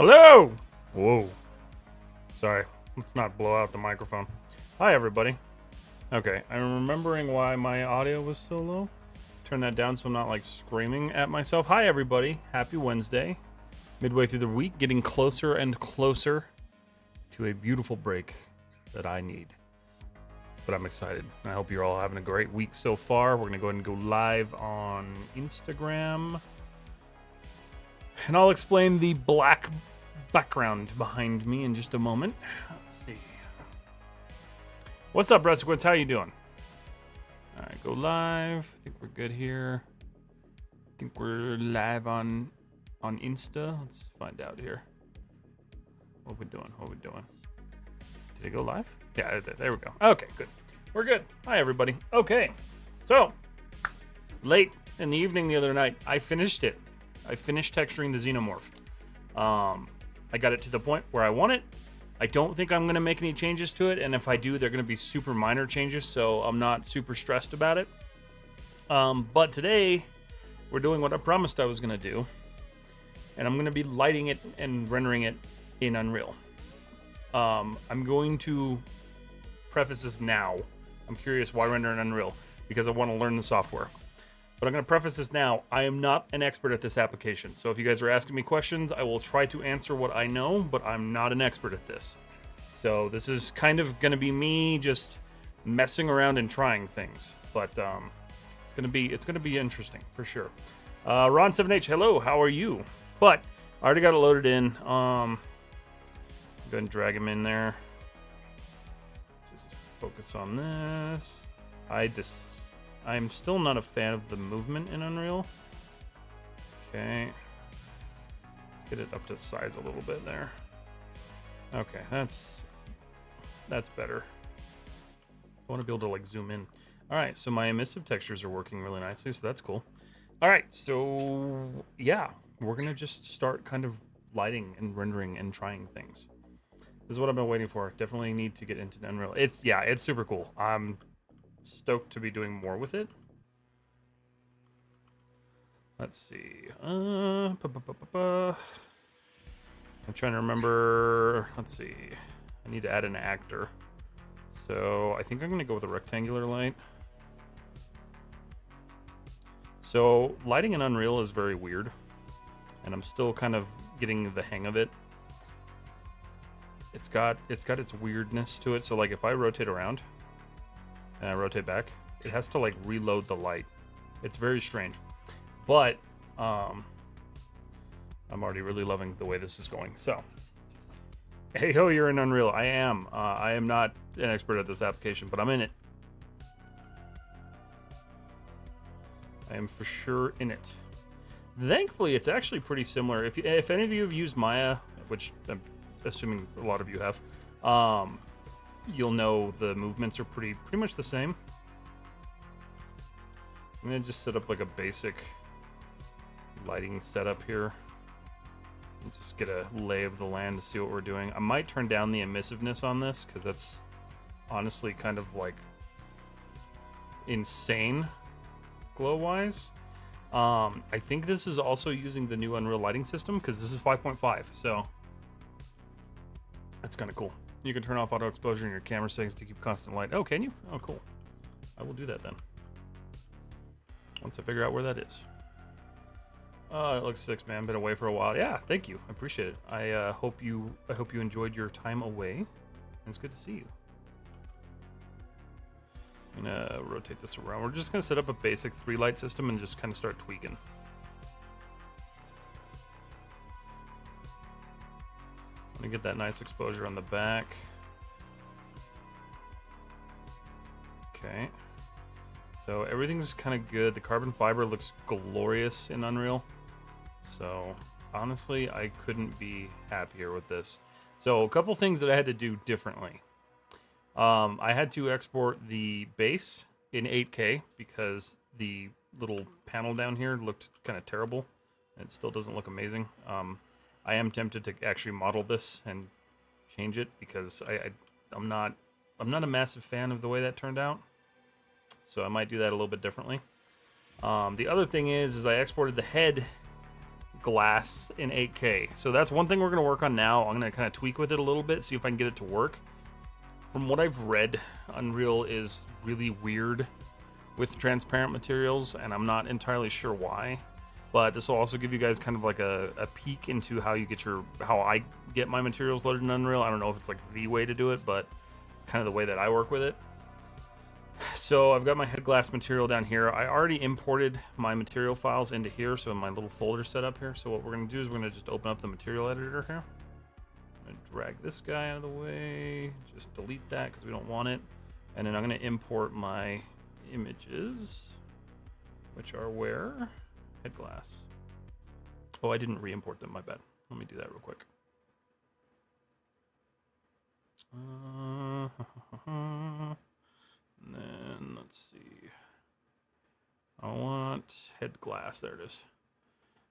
Hello! Whoa. Sorry, let's not blow out the microphone. Hi, everybody. Okay, I'm remembering why my audio was so low. Turn that down so I'm not like screaming at myself. Hi, everybody. Happy Wednesday. Midway through the week, getting closer and closer to a beautiful break that I need. But I'm excited. I hope you're all having a great week so far. We're going to go ahead and go live on Instagram. And I'll explain the black background behind me in just a moment. Let's see. What's up, Breastquits? How you doing? All right, go live. I think we're good here. I think we're live on Insta. Let's find out here. What we doing? Did it go live? Yeah, there we go. Okay, good. We're good. Hi, everybody. Okay. So, late in the evening the other night, I finished it. I finished texturing the Xenomorph. I got it to the point where I want it. I don't think I'm going to make any changes to it, and if I do, they're going to be super minor changes, so I'm not super stressed about it. But today, we're doing what I promised I was going to do, and I'm going to be lighting it and rendering it in Unreal. I'm going to preface this now. I'm curious why render in Unreal, because I want to learn the software. But I'm going to preface this now. I am not an expert at this application. So if you guys are asking me questions, I will try to answer what I know, but I'm not an expert at this. So this is kind of going to be me just messing around and trying things. But it's going to be interesting for sure. Ron7H, hello, how are you? But I already got it loaded in. Go ahead and drag him in there. Just focus on this. I'm still not a fan of the movement in Unreal. Okay. Let's get it up to size a little bit there. Okay, that's better. I want to be able to like zoom in. All right, so my emissive textures are working really nicely, so that's cool. All right, so yeah, we're gonna just start kind of lighting and rendering and trying things. This is what I've been waiting for. Definitely need to get into Unreal. It's super cool. I'm stoked to be doing more with it. Let's see. I'm trying to remember. Let's see. I need to add an actor. So I think I'm going to go with a rectangular light. So lighting in Unreal is very weird, and I'm still kind of getting the hang of it. It's got its weirdness to it. So like if I rotate around and I rotate back, it has to like reload the light. It's very strange, but I'm already really loving the way this is going. So, hey ho, you're in Unreal. I am. I am not an expert at this application, but I'm in it. I am for sure in it. Thankfully, it's actually pretty similar. If any of you have used Maya, which I'm assuming a lot of you have, you'll know the movements are pretty much the same. I'm gonna just set up like a basic lighting setup here and just get a lay of the land to see what we're doing. I might turn down the emissiveness on this because that's honestly kind of like insane glow wise. I think this is also using the new Unreal lighting system because this is 5.5, so that's kind of cool. You can turn off auto exposure in your camera settings to keep constant light. Oh, can you? Oh, cool. I will do that then. Once I figure out where that is. It looks sick, man. Been away for a while. Yeah, thank you. I appreciate it. I hope you enjoyed your time away. And it's good to see you. I'm gonna rotate this around. We're just gonna set up a basic 3-light system and just kind of start tweaking. I'm gonna get that nice exposure on the back. Okay. So everything's kind of good. The carbon fiber looks glorious in Unreal. So honestly, I couldn't be happier with this. So a couple things that I had to do differently. I had to export the base in 8K because the little panel down here looked kind of terrible. It still doesn't look amazing. I am tempted to actually model this and change it because I'm not a massive fan of the way that turned out. So I might do that a little bit differently. The other thing is I exported the head glass in 8K. So that's one thing we're going to work on now. I'm going to kind of tweak with it a little bit, see if I can get it to work. From what I've read, Unreal is really weird with transparent materials, and I'm not entirely sure why. But this will also give you guys kind of like a peek into how I get my materials loaded in Unreal. I don't know if it's like the way to do it, but it's kind of the way that I work with it. So I've got my head glass material down here. I already imported my material files into here, so in my little folder set up here. So what we're going to do is we're going to just open up the material editor here. I'm going to drag this guy out of the way. Just delete that because we don't want it. And then I'm going to import my images, which are where? Head glass. Oh, I didn't re-import them, my bad. Let me do that real quick. let's see. I want head glass. There it is.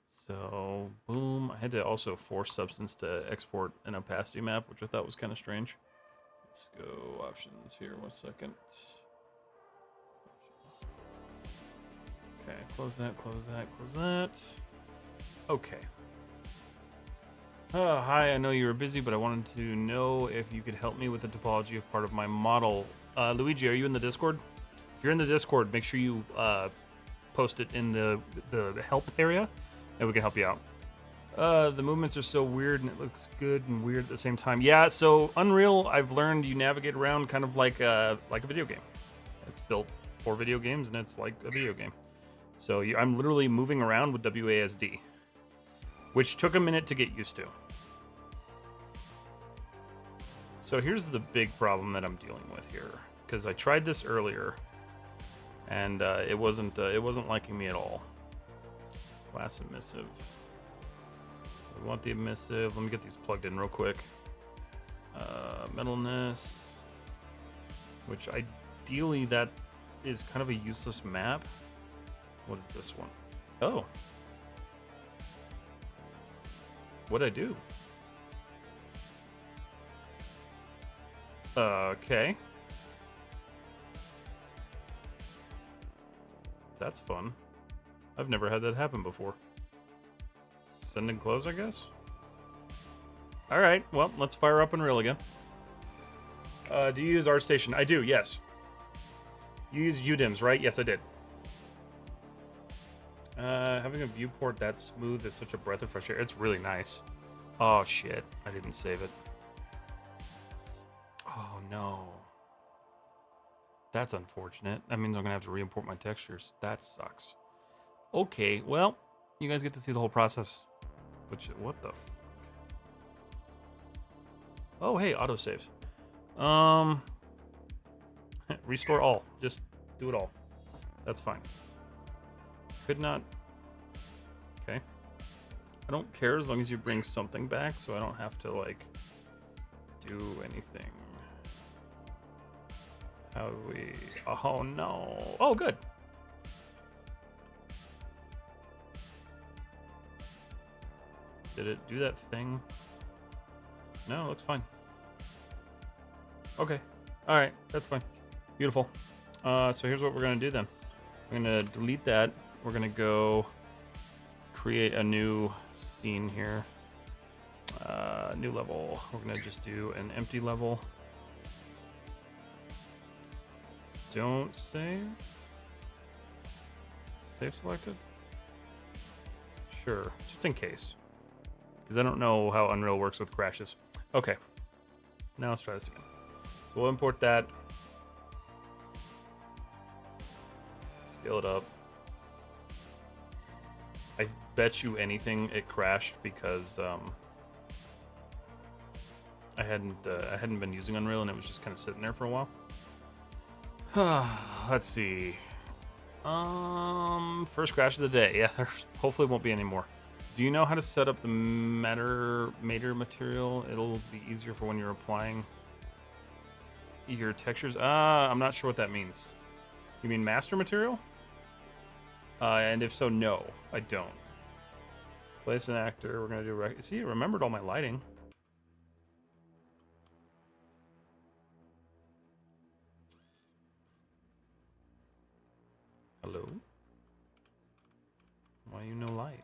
So, boom. I had to also force Substance to export an opacity map, which I thought was kind of strange. Let's go options here. 1 second. Okay, close that, close that, close that. Okay. Hi, I know you were busy, but I wanted to know if you could help me with the topology of part of my model. Luigi, are you in the Discord? If you're in the Discord, make sure you post it in the help area, and we can help you out. The movements are so weird, and it looks good and weird at the same time. Yeah, so Unreal, I've learned you navigate around kind of like a video game. It's built for video games, and it's like a video game. So I'm literally moving around with WASD, which took a minute to get used to. So here's the big problem that I'm dealing with here, because I tried this earlier, and it wasn't liking me at all. Class emissive. So we want the emissive. Let me get these plugged in real quick. Metalness, which ideally that is kind of a useless map. What is this one? Oh. What'd I do? Okay. That's fun. I've never had that happen before. Send and close, I guess? Alright, well, let's fire up Unreal again. Do you use ArtStation? I do, yes. You use UDIMs, right? Yes, I did. Having a viewport that smooth is such a breath of fresh air. It's really nice. Oh, shit. I didn't save it. Oh, no. That's unfortunate. That means I'm going to have to re-import my textures. That sucks. Okay, well, you guys get to see the whole process. Which, what the f... Oh, hey, autosaves. Restore all. Just do it all. That's fine. Could not... Okay. I don't care as long as you bring something back, so I don't have to, like, do anything. How do we... Oh, no. Oh, good. Did it do that thing? No, it looks fine. Okay. Alright, that's fine. Beautiful. So here's what we're going to do then. We're going to delete that. We're going to go create a new scene here. New level. We're going to just do an empty level. Don't save. Save selected? Sure, just in case. Because I don't know how Unreal works with crashes. Okay. Now let's try this again. So we'll import that. Scale it up. I bet you anything it crashed because I hadn't been using Unreal and it was just kind of sitting there for a while. Let's see. First crash of the day. Yeah, there hopefully won't be any more. Do you know how to set up the matter material? It'll be easier for when you're applying your textures. I'm not sure what that means. You mean master material? And if so, no, I don't. Place an actor. We're gonna do. See, I remembered all my lighting. Hello? Why you no light?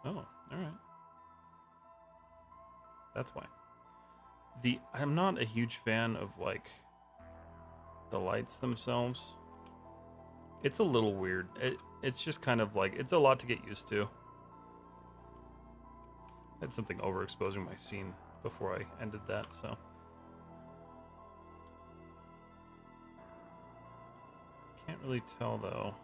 Oh, alright. That's why. I'm not a huge fan of, like, the lights themselves. It's a little weird. It's just kind of like, it's a lot to get used to. I had something overexposing my scene before I ended that, so. Can't really tell, though.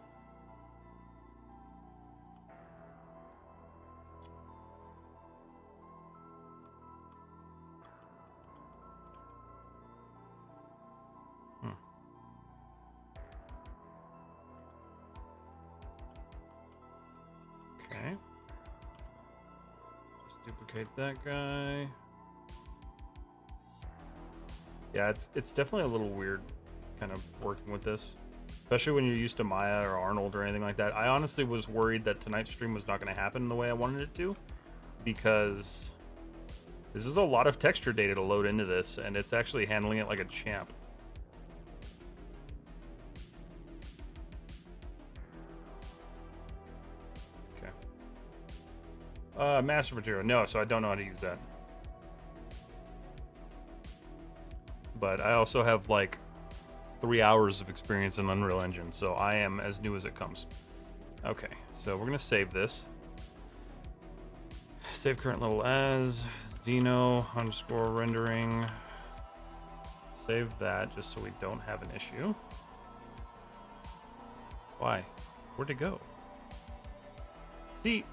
Okay. Just duplicate that guy. Yeah, it's definitely a little weird kind of working with this, especially when you're used to Maya or Arnold or anything like that. I honestly was worried that tonight's stream was not going to happen the way I wanted it to, because this is a lot of texture data to load into this, and it's actually handling it like a champ. Okay. Master material. No, so I don't know how to use that. But I also have like 3 hours of experience in Unreal Engine, so I am as new as it comes. Okay, so we're gonna save this. Save current level as Xeno_rendering. Save that just so we don't have an issue. Why? Where'd it go? See?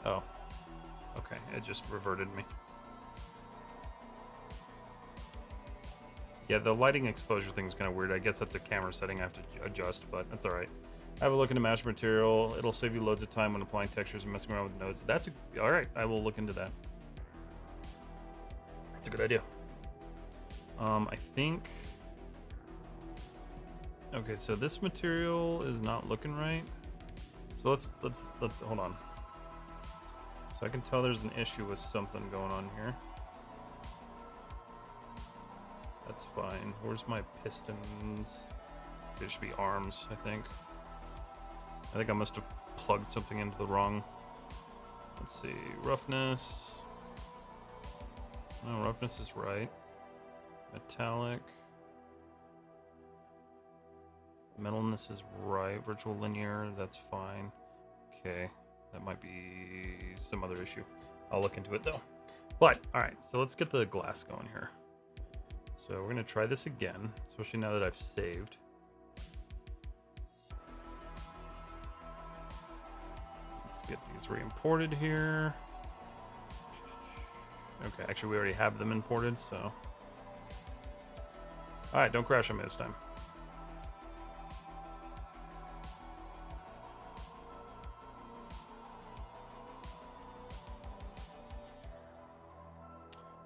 Oh. Okay, it just reverted me. Yeah, the lighting exposure thing is kind of weird. I guess that's a camera setting I have to adjust, but that's all right. Have a look into master material. It'll save you loads of time when applying textures and messing around with nodes. That's all right. I will look into that. That's a good idea. I think. Okay, so this material is not looking right. So let's hold on. So I can tell there's an issue with something going on here. That's fine. Where's my pistons? They should be arms, I think. I think I must have plugged something into the wrong. Let's see. Roughness. No, roughness is right. Metallic. Metalness is right. Virtual linear, that's fine. Okay. That might be some other issue. I'll look into it though. But, alright, so let's get the glass going here. So we're going to try this again, especially now that I've saved. Let's get these re-imported here. Okay, actually we already have them imported, so... Alright, don't crash on me this time.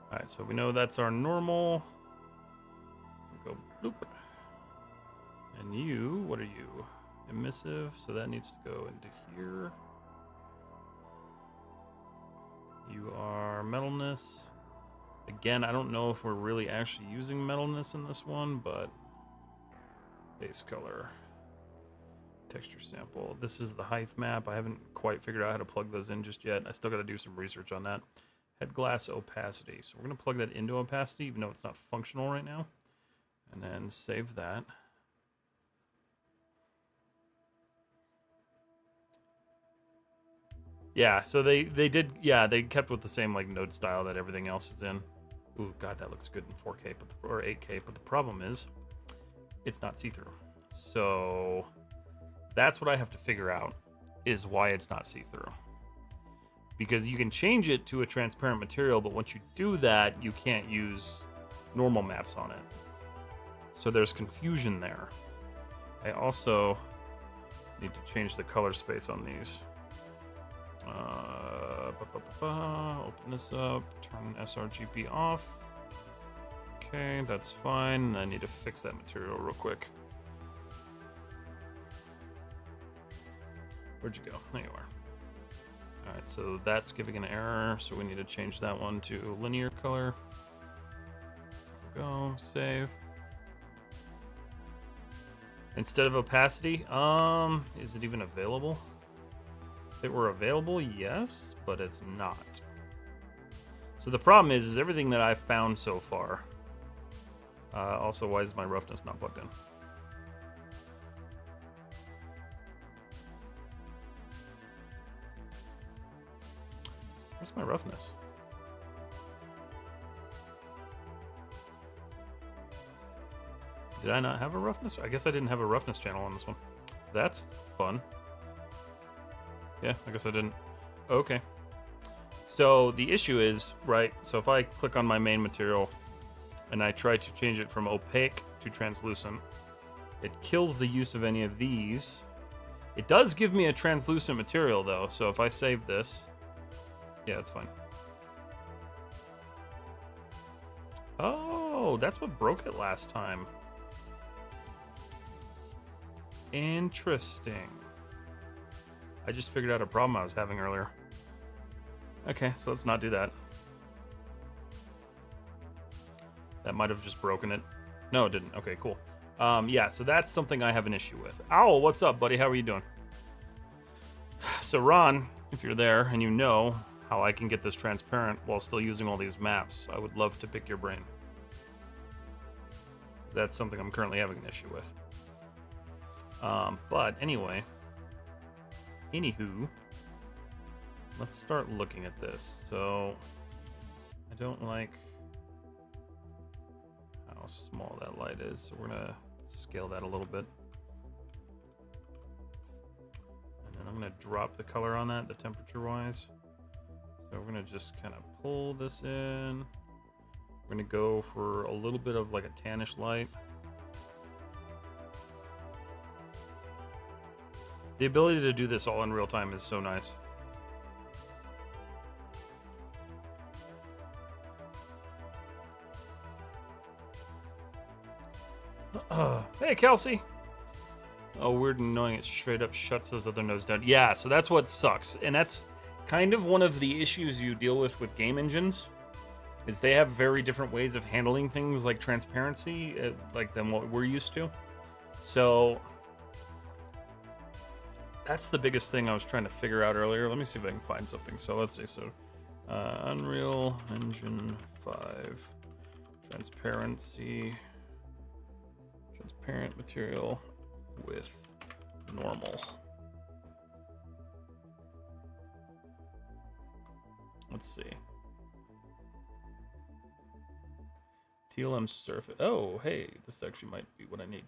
Alright, so we know that's our normal. Go bloop. And you, what are you? Emissive, so that needs to go into here. You are metalness. Again, I don't know if we're really actually using metalness in this one, but base color, texture sample. This is the height map. I haven't quite figured out how to plug those in just yet. I still got to do some research on that. Head glass opacity. So we're going to plug that into opacity, even though it's not functional right now. And then save that. Yeah, so they did, yeah, they kept with the same like node style that everything else is in. Ooh, God, that looks good in 4K, or 8K, but the problem is it's not see-through. So that's what I have to figure out, is why it's not see-through. Because you can change it to a transparent material, but once you do that, you can't use normal maps on it. So there's confusion there. I also need to change the color space on these. Open this up, turn sRGB off. Okay, that's fine. I need to fix that material real quick. Where'd you go? There you are. Alright, so that's giving an error, so we need to change that one to linear color. Go, save. Instead of opacity, is it even available? If it were available, yes, but it's not. So the problem is everything that I've found so far. Also, why is my roughness not plugged in? Where's my roughness? Did I not have a roughness? I guess I didn't have a roughness channel on this one. That's fun. Yeah, I guess I didn't. Okay. So the issue is, right, so if I click on my main material and I try to change it from opaque to translucent, it kills the use of any of these. It does give me a translucent material though, so if I save this, yeah, it's fine. Oh, that's what broke it last time. Interesting. I just figured out a problem I was having earlier. Okay, so let's not do that. That might have just broken it. No, it didn't. Okay, cool. Yeah, so that's something I have an issue with. Owl, what's up, buddy? How are you doing? So Ron, if you're there and you know how I can get this transparent while still using all these maps, I would love to pick your brain. That's something I'm currently having an issue with. But anyway, anywho, let's start looking at this. So I don't like how small that light is, so we're gonna scale that a little bit. And then I'm gonna drop the color on that, the temperature wise. So we're gonna just kind of pull this in. We're gonna go for a little bit of like a tannish light. The ability to do this all in real time is so nice. Hey, Kelsey. Oh, weird and annoying. It straight up shuts those other nodes down. Yeah, so that's what sucks. And that's kind of one of the issues you deal with game engines, is they have very different ways of handling things like transparency, like than what we're used to. So that's the biggest thing I was trying to figure out earlier. Let me see if I can find something. So let's see. So Unreal Engine 5 transparency, transparent material with normal. Let's see. TLM surface. Oh, hey, this actually might be what I need.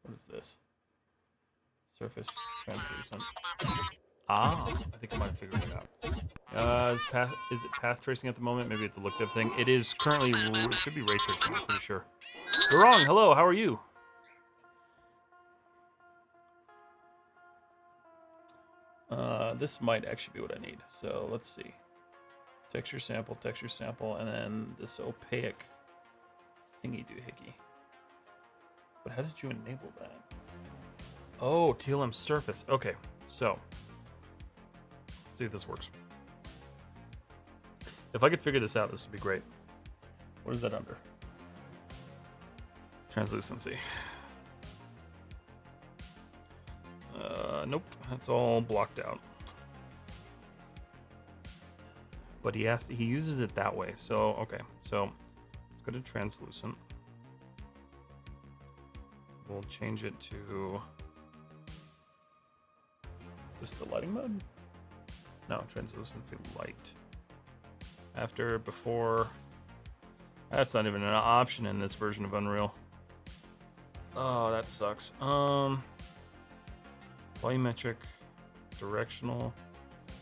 What is this? Surface translucent. Ah, I think I might have figured it out. Is it path tracing at the moment? Maybe it's a look dev thing. It is currently, it should be ray tracing, I'm pretty sure. You're wrong. Hello, how are you? This might actually be what I need. So let's see. Texture sample, and then this opaque thingy doohickey. But how did you enable that? Oh, TLM surface. Okay, so let's see if this works. If I could figure this out, this would be great. What is that under? Translucency. Nope, that's all blocked out. But he uses it that way. So okay, so let's go to translucent. We'll change it to. Is this the lighting mode? No, translucency light. After, before. That's not even an option in this version of Unreal. Oh, that sucks. Volumetric, directional,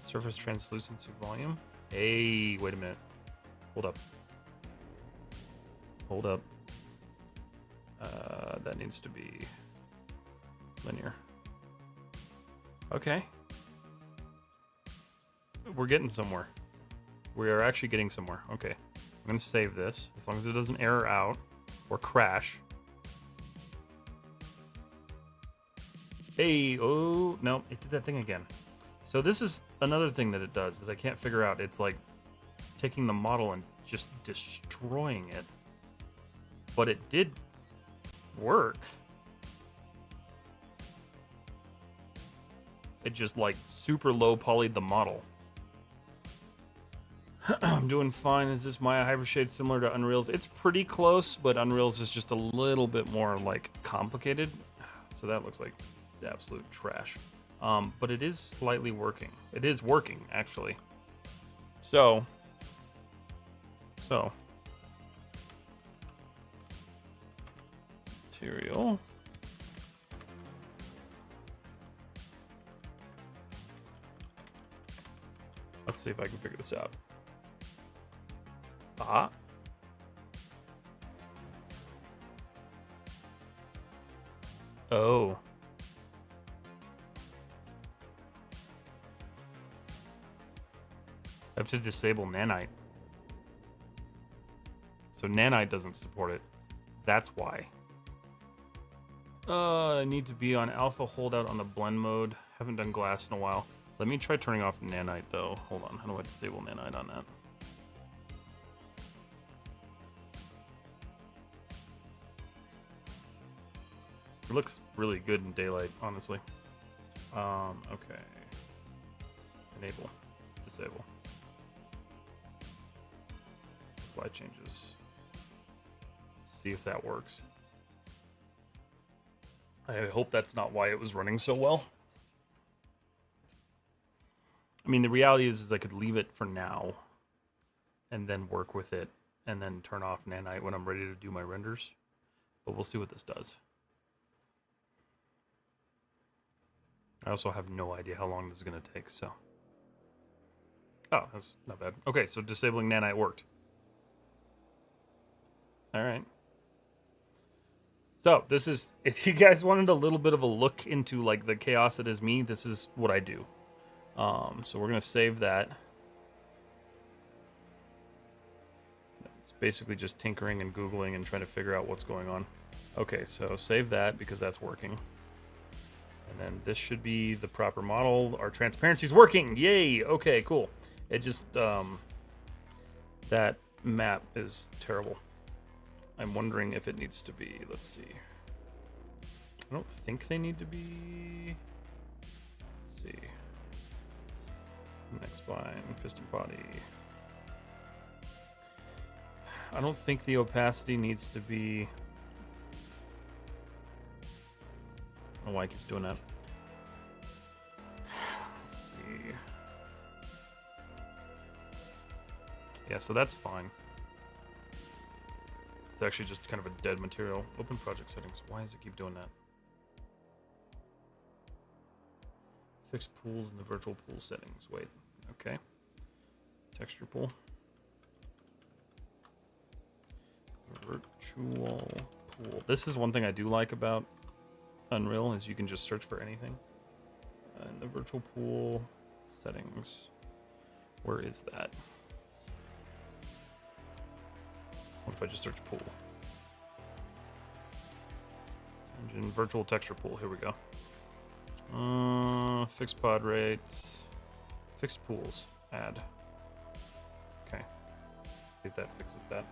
surface translucency volume. Hey, wait a minute. Hold up. Hold up. That needs to be linear. Okay. We're getting somewhere. We are actually getting somewhere. Okay. I'm going to save this, as long as it doesn't error out or crash. Hey, oh, no, it did that thing again. So this is another thing that it does that I can't figure out. It's like taking the model and just destroying it. But it did work. It just like super low polyed the model. I'm doing fine. Is this Maya Hypershade similar to Unreal's? It's pretty close, but Unreal's is just a little bit more like complicated. So that looks like absolute trash. But it is slightly working. It is working, actually. So material. Let's see if I can figure this out. Ah. Oh. I have to disable nanite. So nanite doesn't support it. That's why. I need to be on alpha holdout on the blend mode. Haven't done glass in a while. Let me try turning off nanite though. Hold on, how do I disable nanite on that? It looks really good in daylight, honestly. Okay. Enable. Disable. Apply changes. Let's see if that works. I hope that's not why it was running so well. I mean, the reality is I could leave it for now and then work with it and then turn off nanite when I'm ready to do my renders. But we'll see what this does. I also have no idea how long this is going to take, so. Oh, that's not bad. Okay, so disabling nanite worked. All right. So this is, if you guys wanted a little bit of a look into like the chaos that is me, this is what I do. So we're going to save that. It's basically just tinkering and Googling and trying to figure out what's going on. Okay, so save that because that's working. And then this should be the proper model. Our transparency is working. Yay. Okay, cool. It just, that map is terrible. I'm wondering if it needs to be, let's see. I don't think they need to be, let's see. Neck spine, piston body. I don't think the opacity needs to be, I don't know why it keeps doing that. Let's see. Yeah, so that's fine. It's actually just kind of a dead material. Open project settings. Why does it keep doing that? Fixed pools in the virtual pool settings. Wait, okay. Texture pool. Virtual pool. This is one thing I do like about Unreal is you can just search for anything. In the virtual pool settings. Where is that? What if I just search pool? Engine virtual texture pool. Here we go. Fixed pod rates. Fixed pools. Add. Okay. See if that fixes that.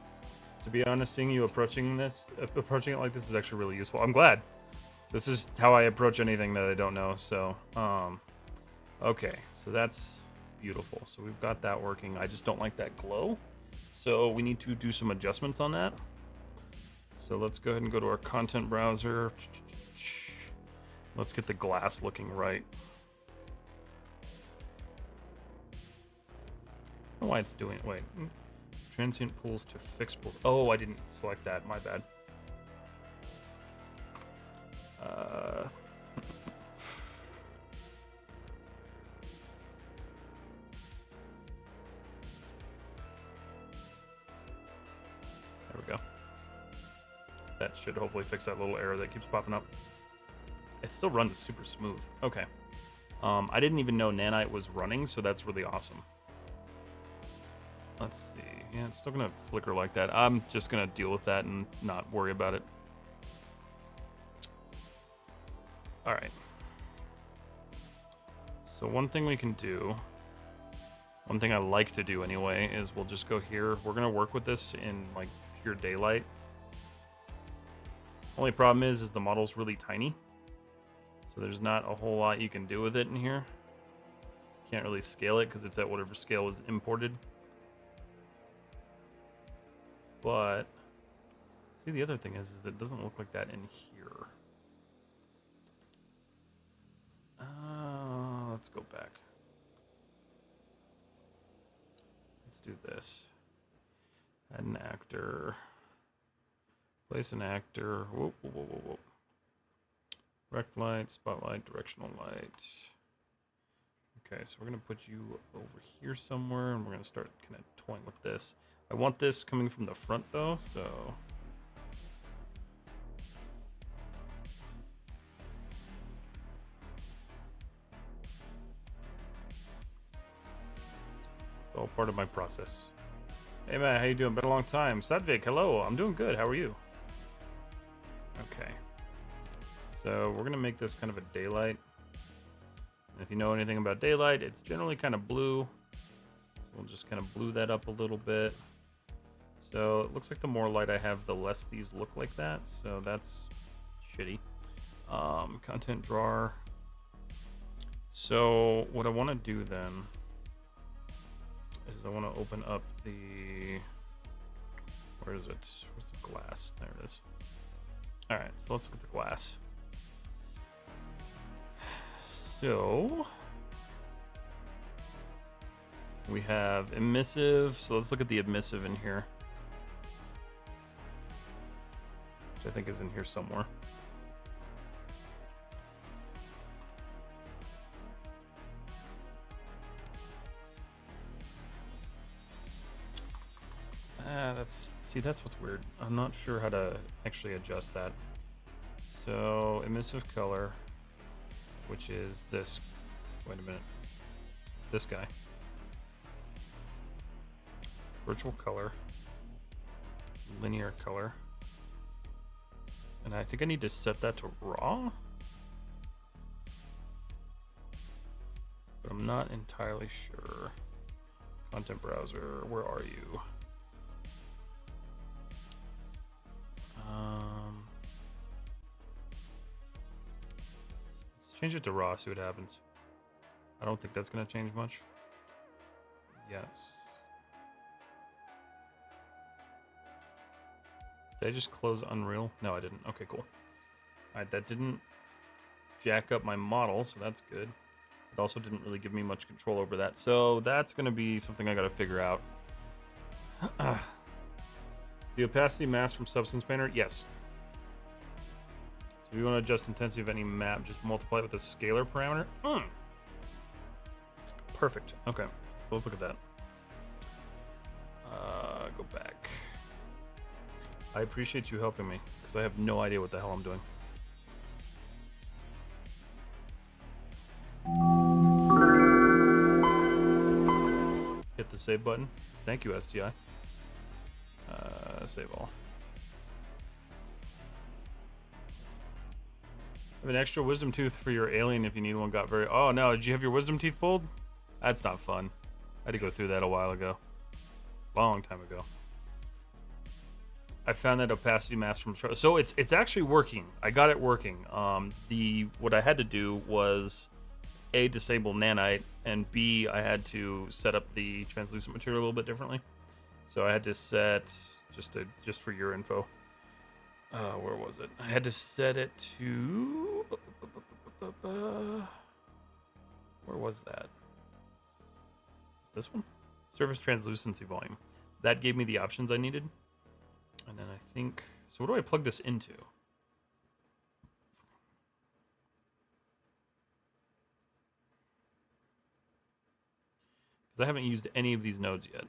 To be honest, seeing you approaching it like this is actually really useful. I'm glad. This is how I approach anything that I don't know. So, okay. So that's beautiful. So we've got that working. I just don't like that glow. So we need to do some adjustments on that. So let's go ahead and go to our content browser. Let's get the glass looking right. I don't know why it's doing it. Wait. Transient pools to fixed pools. Oh, I didn't select that. My bad. There we go. That should hopefully fix that little error that keeps popping up. It still runs super smooth. Okay. I didn't even know nanite was running, so that's really awesome. Let's see. Yeah, it's still gonna flicker like that. I'm just gonna deal with that and not worry about it. All right. So one thing we can do, one thing I like to do anyway, is we'll just go here. We're gonna work with this in like pure daylight. Only problem is the model's really tiny. So there's not a whole lot you can do with it in here. Can't really scale it because it's at whatever scale was imported. But see, the other thing is it doesn't look like that in here. Let's go back. Let's do this. Add an actor. Place an actor. Whoop, whoop, whoop, whoop, whoop. Rect light, spotlight, directional light. Okay, so we're gonna put you over here somewhere, and we're gonna start kind of toying with this. I want this coming from the front though, so it's all part of my process. Hey man, how you doing? Been a long time. Sadvik, hello. I'm doing good. How are you? Okay. So we're gonna make this kind of a daylight. And if you know anything about daylight, it's generally kind of blue. So we'll just kind of blue that up a little bit. So it looks like the more light I have, the less these look like that. So that's shitty. Content drawer. So what I want to do then is I want to open up the, where is it? Where's the glass? There it is. All right, so let's look at the glass. So we have emissive. So let's look at the emissive in here, which I think is in here somewhere. That's what's weird. I'm not sure how to actually adjust that. So emissive color, which is this. Wait a minute. This guy. Virtual color. Linear color. And I think I need to set that to raw. But I'm not entirely sure. Content browser, where are you? Let's change it to raw, see what happens. I don't think that's gonna change much. Yes. Did I just close Unreal? No, I didn't. Okay, cool. Alright, that didn't jack up my model, so that's good. It also didn't really give me much control over that, so that's gonna be something I gotta figure out. The opacity mask from Substance Painter? Yes. So if you want to adjust intensity of any map, just multiply it with a scalar parameter. Perfect. Okay, so let's look at that. Go back. I appreciate you helping me, because I have no idea what the hell I'm doing. Hit the save button. Thank you, STI. Save all. Have an extra wisdom tooth for your alien if you need one. Got very. Oh no! Did you have your wisdom teeth pulled? That's not fun. I had to go through that a while ago. Long time ago. I found that opacity mask from. So it's actually working. I got it working. What I had to do was A, disable nanite, and B, I had to set up the translucent material a little bit differently. So I had to set. Just for your info, where was it? I had to set it to. Where was that? This one? Surface translucency volume. That gave me the options I needed. And then I think. So what do I plug this into? Because I haven't used any of these nodes yet.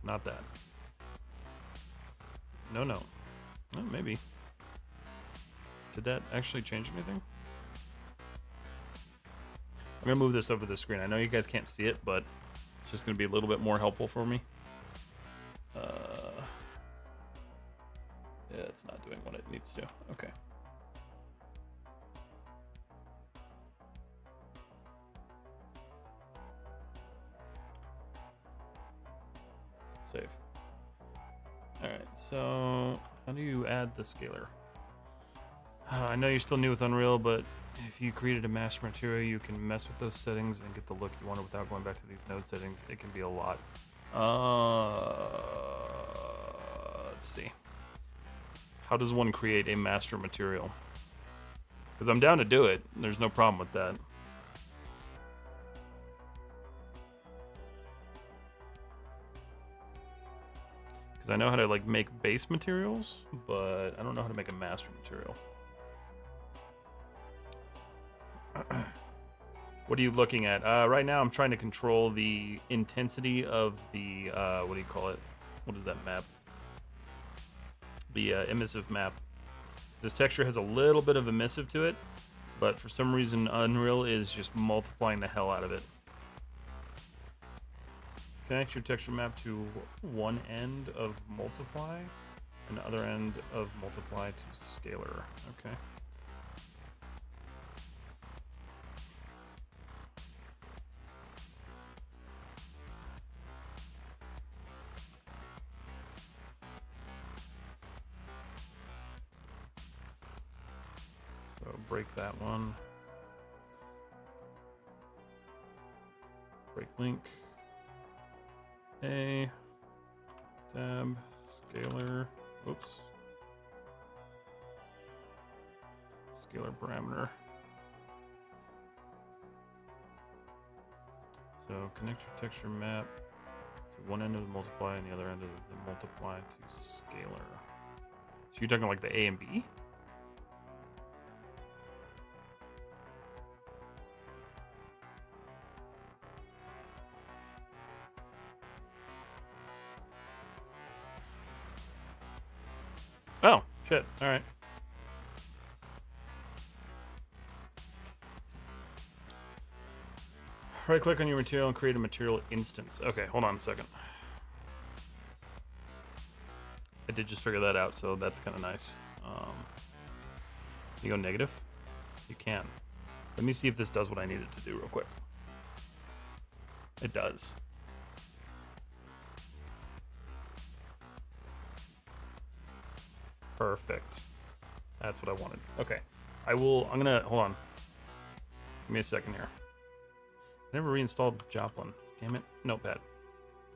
Not that. No. Oh, maybe. Did that actually change anything? I'm gonna move this over the screen. I know you guys can't see it, but it's just gonna be a little bit more helpful for me. Yeah, it's not doing what it needs to. Okay. Save. Alright, so how do you add the scalar? I know you're still new with Unreal, but if you created a master material, you can mess with those settings and get the look you wanted without going back to these node settings. It can be a lot. Let's see. How does one create a master material? Because I'm down to do it. There's no problem with that. Because I know how to like make base materials, but I don't know how to make a master material. What are you looking at? Right now I'm trying to control the intensity of the, what do you call it? What is that map? The emissive map. This texture has a little bit of emissive to it, but for some reason Unreal is just multiplying the hell out of it. Connect your texture map to one end of multiply and the other end of multiply to scalar. Okay. So break that one. Break link. A tab scalar. Oops. Scalar parameter. So connect your texture map to one end of the multiply and the other end of the multiply to scalar. So you're talking like the A and B? Oh, shit. All right. Right click on your material and create a material instance. Okay, hold on a second. I did just figure that out, so that's kind of nice. You go negative? You can. Let me see if this does what I needed to do real quick. It does. Perfect. That's what I wanted. Okay. I'm gonna, hold on. Give me a second here. I never reinstalled Joplin. Damn it. Notepad.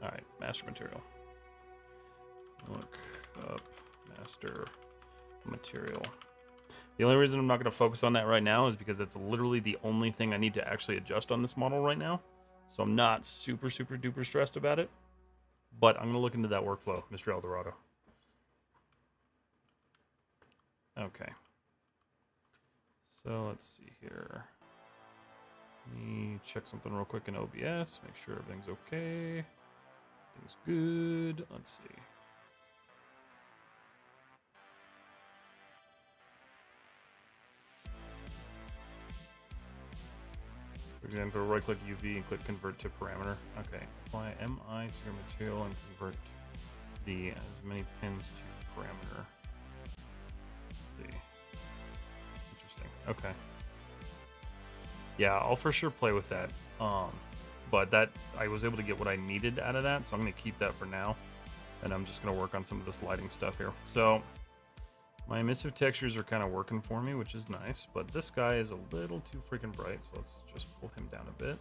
Alright, master material. Look up master material. The only reason I'm not gonna focus on that right now is because that's literally the only thing I need to actually adjust on this model right now. So I'm not super duper stressed about it. But I'm gonna look into that workflow, Mr. Eldorado. Okay. So let's see here. Let me check something real quick in OBS, make sure everything's okay. Everything's good. Let's see. For example, right click UV and click convert to parameter. Okay. Apply MI to your material and convert the as many pins to parameter. Interesting. Okay. Yeah, I'll for sure play with that. But that I was able to get what I needed out of that, so I'm gonna keep that for now. And I'm just gonna work on some of this lighting stuff here. So my emissive textures are kind of working for me, which is nice, but this guy is a little too freaking bright, so let's just pull him down a bit.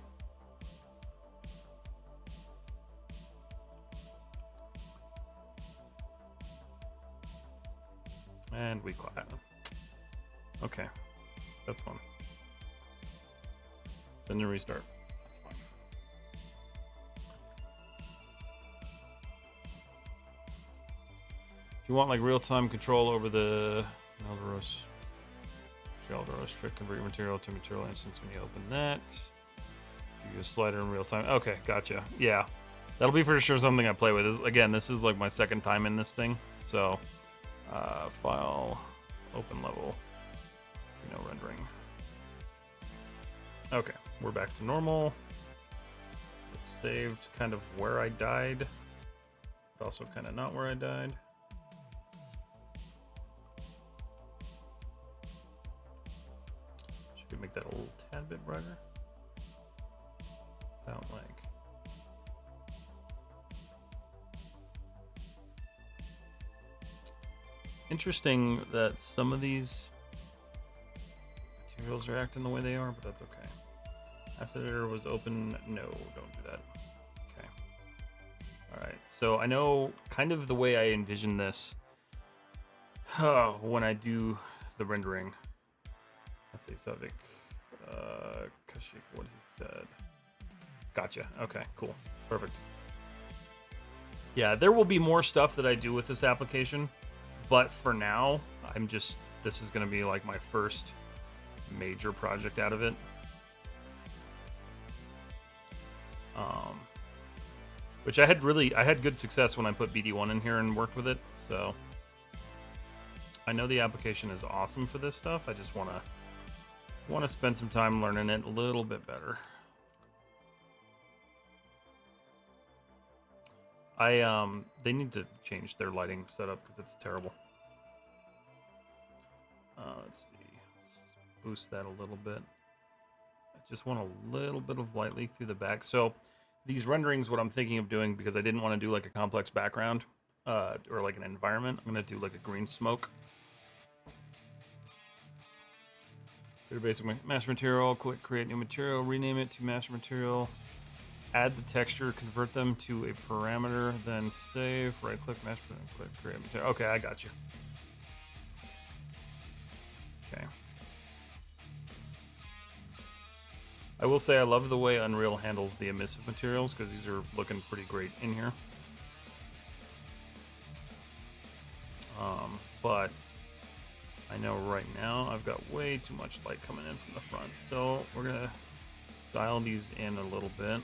And we clap. Okay, that's fun. Send and restart. That's fine. If you want like real-time control over the Eldoros trick, convert your material to material instance when you open that. Give you a slider in real time. Okay, gotcha. Yeah, that'll be for sure something I play with. Again, this is like my second time in this thing, so file, open level, no rendering. Okay, we're back to normal. It's saved kind of where I died, but also kind of not where I died. Should we make that a little tad bit brighter? About like. Interesting that some of these materials are acting the way they are, but that's okay. Asset editor was open. No, don't do that. Okay. All right. So I know kind of the way I envision this when I do the rendering. Let's see, Savik, Kashik, what he said. Gotcha. Okay, cool. Perfect. Yeah, there will be more stuff that I do with this application, but for now, this is going to be like my first major project out of it. Which I had good success when I put BD1 in here and worked with it, so I know the application is awesome for this stuff. I just want to want to spend some time learning it a little bit better. They need to change their lighting setup because it's terrible. Let's see. Let's boost that a little bit. I just want a little bit of light leak through the back. So these renderings, what I'm thinking of doing, because I didn't want to do like a complex background or like an environment, I'm going to do like a green smoke. Go to basic master material, click create new material, rename it to master material, add the texture, convert them to a parameter, then save, right click master material, click create material. Okay, I got you. Okay. I will say I love the way Unreal handles the emissive materials because these are looking pretty great in here. But I know right now I've got way too much light coming in from the front, so we're gonna dial these in a little bit.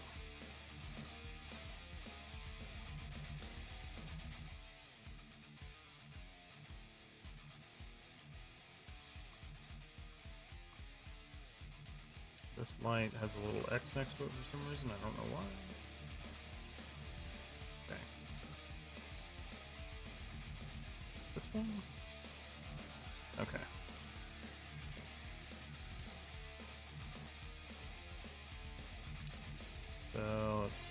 This light has a little X next to it for some reason, I don't know why. Okay. This one? Okay. So let's see.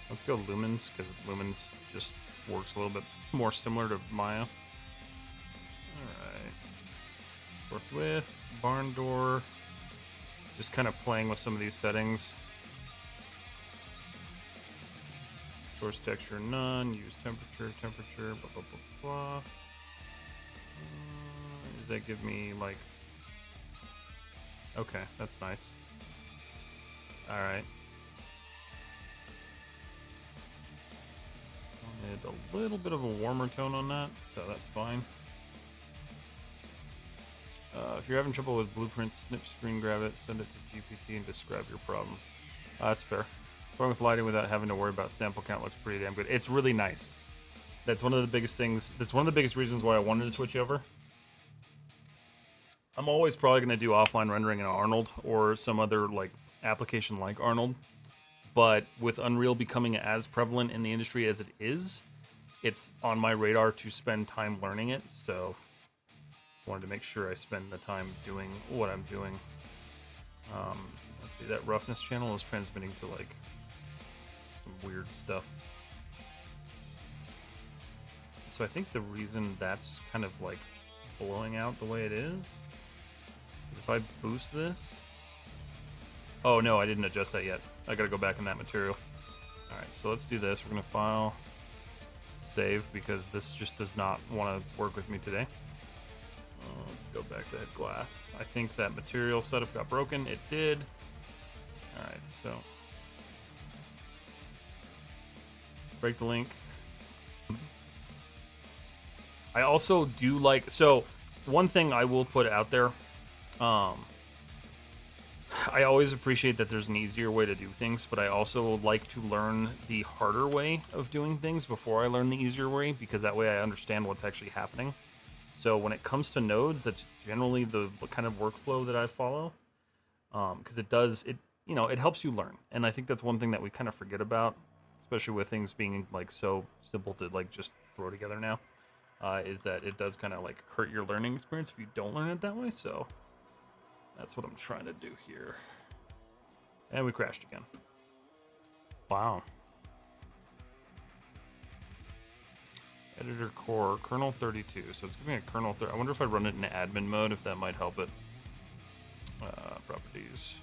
Let's go lumens because lumens just works a little bit more similar to Maya. Alright. Forthwith, barn door. Just kind of playing with some of these settings. Source texture none, use temperature, blah, blah, blah, blah. Does that give me like... Okay, that's nice. Alright. Wanted a little bit of a warmer tone on that, so that's fine. If you're having trouble with blueprints, snip screen grab it, send it to GPT, and describe your problem. That's fair. Going with lighting without having to worry about sample count looks pretty damn good. It's really nice. That's one of the biggest things. That's one of the biggest reasons why I wanted to switch over. I'm always probably going to do offline rendering in Arnold or some other like application like Arnold. But with Unreal becoming as prevalent in the industry as it is, it's on my radar to spend time learning it. So wanted to make sure I spend the time doing what I'm doing. Let's see, that roughness channel is transmitting to like some weird stuff. So I think the reason that's kind of like blowing out the way it is if I boost this... Oh no, I didn't adjust that yet. I gotta go back in that material. Alright, so let's do this. We're gonna file, save, because this just does not want to work with me today. Let's go back to head glass. I think that material setup got broken. It did. Alright, so break the link. I also do like, so one thing I will put out there, I always appreciate that there's an easier way to do things, but I also like to learn the harder way of doing things before I learn the easier way, because that way I understand what's actually happening. So when it comes to nodes, that's generally the kind of workflow that I follow, because it helps you learn. And I think that's one thing that we kind of forget about, especially with things being like so simple to like just throw together now, is that it does kind of like hurt your learning experience if you don't learn it that way. So that's what I'm trying to do here. And we crashed again. Wow. Editor core, kernel 32. So it's giving me a kernel 30. I wonder if I run it in admin mode, if that might help it. Properties.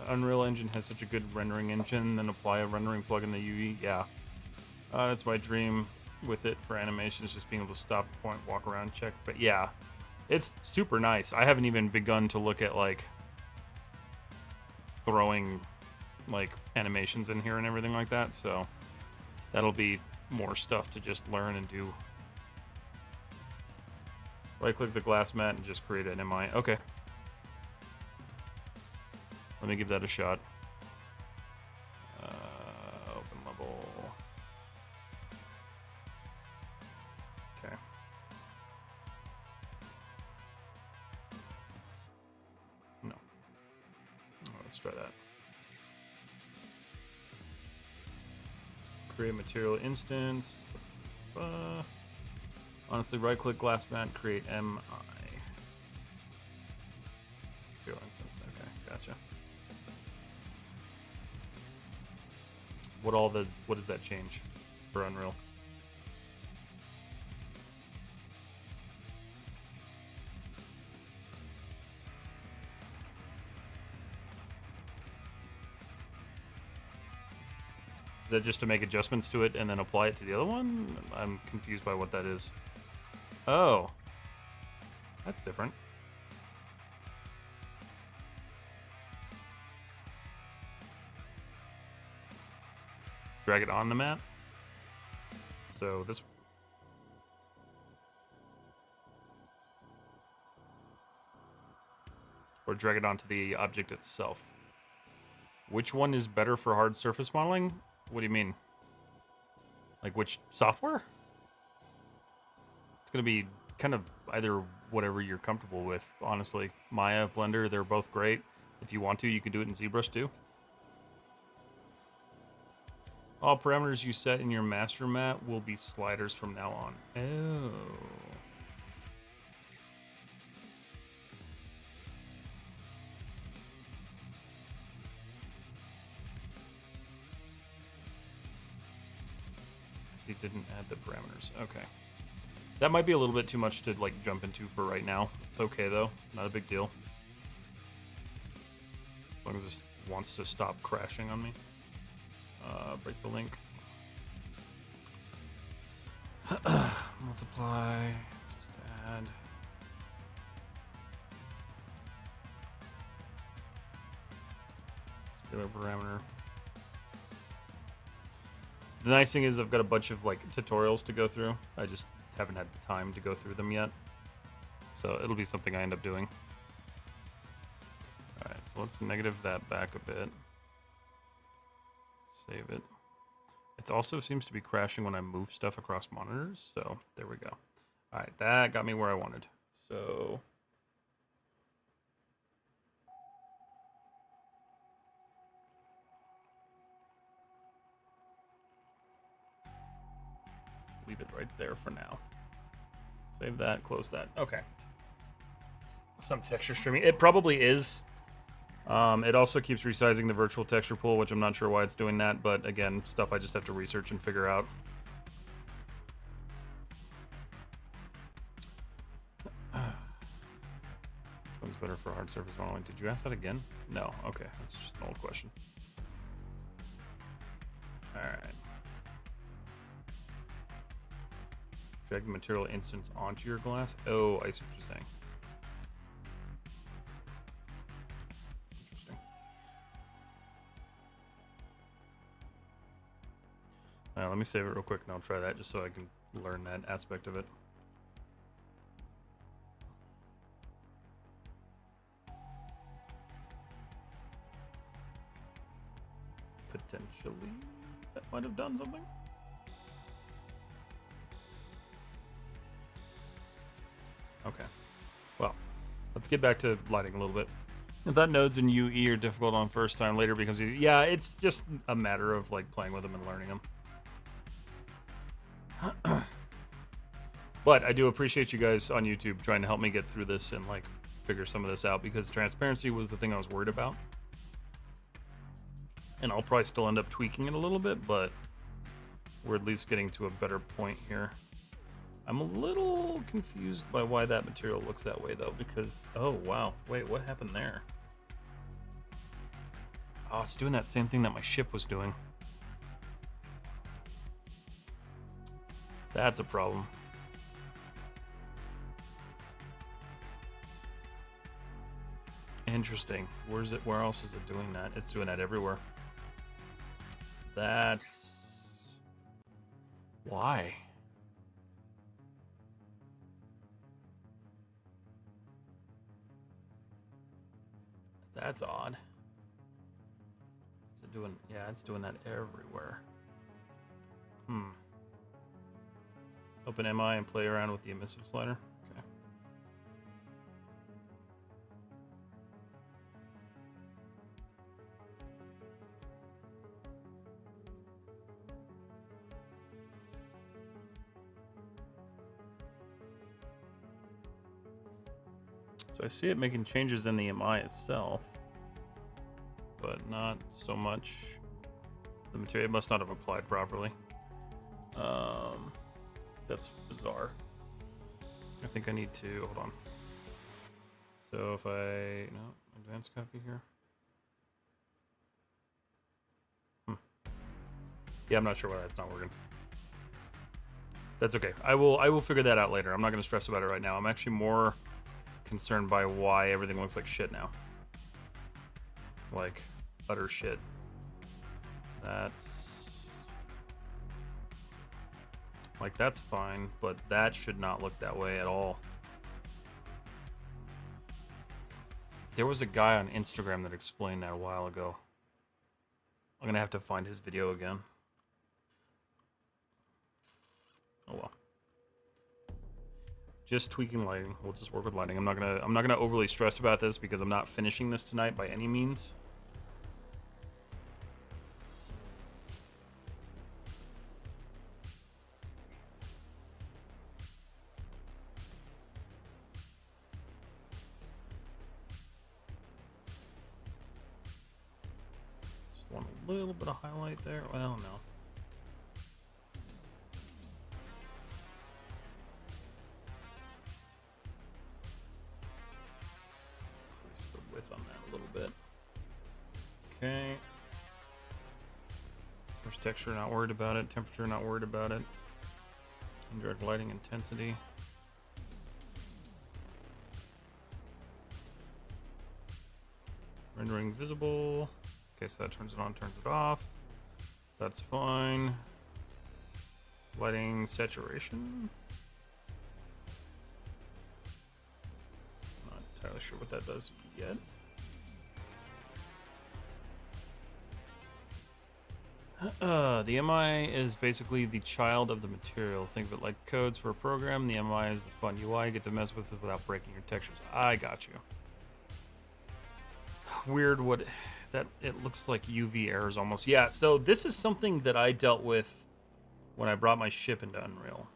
Unreal Engine has such a good rendering engine, then apply a rendering plugin to UE. Yeah. That's my dream with it for animations, just being able to stop, point, walk around, check. But yeah, it's super nice. I haven't even begun to look at like throwing like animations in here and everything like that, so that'll be more stuff to just learn and do. Right click the glass mat and just create an MI. Okay. Let me give that a shot. Let's try that. Create material instance. Honestly, right-click glass mat, create MI. Material instance. Okay, gotcha. What does that change for Unreal? Is that just to make adjustments to it and then apply it to the other one? I'm confused by what that is. Oh. That's different. Drag it on the mat. So this... Or drag it onto the object itself. Which one is better for hard surface modeling? What do you mean? Like which software? It's gonna be kind of either whatever you're comfortable with, honestly. Maya, Blender, they're both great. If you want to, you can do it in ZBrush too. All parameters you set in your master mat will be sliders from now on. Oh. He didn't add the parameters. Okay. That might be a little bit too much to like jump into for right now. It's okay though. Not a big deal. As long as this wants to stop crashing on me. Break the link. Multiply. Just add. Scalar parameter. The nice thing is I've got a bunch of like tutorials to go through. I just haven't had the time to go through them yet. So it'll be something I end up doing. Alright, so let's negative that back a bit. Save it. It also seems to be crashing when I move stuff across monitors, so there we go. Alright, that got me where I wanted. So... leave it right there for now. Save that, close that. Okay. Some texture streaming. It probably is. It also keeps resizing the virtual texture pool, which I'm not sure why it's doing that, but again, stuff I just have to research and figure out. Which one's better for hard surface modeling? Did you ask that again? No. Okay, that's just an old question. Alright. Drag the material instance onto your glass. Oh, I see what you're saying. Interesting. Let me save it real quick and I'll try that just so I can learn that aspect of it. Potentially, that might have done something. Okay, well, let's get back to lighting a little bit. I thought nodes in UE are difficult on first time, later becomes easy. Yeah, it's just a matter of like playing with them and learning them. But I do appreciate you guys on YouTube trying to help me get through this and like figure some of this out, because transparency was the thing I was worried about. And I'll probably still end up tweaking it a little bit, but we're at least getting to a better point here. I'm a little confused by why that material looks that way, though, because... Oh, wow. Wait, what happened there? Oh, it's doing that same thing that my ship was doing. That's a problem. Interesting. Where's it? Where else is it doing that? It's doing that everywhere. That's... Why? That's odd. Is it doing... Yeah, it's doing that everywhere. Open MI and play around with the emissive slider. Okay. So I see it making changes in the MI itself, but not so much the material. It must not have applied properly. That's bizarre. I think I need to, hold on. So if no, advanced copy here. Yeah, I'm not sure why that's not working. That's okay. I will figure that out later. I'm not going to stress about it right now. I'm actually more concerned by why everything looks like shit now. Like, utter shit. That's fine, but that should not look that way at all. There was a guy on Instagram that explained that a while ago. I'm gonna have to find his video again. Oh well. Just tweaking lighting. We'll just work with lighting. I'm not gonna overly stress about this because I'm not finishing this tonight by any means. Just want a little bit of highlight there. Well, no. Okay. Source texture, not worried about it. Temperature, not worried about it. Indirect lighting intensity. Rendering visible. Okay, so that turns it on, turns it off. That's fine. Lighting saturation. Not entirely sure what that does yet. The MI is basically the child of the material. Think of it like codes for a program. The MI is a fun UI. You get to mess with it without breaking your textures. I got you. Weird what that it looks like UV errors almost. Yeah, so this is something that I dealt with when I brought my ship into Unreal.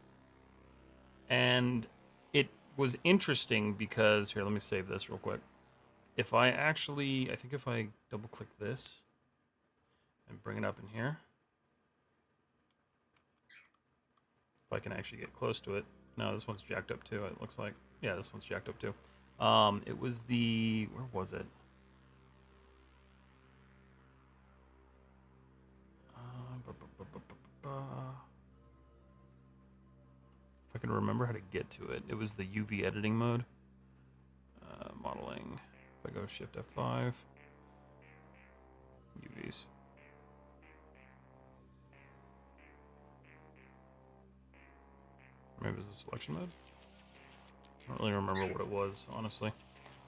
And it was interesting because here, let me save this real quick. If I think if I double click this and bring it up in here. If I can actually get close to it. No, this one's jacked up too, it looks like. Yeah, this one's jacked up too. It was the, where was it? If I can remember how to get to it. It was the UV editing mode. Modeling. If I go Shift F5. UVs. Maybe it was the selection mode? I don't really remember what it was, honestly.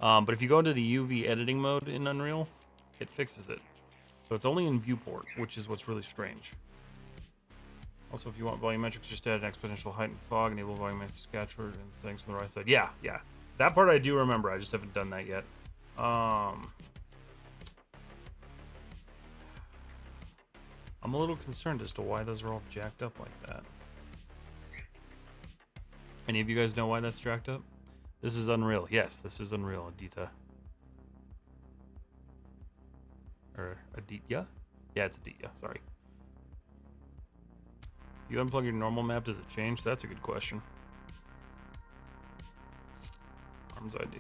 But if you go into the UV editing mode in Unreal, it fixes it. So it's only in viewport, which is what's really strange. Also, if you want volumetrics, just add an exponential height and fog, enable volumetric sketchword and things from the right side. Yeah. That part I do remember, I just haven't done that yet. I'm a little concerned as to why those are all jacked up like that. Any of you guys know why that's jacked up? This is Unreal. Yes, this is Unreal. Adita. Or Aditya? Yeah, it's Aditya. Sorry. You unplug your normal map, does it change? That's a good question. Arms ID.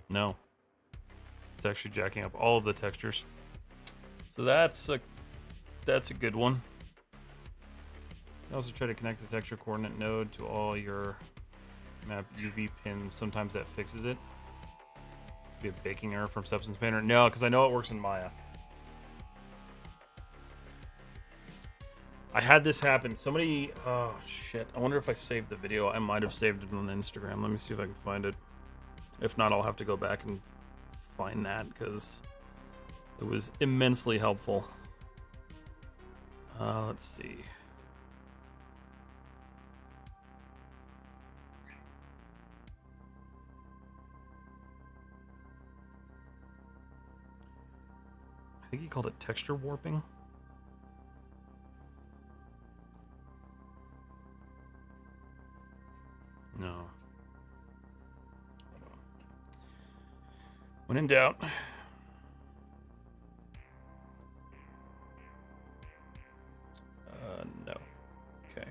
No. It's actually jacking up all of the textures. So that's a good one. You also try to connect the texture coordinate node to all your map UV pins. Sometimes that fixes it. Be a baking error from Substance Painter. No, because I know it works in Maya. I had this happen. Somebody, oh shit. I wonder if I saved the video. I might have saved it on Instagram. Let me see if I can find it. If not, I'll have to go back and find that because it was immensely helpful. Let's see. I think he called it texture warping. No. When in doubt. No. Okay.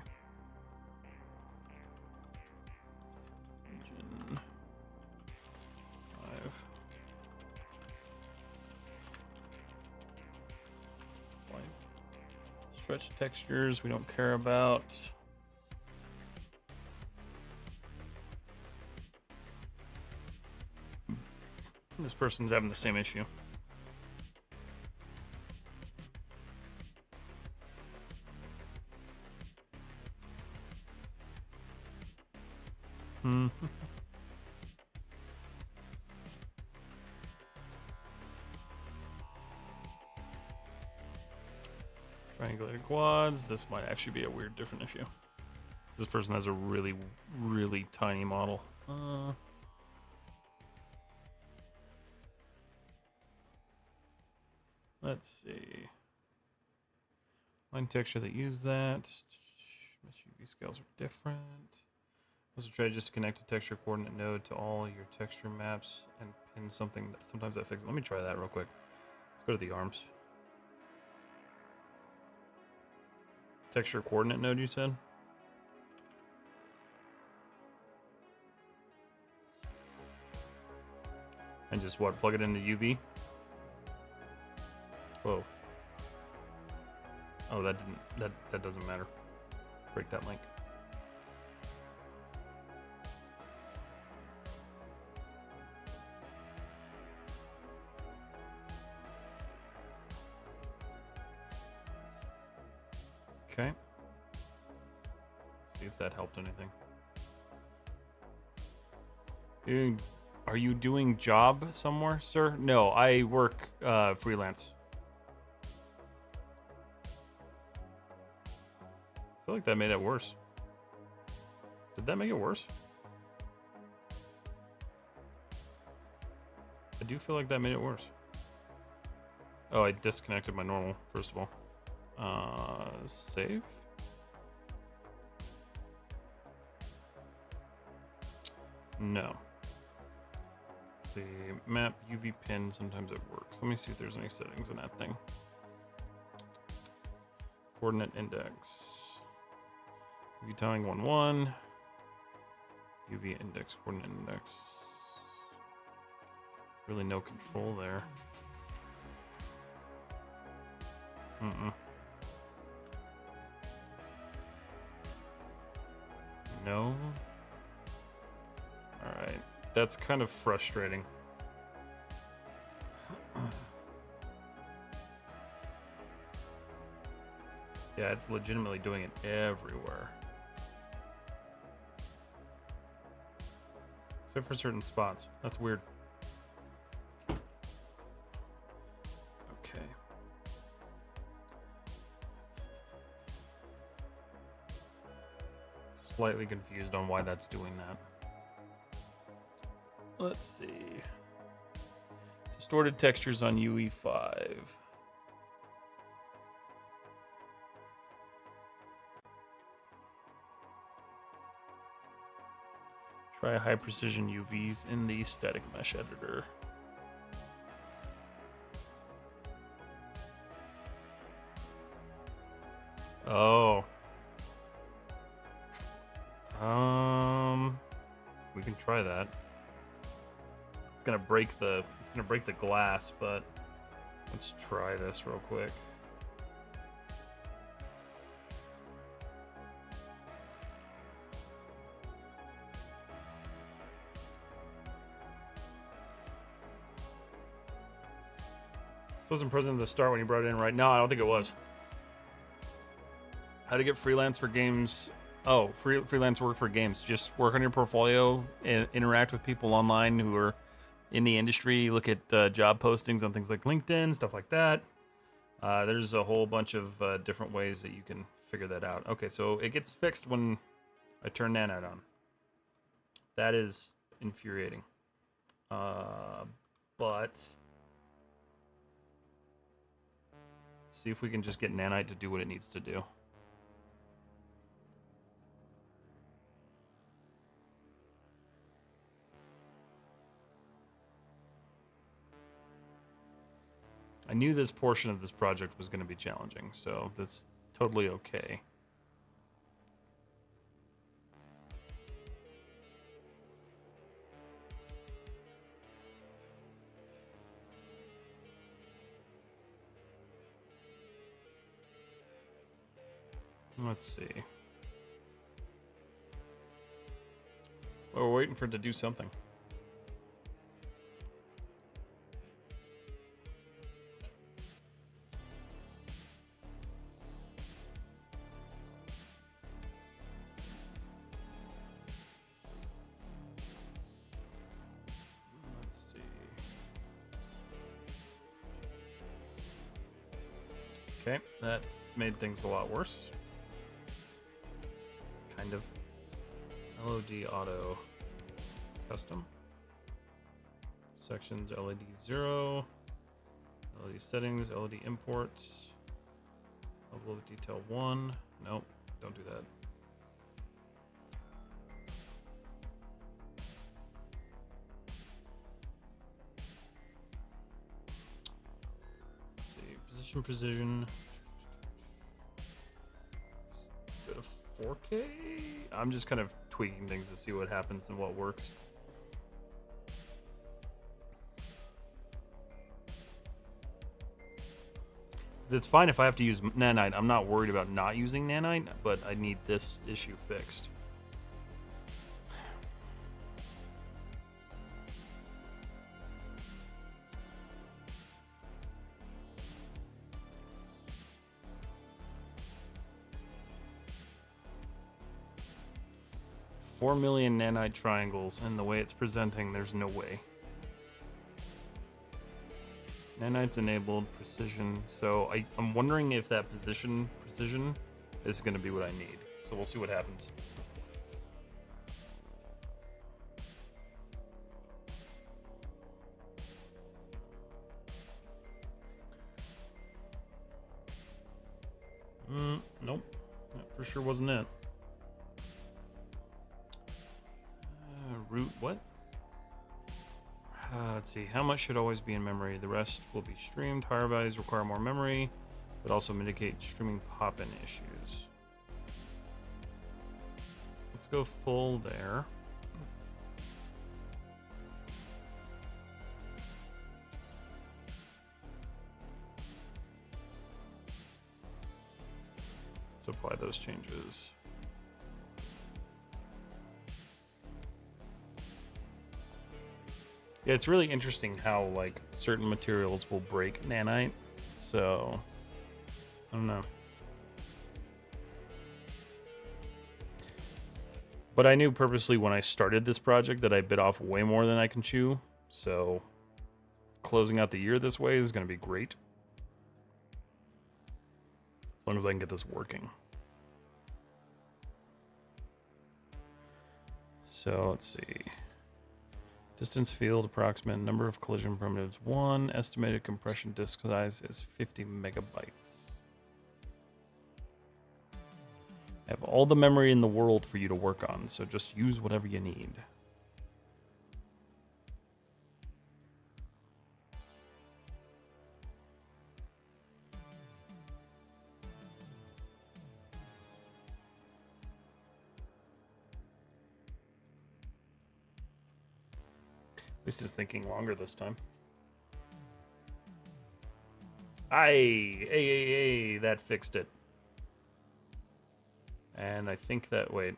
Engine 5. White. Stretch textures we don't care about. This person's having the same issue. Triangulated quads. This might actually be a weird, different issue. This person has a really, really tiny model. Let's see. Line texture that use that. UV scales are different. Also try just to connect a texture coordinate node to all your texture maps and pin something. Sometimes that fixes it. Let me try that real quick. Let's go to the arms. Texture coordinate node, you said? And just what? Plug it into UV? Whoa. Oh, that didn't. That doesn't matter. Break that link. Okay. Let's see if that helped anything. Are you doing job somewhere, sir? No, I work freelance. I feel like that made it worse. Did that make it worse? I do feel like that made it worse. Oh, I disconnected my normal, first of all. Save? No. Let's see, map UV pin, sometimes it works. Let me see if there's any settings in that thing. Coordinate index. UV tiling 1-1. UV index, coordinate index. Really no control there. No. Alright. That's kind of frustrating. Yeah, it's legitimately doing it everywhere. Except for certain spots. That's weird. Okay. Slightly confused on why that's doing that. Let's see. Distorted textures on UE5. Try high precision UVs in the static mesh editor. Oh. We can try that. It's gonna break the glass, but let's try this real quick. This wasn't present at the start when you brought it in, right? No, I don't think it was. How to get freelance for games. Oh, freelance work for games. Just work on your portfolio and interact with people online who are in the industry. Look at job postings on things like LinkedIn, stuff like that. There's a whole bunch of different ways that you can figure that out. Okay, so it gets fixed when I turn Nanite on. That is infuriating. But See if we can just get nanite to do what it needs to do. I knew this portion of this project was going to be challenging, so that's totally okay. Let's see. Well, we're waiting for it to do something. Let's see. Okay, that made things a lot worse. Kind of. LOD auto custom. Sections LED 0. LED settings, LED imports. Level of detail 1. Nope, don't do that. Let's see, position precision. Go to 4K? I'm just kind of tweaking things to see what happens and what works. It's fine if I have to use nanite. I'm not worried about not using nanite, but I need this issue fixed. Four million nanite triangles, and the way it's presenting, there's no way. Nanite's enabled precision, so I'm wondering if that precision is going to be what I need. So we'll see what happens. Nope, that for sure wasn't it. Root what? Let's see, how much should always be in memory? The rest will be streamed. Higher values require more memory, but also mitigate streaming pop-in issues. Let's go full there. Let's apply those changes. Yeah, it's really interesting how like certain materials will break nanite. So I don't know. But I knew purposely when I started this project that I bit off way more than I can chew. So closing out the year this way is going to be great. As long as I can get this working. So let's see. Distance field approximate number of collision primitives 1. Estimated compression disk size is 50 megabytes. I have all the memory in the world for you to work on, so just use whatever you need. At least it's thinking longer this time. Hey, that fixed it. And I think that, wait.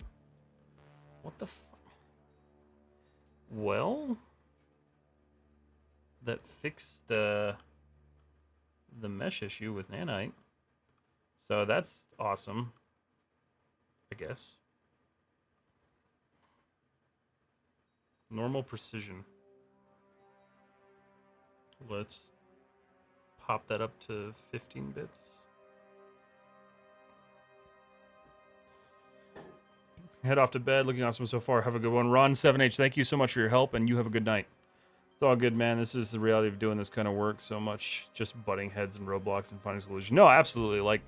What the fuck? Well, that fixed the mesh issue with nanite. So that's awesome, I guess. Normal precision. Let's pop that up to 15 bits. Head off to bed. Looking awesome so far. Have a good one. Ron7H, thank you so much for your help, and you have a good night. It's all good, man. This is the reality of doing this kind of work. So much just butting heads in Roblox and finding solutions. No, absolutely. Like,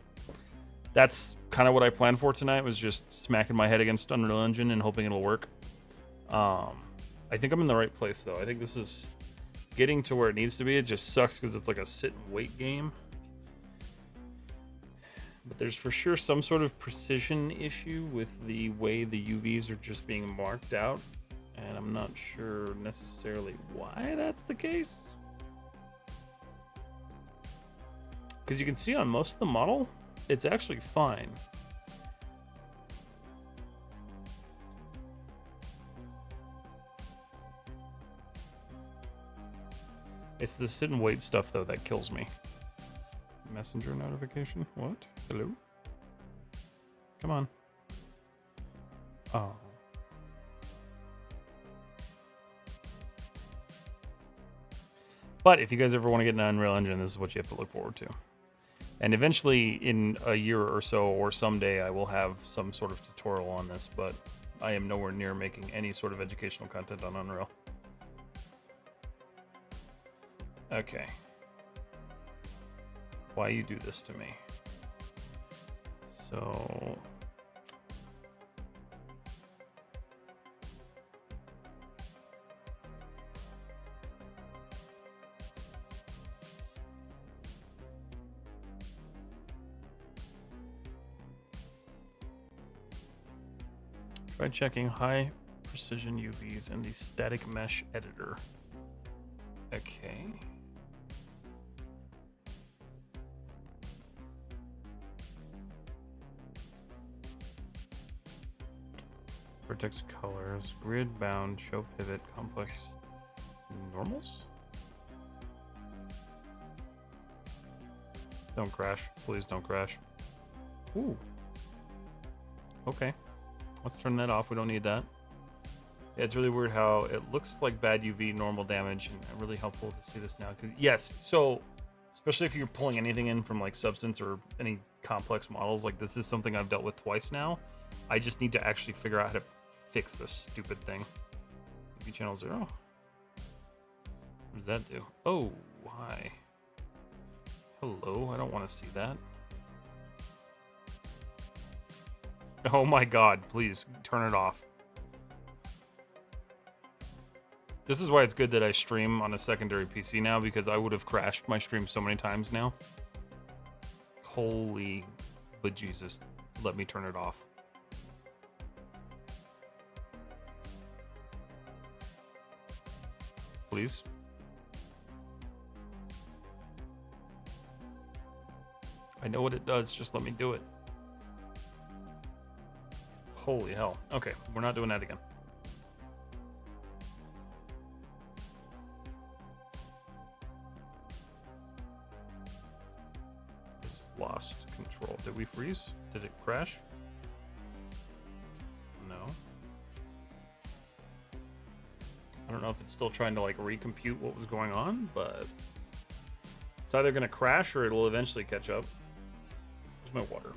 that's kind of what I planned for tonight, was just smacking my head against Unreal Engine and hoping it'll work. I think I'm in the right place, though. I think this is getting to where it needs to be. It just sucks because it's like a sit and wait game. But there's for sure some sort of precision issue with the way the UVs are just being marked out. And I'm not sure necessarily why that's the case. Because you can see on most of the model, it's actually fine. It's the sit and wait stuff, though, that kills me. Messenger notification? What? Hello? Come on. Oh. But if you guys ever want to get an Unreal Engine, this is what you have to look forward to. And eventually, in a year or so, or someday, I will have some sort of tutorial on this, but I am nowhere near making any sort of educational content on Unreal. Okay. Why you do this to me? So... try checking high precision UVs in the static mesh editor. Okay. Vertex colors, grid bound, show pivot, complex normals? Don't crash. Please don't crash. Ooh. Okay. Let's turn that off. We don't need that. Yeah, it's really weird how it looks like bad UV normal damage, and really helpful to see this now. Because yes, so especially if you're pulling anything in from like Substance or any complex models, like this is something I've dealt with twice now. I just need to actually figure out how to fix this stupid thing. UV channel 0. What does that do? Oh, hi. Hello. I don't want to see that. Oh my god, please turn it off. This is why it's good that I stream on a secondary PC now, because I would have crashed my stream so many times now. Holy bejesus. Let me turn it off. Please. I know what it does, just let me do it. Holy hell. Okay, we're not doing that again. Just lost control. Did we freeze? Did it crash? No. I don't know if it's still trying to like recompute what was going on, but it's either going to crash or it'll eventually catch up. Where's my water?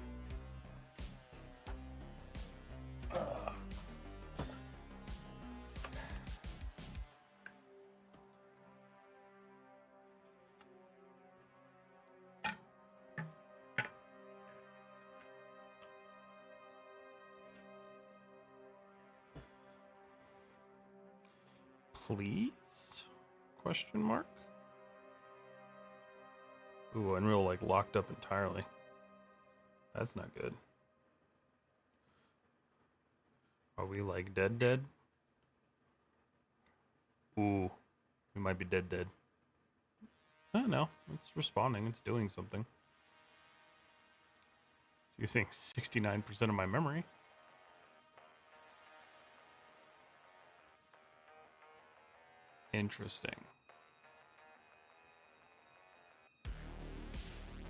Please? Question mark? Ooh, Unreal like locked up entirely. That's not good. Are we like dead? Ooh, we might be dead. Oh no, it's responding, it's doing something. It's using 69% of my memory. Interesting.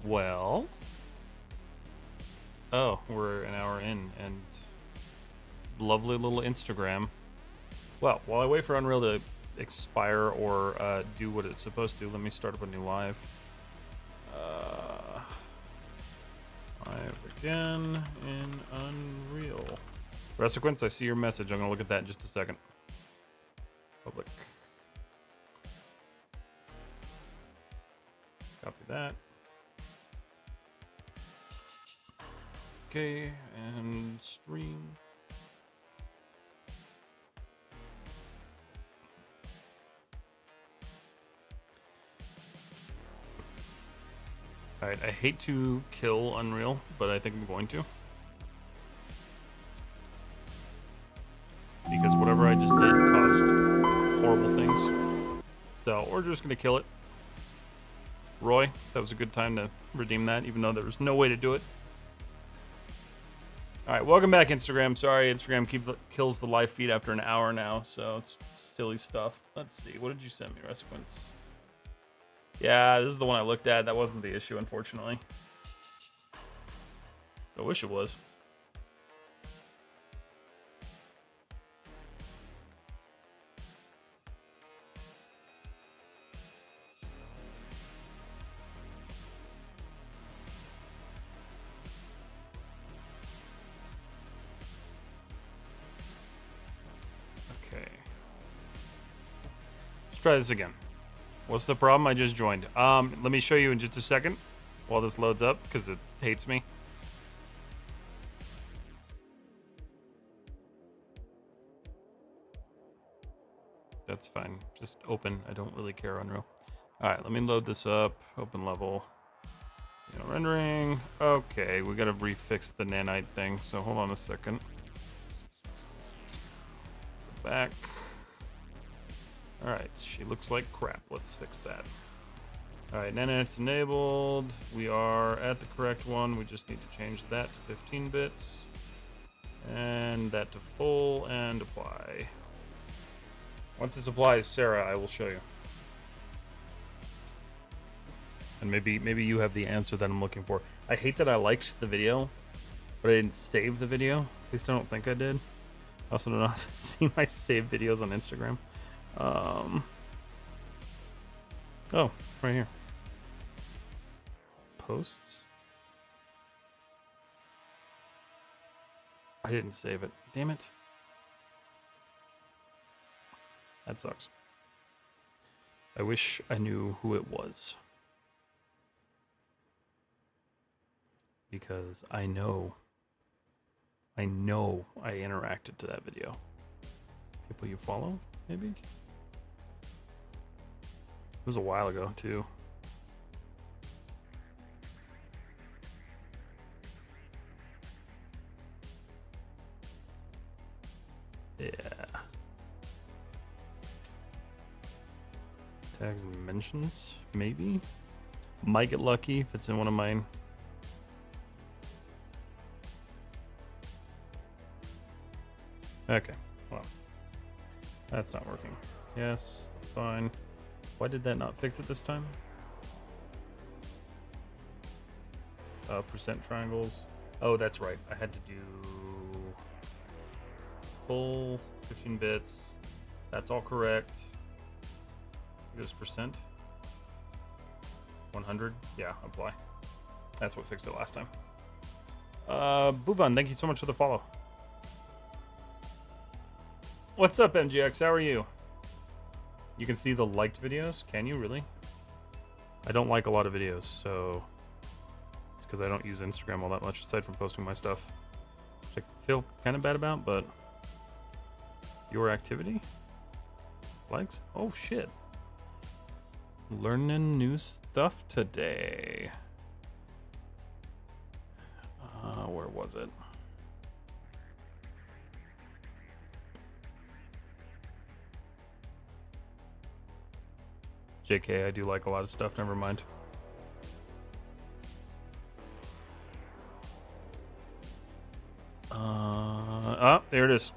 Well, oh, we're an hour in, and lovely little Instagram. Well, while I wait for Unreal to expire or do what it's supposed to, let me start up a new live. Live again in Unreal. Resequence, I see your message. I'm gonna look at that in just a second. Public. Copy that. Okay, and stream. Alright, I hate to kill Unreal, but I think I'm going to. Because whatever I just did caused horrible things. So, we're just going to kill it. Roy, that was a good time to redeem that, even though there was no way to do it. Alright, welcome back, Instagram. Sorry, Instagram kills the live feed after an hour now, so it's silly stuff. Let's see, what did you send me, Resquence? Yeah, this is the one I looked at. That wasn't the issue, unfortunately. I wish it was. Okay. Let's try this again. What's the problem? I just joined. Let me show you in just a second while this loads up, because it hates me. That's fine. Just open. I don't really care, Unreal. Alright, let me load this up. Open level. You know, rendering. Okay, we gotta refix the nanite thing, so hold on a second. Go back. Alright, she looks like crap. Let's fix that. Alright, nanite's enabled. We are at the correct one. We just need to change that to 15 bits. And that to full and apply. Once this applies, Sarah, I will show you. And maybe you have the answer that I'm looking for. I hate that I liked the video, but I didn't save the video. At least I don't think I did. I also don't know how to see my saved videos on Instagram. Oh, right here. Posts. I didn't save it. Damn it. That sucks. I wish I knew who it was. Because I know I interacted to that video. People you follow, maybe? It was a while ago, too. Yeah. Tags and mentions, maybe? Might get lucky if it's in one of mine. Okay, well, that's not working. Yes, that's fine. Why did that not fix it this time? Percent triangles. Oh, that's right. I had to do full 15 bits. That's all correct. It goes percent. 100. Yeah, apply. That's what fixed it last time. Buvan, thank you so much for the follow. What's up, MGX? How are you? You can see the liked videos. Can you really? I don't like a lot of videos, so it's because I don't use Instagram all that much aside from posting my stuff, which I feel kind of bad about. But your activity likes? Oh shit! Learning new stuff today. Where was it? JK, I do like a lot of stuff, never mind. There it is.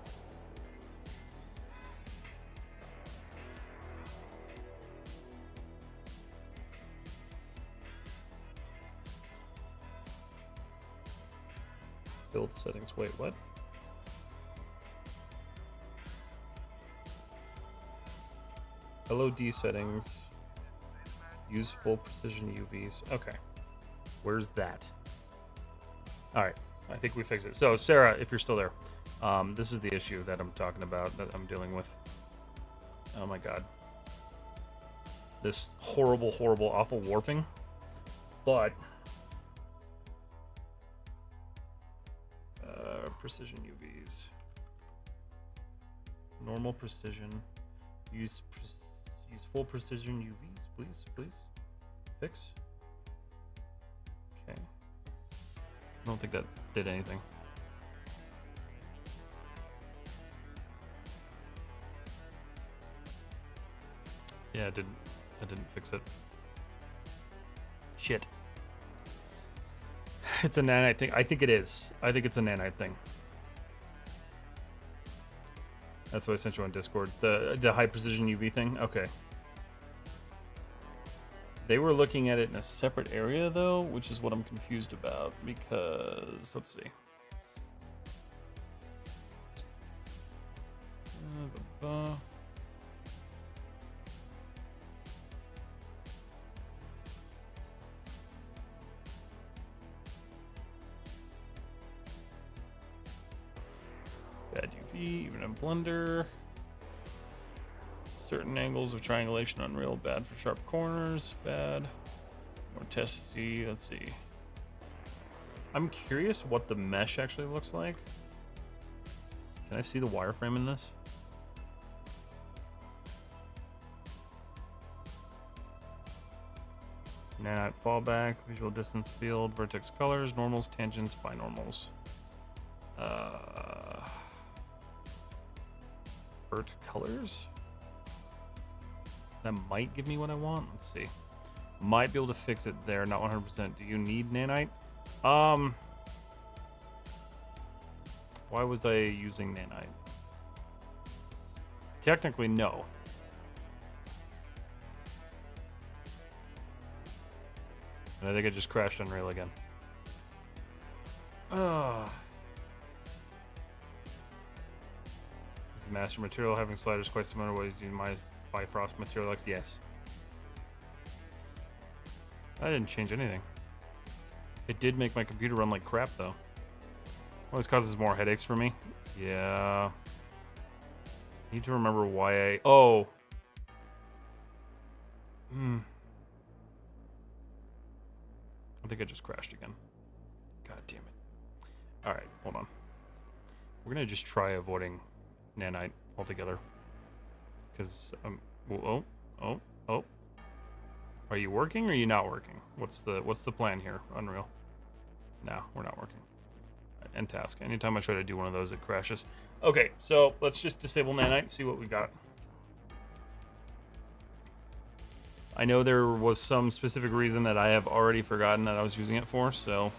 Build settings, wait, what? LOD settings. Use full precision UVs. Okay. Where's that? Alright. I think we fixed it. So, Sarah, if you're still there, this is the issue that I'm talking about, that I'm dealing with. Oh my god. This horrible, horrible, awful warping but precision UVs, normal precision, use full precision UVs, please. Fix. Okay. I don't think that did anything. Yeah, it didn't. That didn't fix it. Shit. It's a nanite thing. I think it is. I think it's a nanite thing. That's why I sent you on Discord. The high precision UV thing. Okay. They were looking at it in a separate area though, which is what I'm confused about because let's see. Bad UV, even in Blender. Certain angles of triangulation unreal, bad for sharp corners, bad. More testy, let's see. I'm curious what the mesh actually looks like. Can I see the wireframe in this? Nanite fallback, visual distance field, vertex colors, normals, tangents, binormals. Vert colors? That might give me what I want. Let's see. Might be able to fix it there, not 100%. Do you need nanite? Why was I using nanite? Technically, no. And I think I just crashed Unreal again. Is the master material having sliders quite similar to what is in my Bifrost material X? Yes. I didn't change anything. It did make my computer run like crap though. Always causes more headaches for me. Yeah. Need to remember why I... Oh. I think I just crashed again. God damn it. Alright, hold on. We're gonna just try avoiding nanite altogether. Because, oh. Are you working or are you not working? What's the plan here, Unreal? No, we're not working. End task. Anytime I try to do one of those, it crashes. Okay, so let's just disable nanite and see what we got. I know there was some specific reason that I have already forgotten that I was using it for, so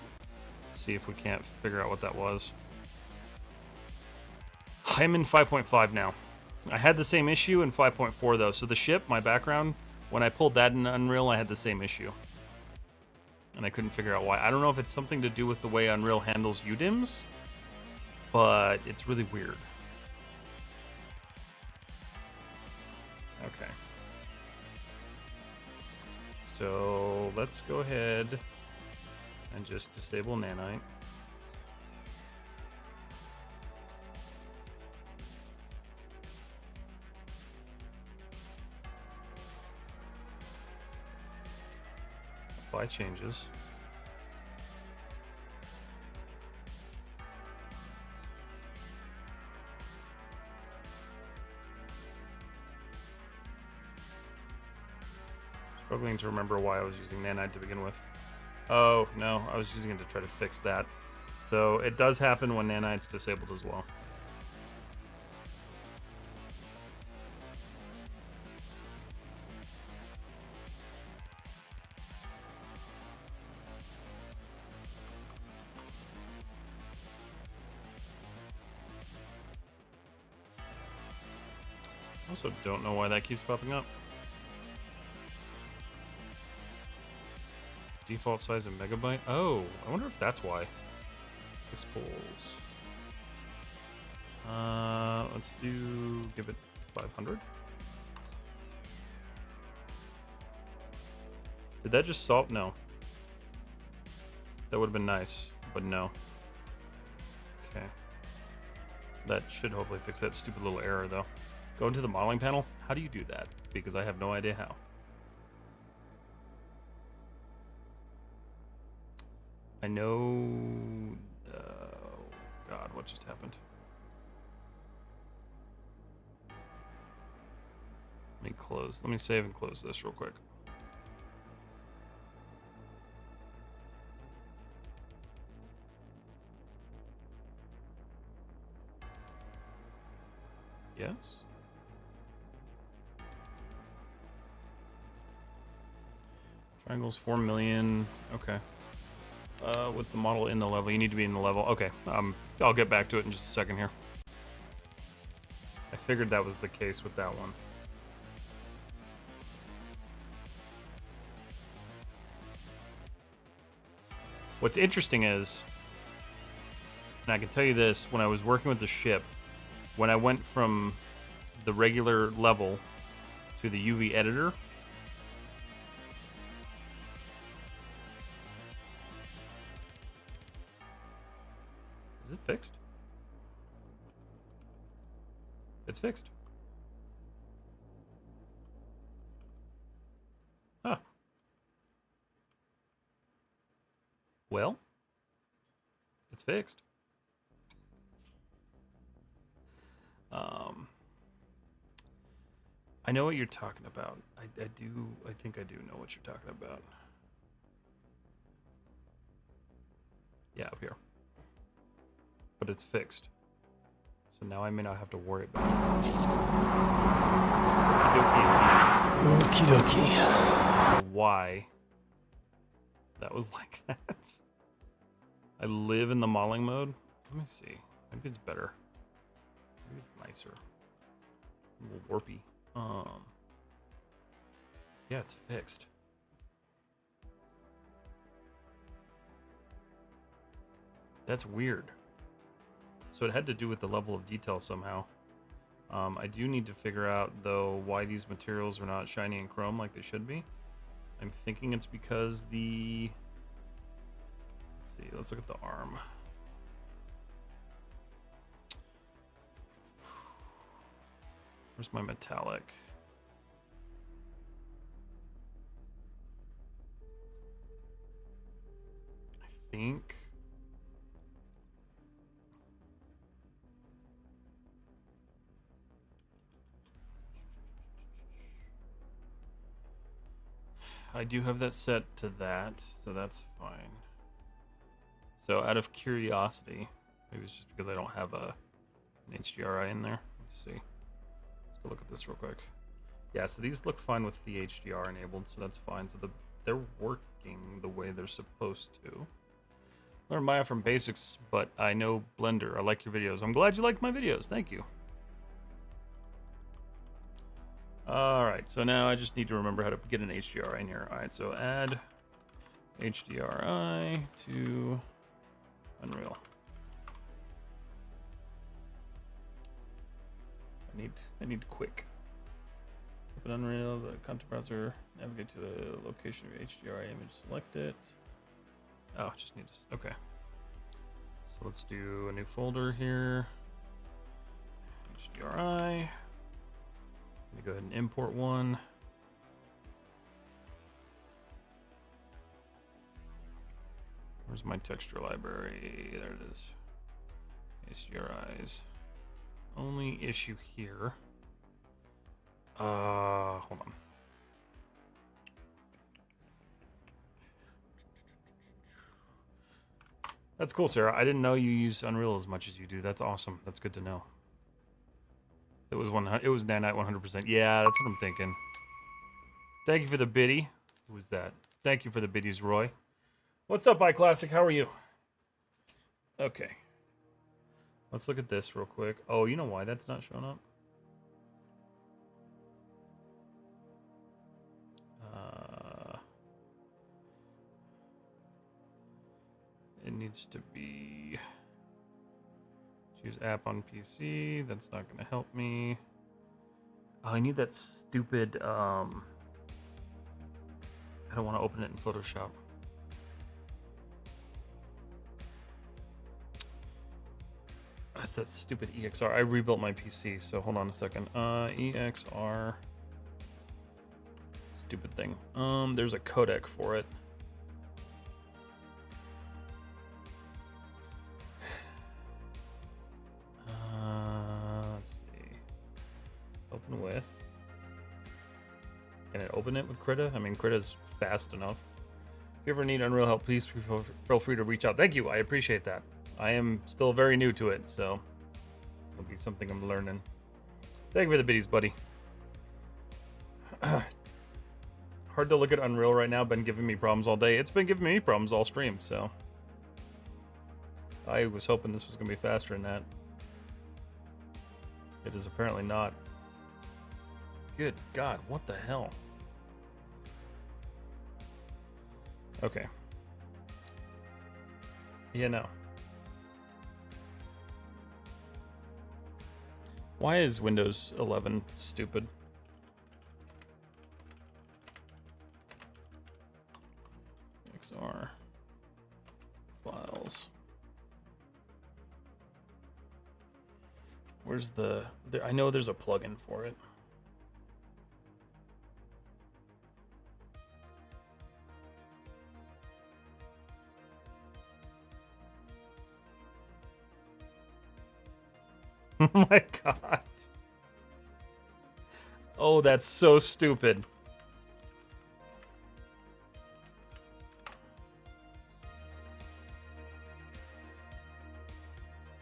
let's see if we can't figure out what that was. I'm in 5.5 now. I had the same issue in 5.4 though, so the ship, my background, when I pulled that in Unreal, I had the same issue. And I couldn't figure out why. I don't know if it's something to do with the way Unreal handles UDIMs, but it's really weird. Okay. So let's go ahead and just disable nanite. Apply changes. Struggling to remember why I was using nanite to begin with. Oh, no, I was using it to try to fix that. So it does happen when nanite's disabled as well. I also don't know why that keeps popping up. Default size of megabyte. Oh, I wonder if that's why. Pixels. Let's give it 500. Did that just solve? No. That would have been nice, but no. Okay. That should hopefully fix that stupid little error though. Go into the modeling panel. How do you do that? Because I have no idea how. I know... God, what just happened? Let me close. Let me save and close this real quick. Yes. Triangles 4 million. Okay. With the model in the level, you need to be in the level. Okay. I'll get back to it in just a second here. I figured that was the case with that one. What's interesting is, and I can tell you this, when I was working with the ship, when I went from the regular level to the UV editor, is it fixed? It's fixed. Huh. Well, it's fixed. I know what you're talking about. I think I do know what you're talking about. Yeah, up here. But it's fixed. So now I may not have to worry about it. Okie dokie. Why that was like that. I live in the modeling mode. Let me see. Maybe it's better. Maybe it's nicer. A little warpy. Yeah, it's fixed. That's weird. So it had to do with the level of detail somehow. I do need to figure out, though, why these materials are not shiny and chrome like they should be. I'm thinking it's because the... Let's see, let's look at the arm. Where's my metallic? I think... I do have that set to that, so that's fine. So out of curiosity, maybe it's just because I don't have an HDRI in there. Let's see. Let's go look at this real quick. Yeah, so these look fine with the HDR enabled, so that's fine. So they're working the way they're supposed to. Learn Maya from basics, but I know Blender. I like your videos. I'm glad you liked my videos. Thank you. Alright, so now I just need to remember how to get an HDRI in here. Alright, so add HDRI to Unreal. I need quick. Open Unreal, the content browser, navigate to the location of your HDRI image, select it. Oh, just need to, okay. So let's do a new folder here. HDRI. Let me go ahead and import one. Where's my texture library? There it is. HDRIs. Only issue here. Hold on. That's cool, Sarah. I didn't know you use Unreal as much as you do. That's awesome. That's good to know. It was Nanite 100%. Yeah, that's what I'm thinking. Thank you for the biddy. Who was that? Thank you for the biddies, Roy. What's up, iClassic? How are you? Okay. Let's look at this real quick. Oh, you know why that's not showing up? It needs to be... Choose app on PC. That's not going to help me. Oh, I need that stupid... I don't want to open it in Photoshop. That's that stupid EXR. I rebuilt my PC, so hold on a second. EXR. Stupid thing. There's a codec for it. open it with Krita. I mean, Krita's fast enough. If you ever need Unreal help, please feel free to reach out. Thank you. I appreciate that. I am still very new to it, so it'll be something I'm learning. Thank you for the biddies, buddy. Hard to look at Unreal right now. Been giving me problems all day. It's been giving me problems all stream, so I was hoping this was going to be faster than that. It is apparently not. Good God, what the hell? Okay. Yeah, no. Why is Windows 11 stupid? XR files. Where's the I know there's a plugin for it. Oh my God. Oh, that's so stupid.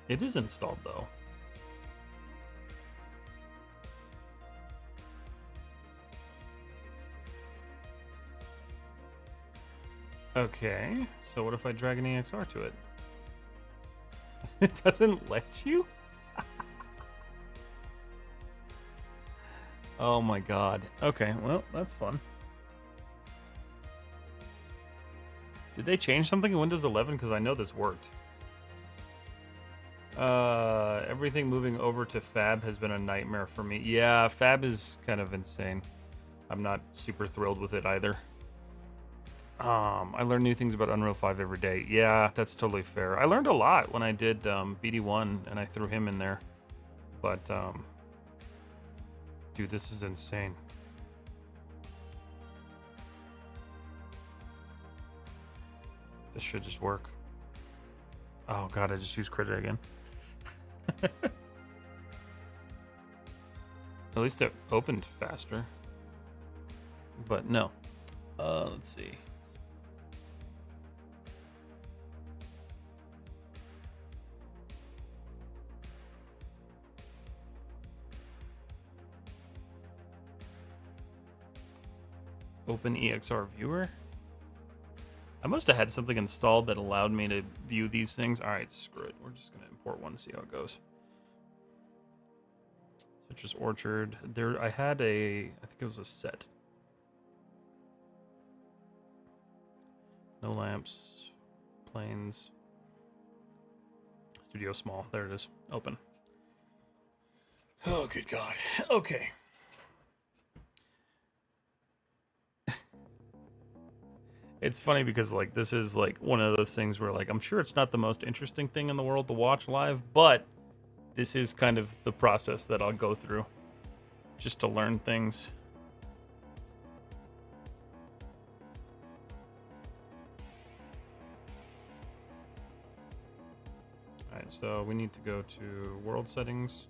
It is installed though. Okay, so what if I drag an EXR to it? It doesn't let you? Oh my God. Okay, well, that's fun. Did they change something in Windows 11? Because I know this worked. Everything moving over to Fab has been a nightmare for me. Yeah, Fab is kind of insane. I'm not super thrilled with it either. I learn new things about Unreal 5 every day. Yeah, that's totally fair. I learned a lot when I did BD1 and I threw him in there. But, dude, this is insane. This should just work. Oh God, I just used Critter again. At least it opened faster. But no. Let's see. Open EXR viewer. I must have had something installed that allowed me to view these things. All right, screw it. We're just gonna import one and see how it goes. Citrus Orchard. There, I had a. I think it was a set. No lamps. Planes. Studio small. There it is. Open. Oh, good God. Okay. It's funny because, like, this is, like, one of those things where, like, I'm sure it's not the most interesting thing in the world to watch live, but this is kind of the process that I'll go through just to learn things. All right, so we need to go to world settings.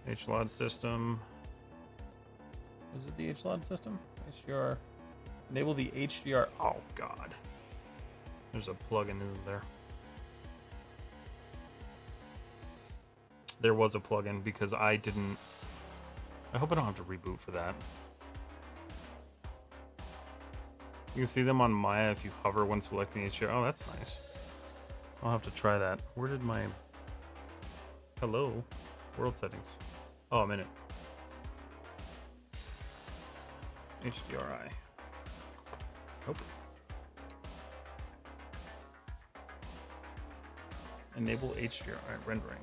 HLOD system. Is it the HLOD system? HDR. Enable the HDR. Oh, God. There's a plugin, isn't there? There was a plugin because I didn't. I hope I don't have to reboot for that. You can see them on Maya if you hover when selecting HDR. Oh, that's nice. I'll have to try that. Where did my. Hello? World settings. Oh, I'm in it. HDRI. Nope. Enable HDRI rendering.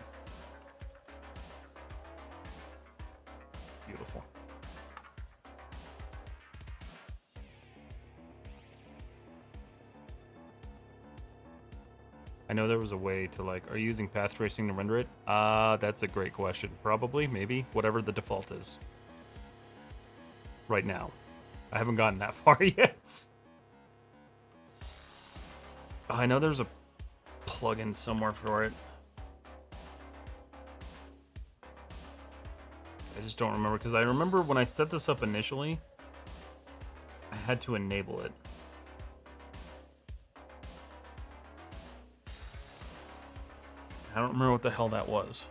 Beautiful. I know there was a way to, like, are you using path tracing to render it? That's a great question. Probably, maybe, whatever the default is. Right now. I haven't gotten that far yet. I know there's a plugin somewhere for it. just don't remember, because I remember when I set this up initially, I had to enable it. I don't remember what the hell that was.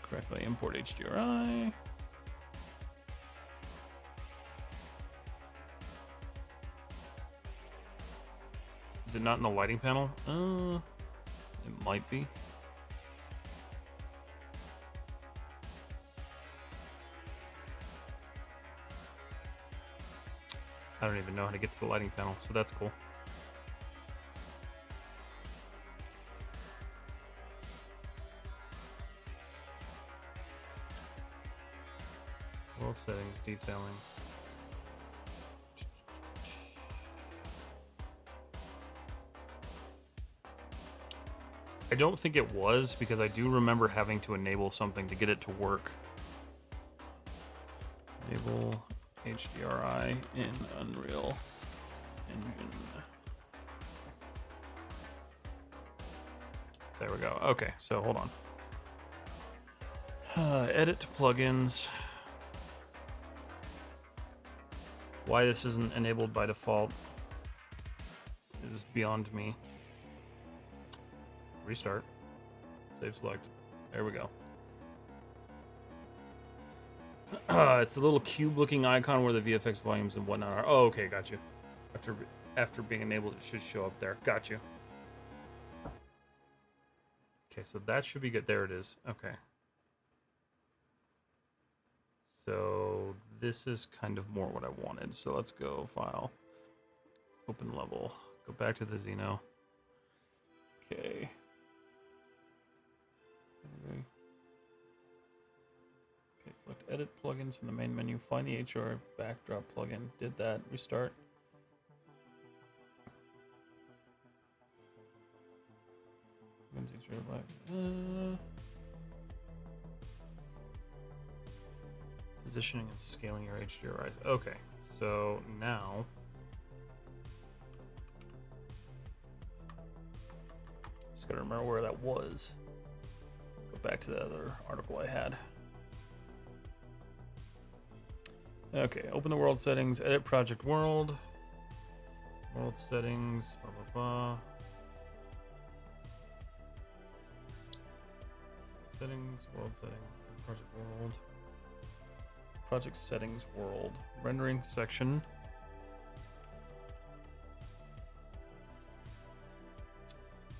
Correctly import HDRI. Is it not in the lighting panel? It might be. I don't even know how to get to the lighting panel, so that's cool. World settings, detailing. I don't think it was, because I do remember having to enable something to get it to work. Enable HDRI in Unreal Engine. There we go. Okay, so hold on. Edit to plugins. Why this isn't enabled by default is beyond me. Restart. Save selected. There we go. It's the little cube-looking icon where the VFX volumes and whatnot are. Oh, okay, got you. After being enabled, it should show up there. Got you. Okay, so that should be good. There it is. Okay. So this is kind of more what I wanted. So let's go File, Open Level, go back to the Xeno. Okay. Okay, select Edit Plugins from the main menu. Find the HR Backdrop plugin. Did that. Restart. Positioning and scaling your HDRIs. Okay, so now just gotta remember where that was. Go back to the other article I had. Okay, open the world settings, edit project world, world settings, blah blah blah. Settings, world settings, project world. Project settings world. Rendering section.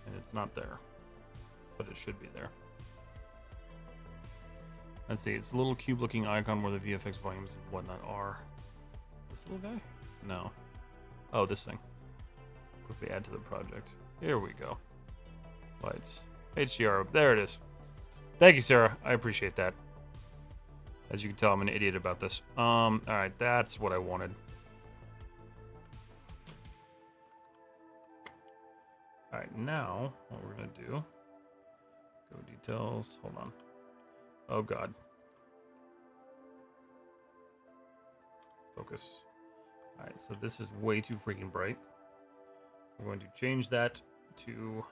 And it's not there. But it should be there. Let's see, it's a little cube looking icon where the VFX volumes and whatnot are. This little guy? No. Oh, this thing. Quickly add to the project. Here we go. Lights. HDR. There it is. Thank you, Sarah. I appreciate that. As you can tell, I'm an idiot about this. Alright, that's what I wanted. Alright, now, what we're gonna do... Go details, hold on. Oh god. Focus. Alright, so this is way too freaking bright. We're going to change that to...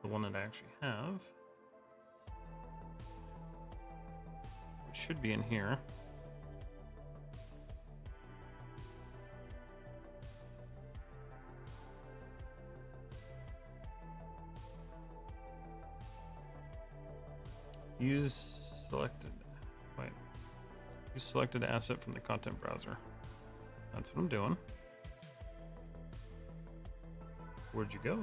the one that I actually have. Should be in here. Use selected. Wait. Use selected asset from the content browser. That's what I'm doing. Where'd you go?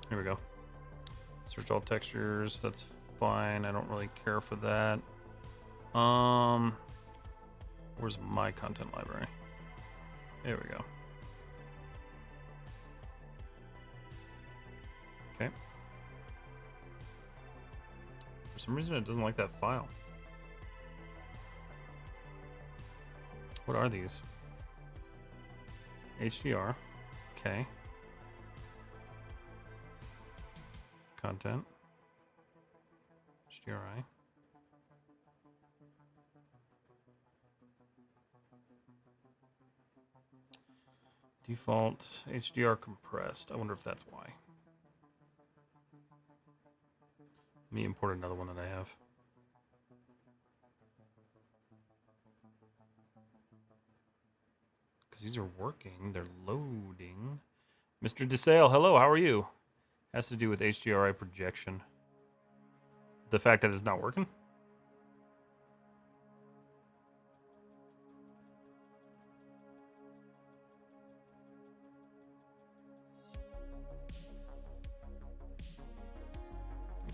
Here we go. Search all textures. That's fine. I don't really care for that. Where's my content library? There we go. Okay. For some reason, it doesn't like that file. What are these? HDR. Okay. Content. HDRI. Default HDR compressed. I wonder if that's why. Let me import another one that I have. Because these are working. They're loading. Mr. DeSale, hello, how are you? Has to do with HDRI projection. The fact that it's not working?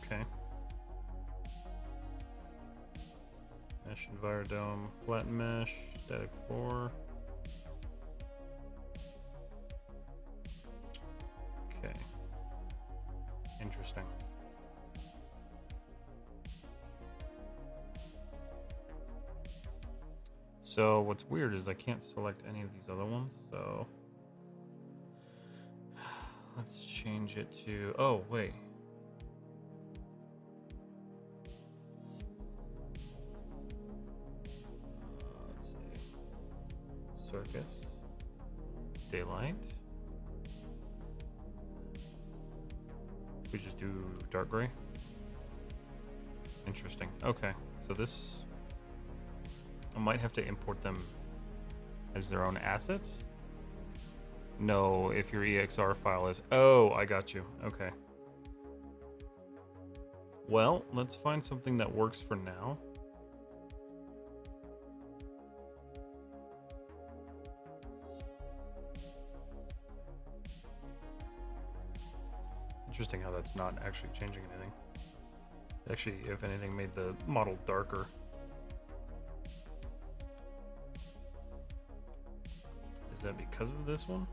Okay. Mesh Envirodome, flatten mesh, static 4. Okay. Interesting. So what's weird is I can't select any of these other ones, so let's change it to, oh wait. Let's see. Circus. Daylight. We just do dark gray. Interesting. Okay, so this, I might have to import them as their own assets. No, if your EXR file is, oh, I got you. Okay. Well, let's find something that works for now. Interesting how that's not actually changing anything. Actually, if anything, made the model darker. Is that because of this one?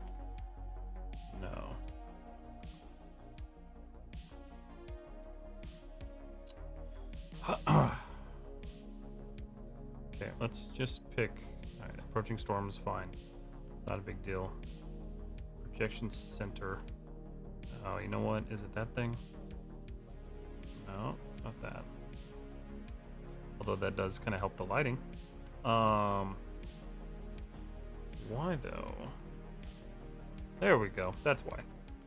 No. Okay, let's just pick. Alright, approaching storm is fine. Not a big deal. Projection center. Oh, you know what? Is it that thing? No, it's not that. Although that does kind of help the lighting. Why though? There we go. That's why.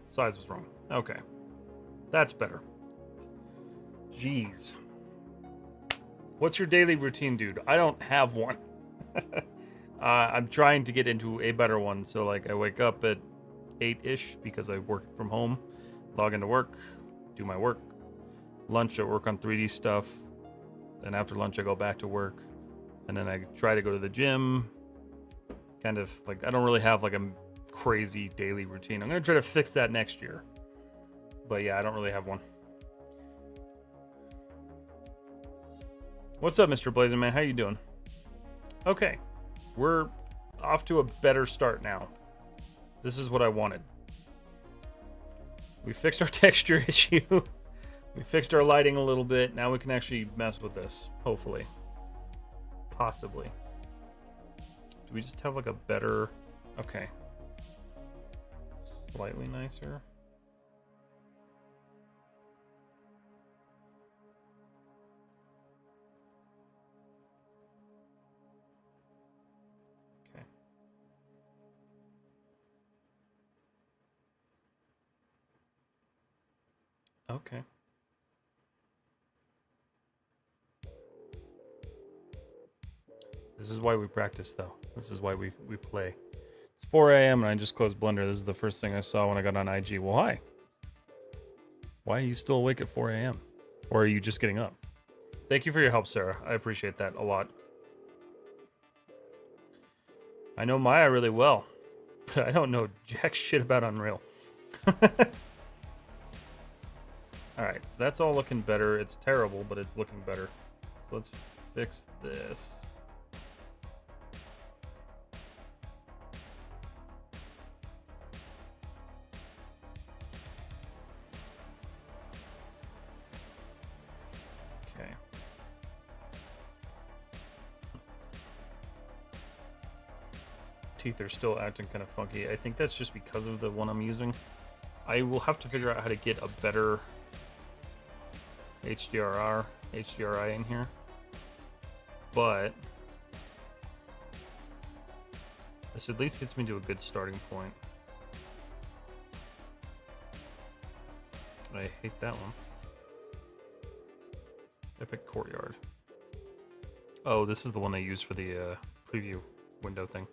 Size was wrong. Okay. That's better. Jeez. What's your daily routine, dude? I don't have one. I'm trying to get into a better one. So, like, I wake up at 8-ish because I work from home. Log into work. Do my work. Lunch, I work on 3D stuff. Then after lunch, I go back to work. And then I try to go to the gym. Kind of, like, I don't really have, like, a crazy daily routine. I'm going to try to fix that next year. But, yeah, I don't really have one. What's up, Mr. Blazing Man? How you doing? Okay. We're off to a better start now. This is what I wanted. We fixed our texture issue. We fixed our lighting a little bit. Now we can actually mess with this. Hopefully. Possibly. Do we just have like a better... Okay. Slightly nicer. Okay. Okay. This is why we practice, though. This is why we play. It's 4 a.m. and I just closed Blender. This is the first thing I saw when I got on IG. Well, hi. Why are you still awake at 4 a.m.? Or are you just getting up? Thank you for your help, Sarah. I appreciate that a lot. I know Maya really well, but I don't know jack shit about Unreal. Alright, so that's all looking better. It's terrible, but it's looking better. So let's fix this. Okay. teeth are still acting kind of funky. I think that's just because of the one I'm using. I will have to figure out how to get a better HDRI in here. But this at least gets me to a good starting point. I hate that one. Epic Courtyard. Oh, this is the one I used for the preview window thing.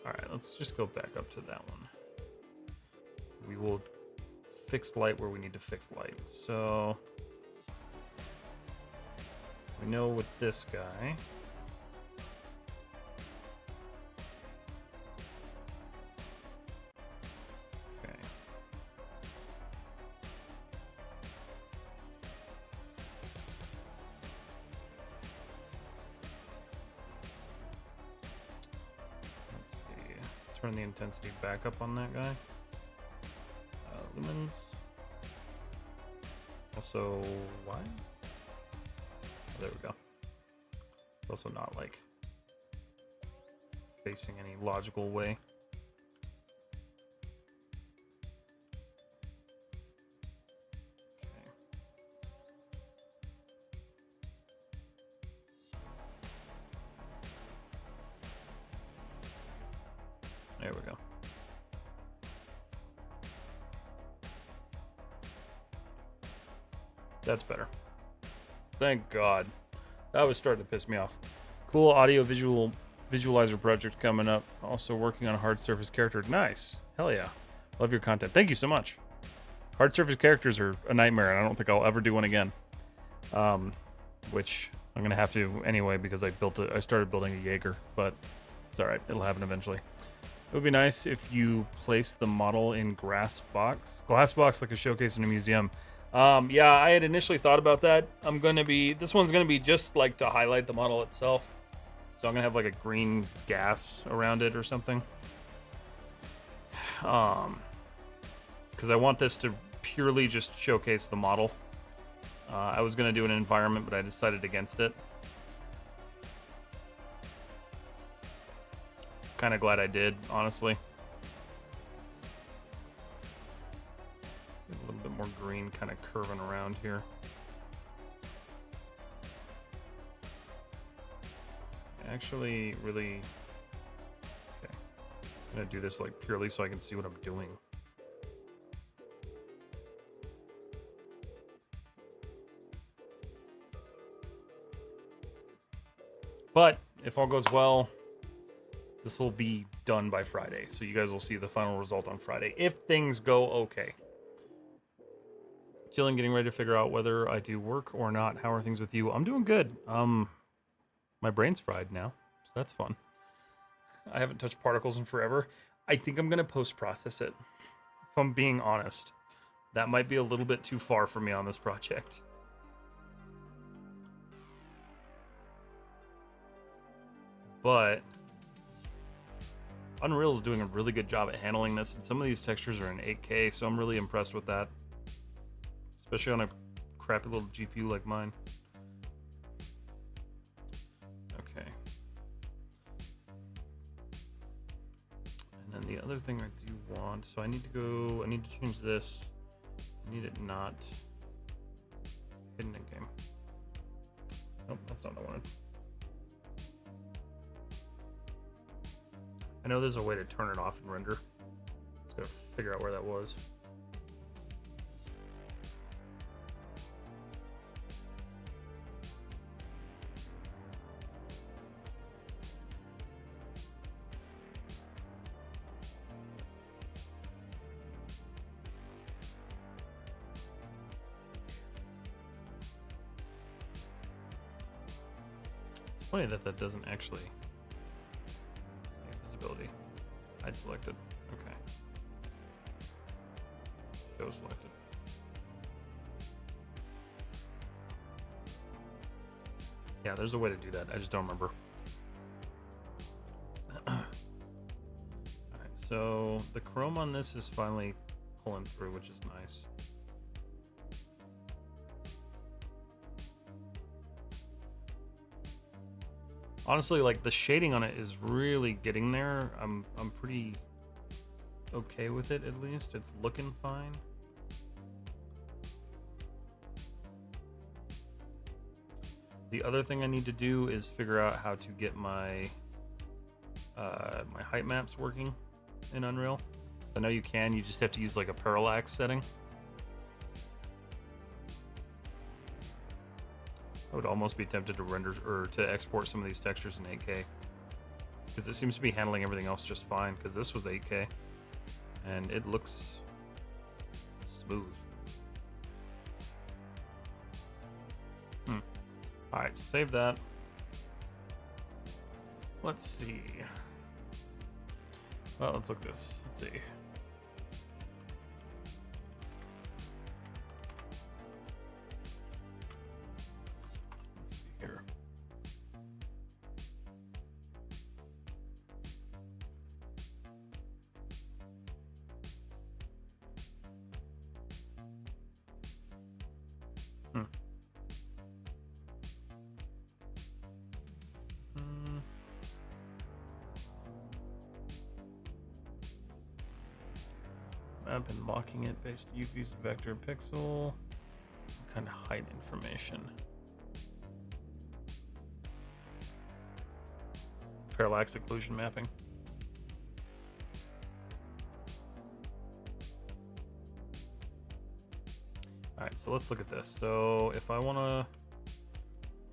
Alright, let's just go back up to that one. We will fix light where we need to fix light. So we know with this guy. Okay. Let's see. Turn the intensity back up on that guy. Lumens. Also, why? Oh, there we go. It's also not like facing any logical way. Okay. There we go. That's better. Thank God. That was starting to piss me off. Cool audio visualizer project coming up. Also working on a hard surface character. Nice. Hell yeah. Love your content. Thank you so much. Hard surface characters are a nightmare, and I don't think I'll ever do one again. Which I'm gonna have to anyway because I started building a Jaeger, but it's alright. It'll happen eventually. It would be nice if you place the model in glass box like a showcase in a museum. Yeah, I had initially thought about that. This one's gonna be just like to highlight the model itself. So I'm gonna have like a green gas around it or something. Because I want this to purely just showcase the model. I was gonna do an environment, but I decided against it. Kind of glad I did, honestly. A little bit more green kind of curving around here. Actually, really... Okay. I'm gonna do this like purely so I can see what I'm doing. But if all goes well, this will be done by Friday. So you guys will see the final result on Friday, if things go okay. Chilling, getting ready to figure out whether I do work or not. How are things with you? I'm doing good. My brain's fried now, so that's fun. I haven't touched particles in forever. I think I'm gonna post-process it. If I'm being honest, that might be a little bit too far for me on this project. But Unreal is doing a really good job at handling this, and some of these textures are in 8K, so I'm really impressed with that. Especially on a crappy little GPU like mine. Okay. And then the other thing I do want, so I need to change this. I need it not hidden in game. Nope, that's not what I wanted. I know there's a way to turn it off and render. Just gotta figure out where that was. It's funny that that doesn't actually... Visibility. Hide selected. Okay. Show selected. Yeah, there's a way to do that. I just don't remember. Alright, so the chrome on this is finally pulling through, which is nice. Honestly, like the shading on it is really getting there. I'm pretty okay with it, at least. It's looking fine. The other thing I need to do is figure out how to get my my height maps working in Unreal. I know you can, you just have to use like a parallax setting. I would almost be tempted to render or to export some of these textures in 8K, because it seems to be handling everything else just fine, because this was 8K and it looks smooth. Alright, so save that. Let's see. Well, let's look at this. Let's see. Let's see here. Map and locking it based UV's vector pixel. What kind of height information? Parallax occlusion mapping. All right, so let's look at this. So if I want to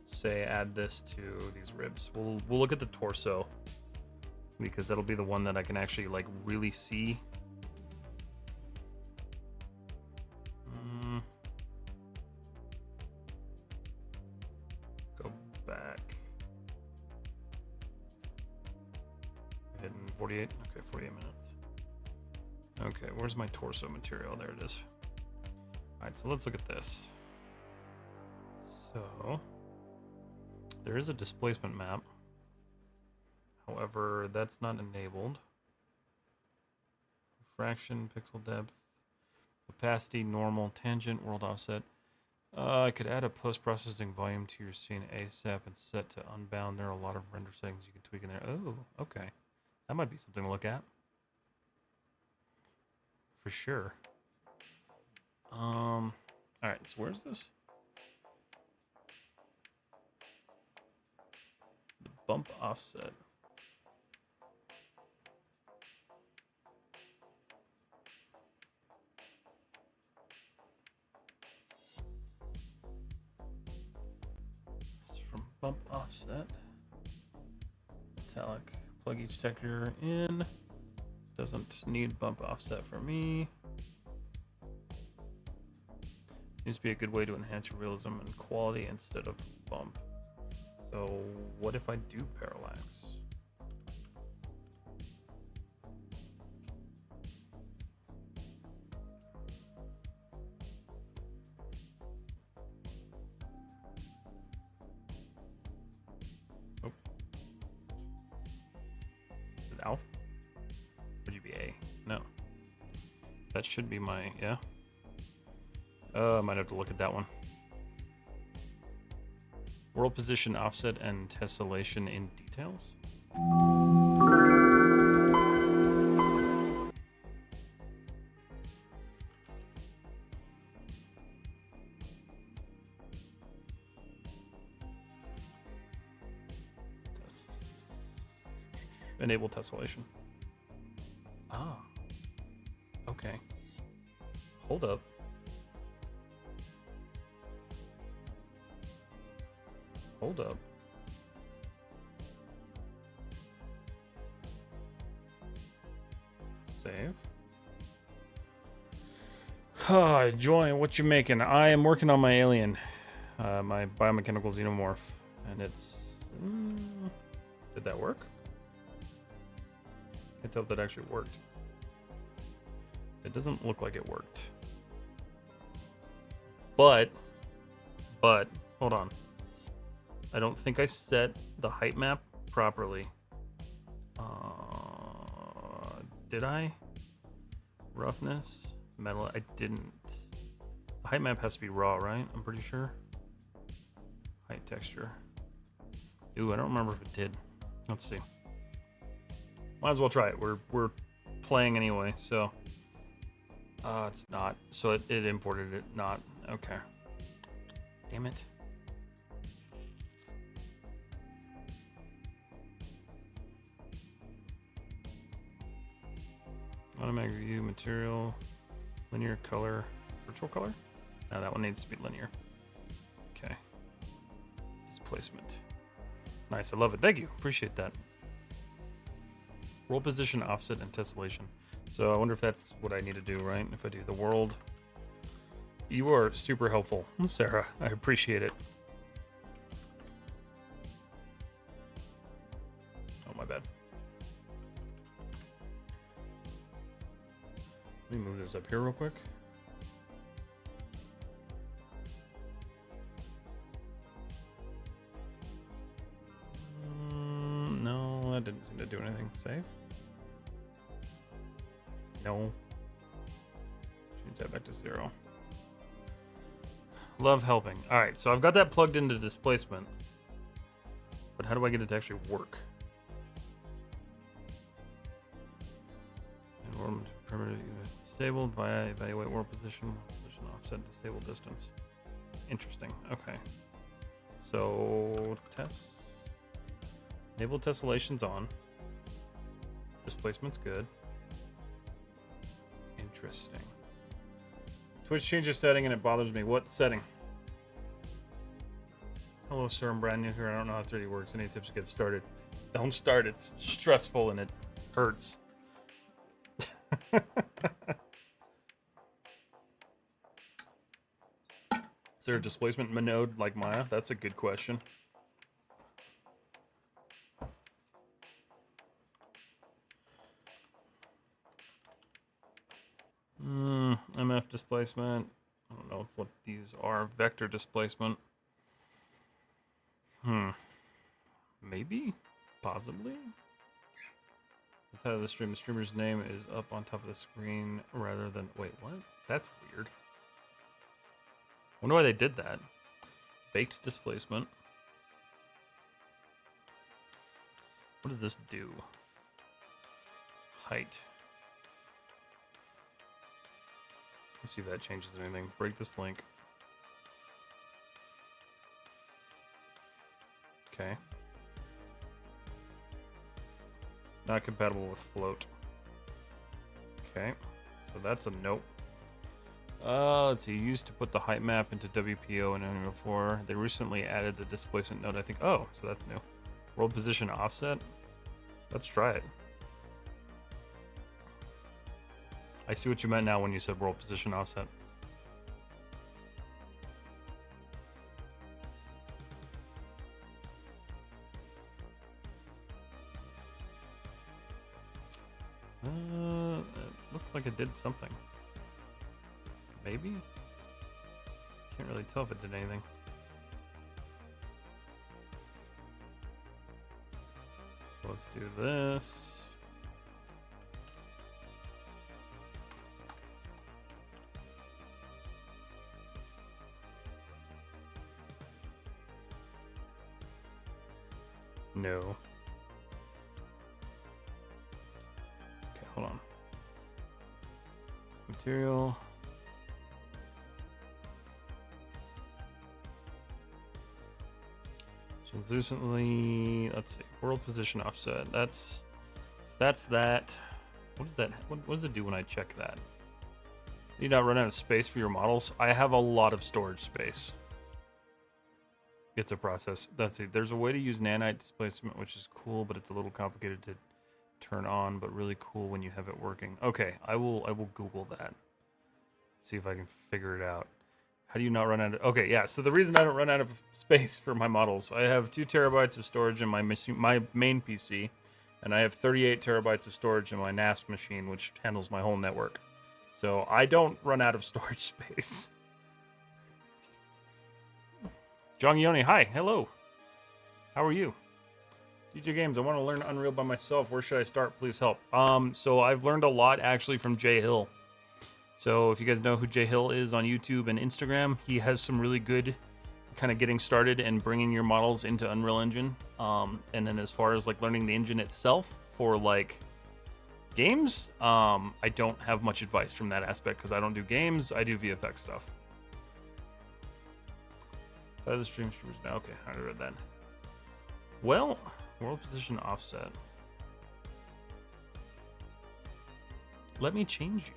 say add this to these ribs, we'll look at the torso, because that'll be the one that I can actually like really see. Go back. Hitting 48. Okay, 48 minutes. Okay, where's my torso material? There it is. All right, so let's look at this. So there is a displacement map. However, that's not enabled. Fraction, pixel depth, opacity, normal, tangent, world offset. I could add a post-processing volume to your scene ASAP and set to unbound. There are a lot of render settings you can tweak in there. Oh, okay. That might be something to look at. For sure. Alright, so where's this? The bump offset. From bump offset, metallic, plug each texture in. Doesn't need bump offset for me. Seems to be a good way to enhance your realism and quality instead of bump. So what if I do parallax? Alpha? Would you be A? No. That should be my, yeah. I might have to look at that one. World position, offset, and tessellation in details. Enable tessellation. Ah. Okay. Hold up. Hold up. Save. Join. What you making? I am working on my alien, my biomechanical xenomorph, and it's. Did that work? Can't tell if that actually worked. It doesn't look like it worked. But hold on. I don't think I set the height map properly. Did I? Roughness, metal. I didn't. The height map has to be raw, right? I'm pretty sure. Height texture. Ooh, I don't remember if it did. Let's see. Might as well try it. We're playing anyway, so. It's not. So it imported it. Not. Okay. Damn it. Automatic view, material, linear color, virtual color? No, that one needs to be linear. Okay. Displacement. Nice, I love it. Thank you. Appreciate that. Roll position, offset, and tessellation. So I wonder if that's what I need to do, right? If I do the world. You are super helpful, Sarah. I appreciate it. Oh, my bad. Let me move this up here real quick. No, that didn't seem to do anything. Save? No. Change that back to 0. Love helping. Alright, so I've got that plugged into displacement. But how do I get it to actually work? Environment primitive disabled via evaluate world position offset disable distance. Interesting. Okay. So enable tessellation's on. Displacement's good. Interesting. Twitch changes setting and it bothers me. What setting? Hello, sir. I'm brand new here. I don't know how 3D works. Any tips to get started? Don't start. It's stressful and it hurts. Is there a displacement node like Maya? That's a good question. MF displacement. I don't know what these are. Vector displacement. Maybe? Possibly? The title of the stream. The streamer's name is up on top of the screen rather than... Wait, what? That's weird. Wonder why they did that. Baked displacement. What does this do? Height. Let's see if that changes anything. Break this link. Okay. Not compatible with float. Okay. So that's a nope. Let's see. Used to put the height map into WPO and Unreal 4. They recently added the displacement node, I think. Oh, so that's new. World position offset. Let's try it. I see what you meant now when you said world position offset. It looks like it did something. Maybe? Can't really tell if it did anything. So let's do this. No. Okay, hold on. Material. Translucently, let's see. World position offset. That's that. What is that? What does it do when I check that? You not run out of space for your models? I have a lot of storage space. It's a process. That's it. There's a way to use nanite displacement, which is cool, but it's a little complicated to turn on, but really cool when you have it working. Okay, I will Google that. See if I can figure it out. How do you not run out of... Okay, yeah, so the reason I don't run out of space for my models, I have 2 terabytes of storage in my main PC, and I have 38 terabytes of storage in my NAS machine, which handles my whole network. So I don't run out of storage space. Jong Yoni, hi, hello. How are you? DJ Games, I want to learn Unreal by myself. Where should I start? Please help. So I've learned a lot actually from Jay Hill. So if you guys know who Jay Hill is on YouTube and Instagram, he has some really good kind of getting started and bringing your models into Unreal Engine. And then as far as like learning the engine itself for like games, I don't have much advice from that aspect because I don't do games. I do VFX stuff. The stream streamers now. Okay, I read that. Well, world position offset. Let me change you.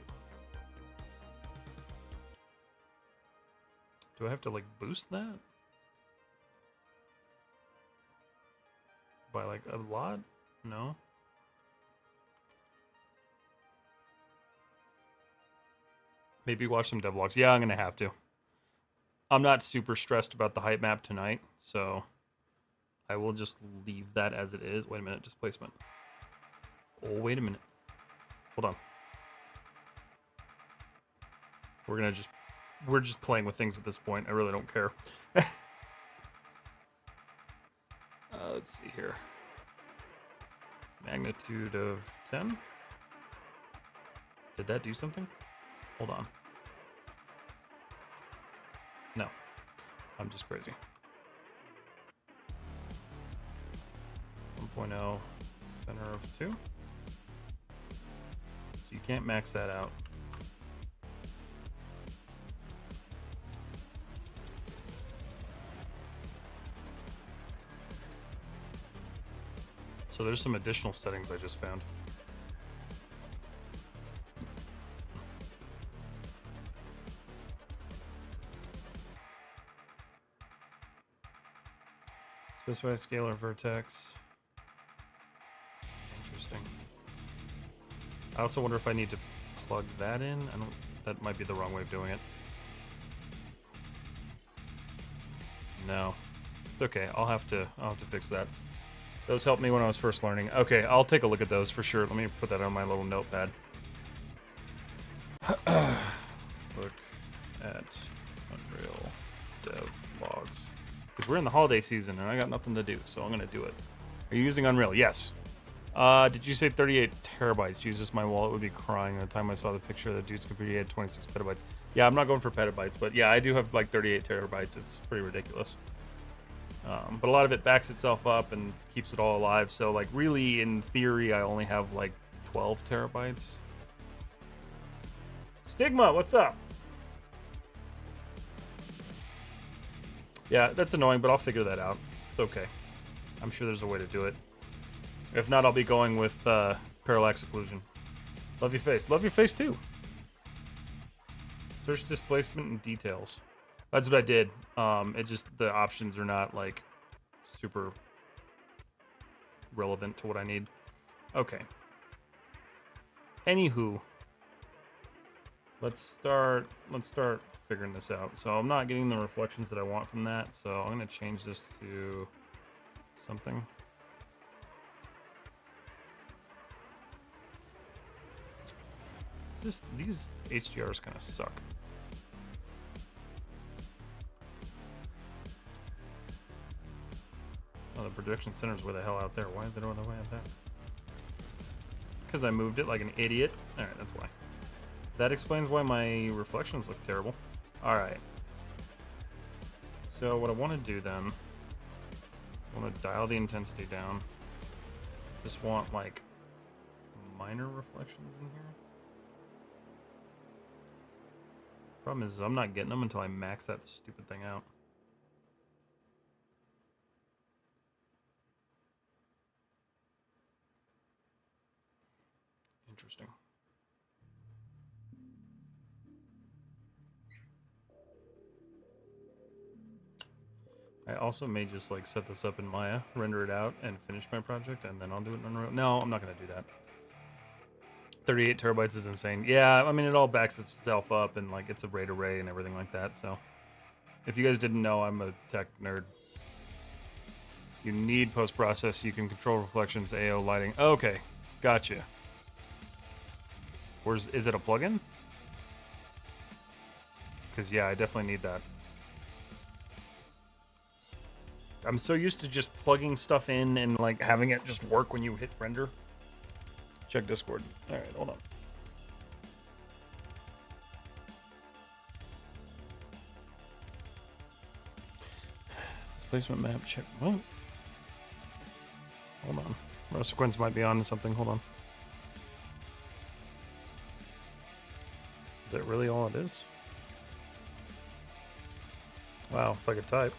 Do I have to like boost that? By like a lot? No. Maybe watch some devlogs. Yeah, I'm gonna have to. I'm not super stressed about the height map tonight, so I will just leave that as it is. Wait a minute, displacement. Oh, wait a minute. Hold on. We're just playing with things at this point. I really don't care. Let's see here. Magnitude of 10. Did that do something? Hold on. No. I'm just crazy. 1.0, center of 2. So you can't max that out. So there's some additional settings I just found. Specify scalar vertex. Interesting. I also wonder if I need to plug that in. I don't. That might be the wrong way of doing it. No, it's okay. I'll have to fix that. Those helped me when I was first learning. Okay, I'll take a look at those for sure. Let me put that on my little notepad. Look at Unreal Dev Logs. Because we're in the holiday season and I got nothing to do, so I'm going to do it. Are you using Unreal? Yes. Did you say 38 terabytes? Jesus, my wallet would be crying the time I saw the picture of the dude's computer. He had 26 petabytes. Yeah, I'm not going for petabytes, but yeah, I do have like 38 terabytes. It's pretty ridiculous. But a lot of it backs itself up and keeps it all alive. So like really, in theory, I only have like 12 terabytes. Stigma, what's up? Yeah, that's annoying, but I'll figure that out. It's okay. I'm sure there's a way to do it. If not, I'll be going with parallax occlusion. Love your face. Love your face too. Search displacement and details. That's what I did. It just, the options are not like super relevant to what I need. Okay. Anywho, let's start figuring this out. So I'm not getting the reflections that I want from that, so I'm gonna change this to something. Just these HDRs kind of suck. Oh, the projection center's way the hell out there. Why is it all the way out there? Because I moved it like an idiot. Alright, that's why. That explains why my reflections look terrible. Alright. So what I want to do then, I want to dial the intensity down. Just want like minor reflections in here. Problem is I'm not getting them until I max that stupid thing out. Interesting. I also may just like set this up in Maya, render it out, and finish my project, and then I'll do it in Unreal. No, I'm not going to do that. 38 terabytes is insane. Yeah, I mean, it all backs itself up, and like it's a RAID array and everything like that. So if you guys didn't know, I'm a tech nerd. You need post-process. You can control reflections, AO, lighting. Okay, gotcha. Is it a plugin? Because yeah, I definitely need that. I'm so used to just plugging stuff in and like having it just work when you hit render. Check Discord. All right, hold on. Displacement map check. What? Hold on. Sequence might be on to something. Hold on. Is that really all it is? Wow, if I could type.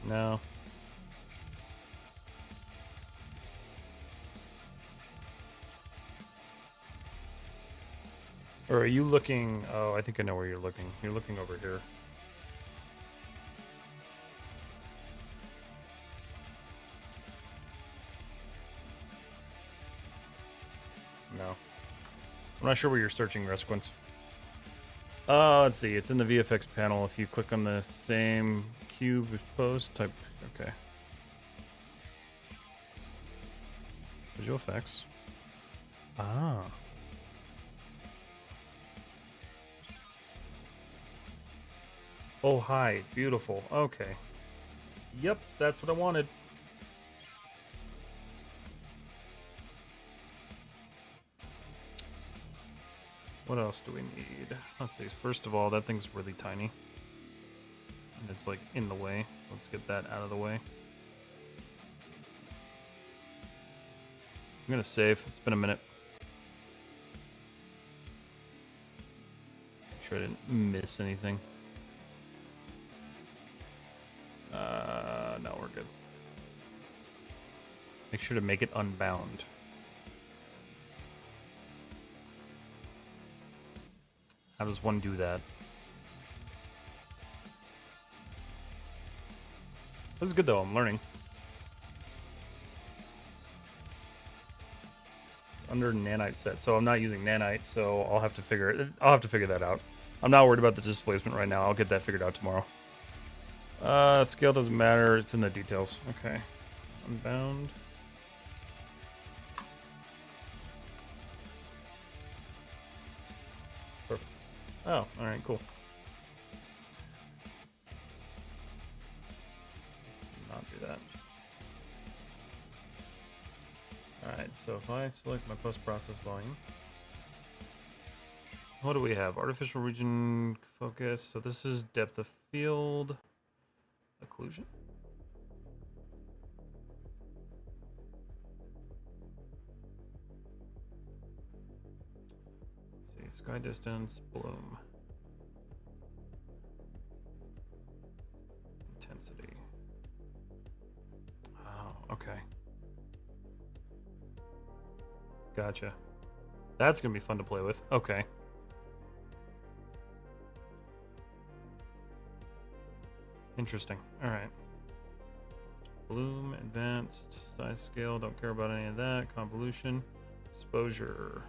No. Or are you looking... Oh, I think I know where you're looking. You're looking over here. No. I'm not sure where you're searching, Resquins. Let's see. It's in the VFX panel. If you click on the same cube post, type... Okay. Visual effects. Ah. Oh, hi. Beautiful. Okay. Yep, that's what I wanted. What else do we need? Let's see. First of all, that thing's really tiny. And it's like in the way. So let's get that out of the way. I'm gonna save. It's been a minute. Make sure I didn't miss anything. No, we're good. Make sure to make it unbound. How does one do that? This is good though, I'm learning. It's under nanite set, so I'm not using nanite, so I'll have to figure that out. I'm not worried about the displacement right now. I'll get that figured out tomorrow. Scale doesn't matter, it's in the details. Okay. Unbound. Perfect. Oh, alright, cool. Not do that. Alright, so if I select my post-process volume, what do we have? Artificial region focus. So this is depth of field. Occlusion. Let's see, sky distance, bloom. Intensity. Oh, okay. Gotcha. That's gonna be fun to play with. Okay. Interesting. All right. Bloom, advanced, size scale, don't care about any of that. Convolution, exposure.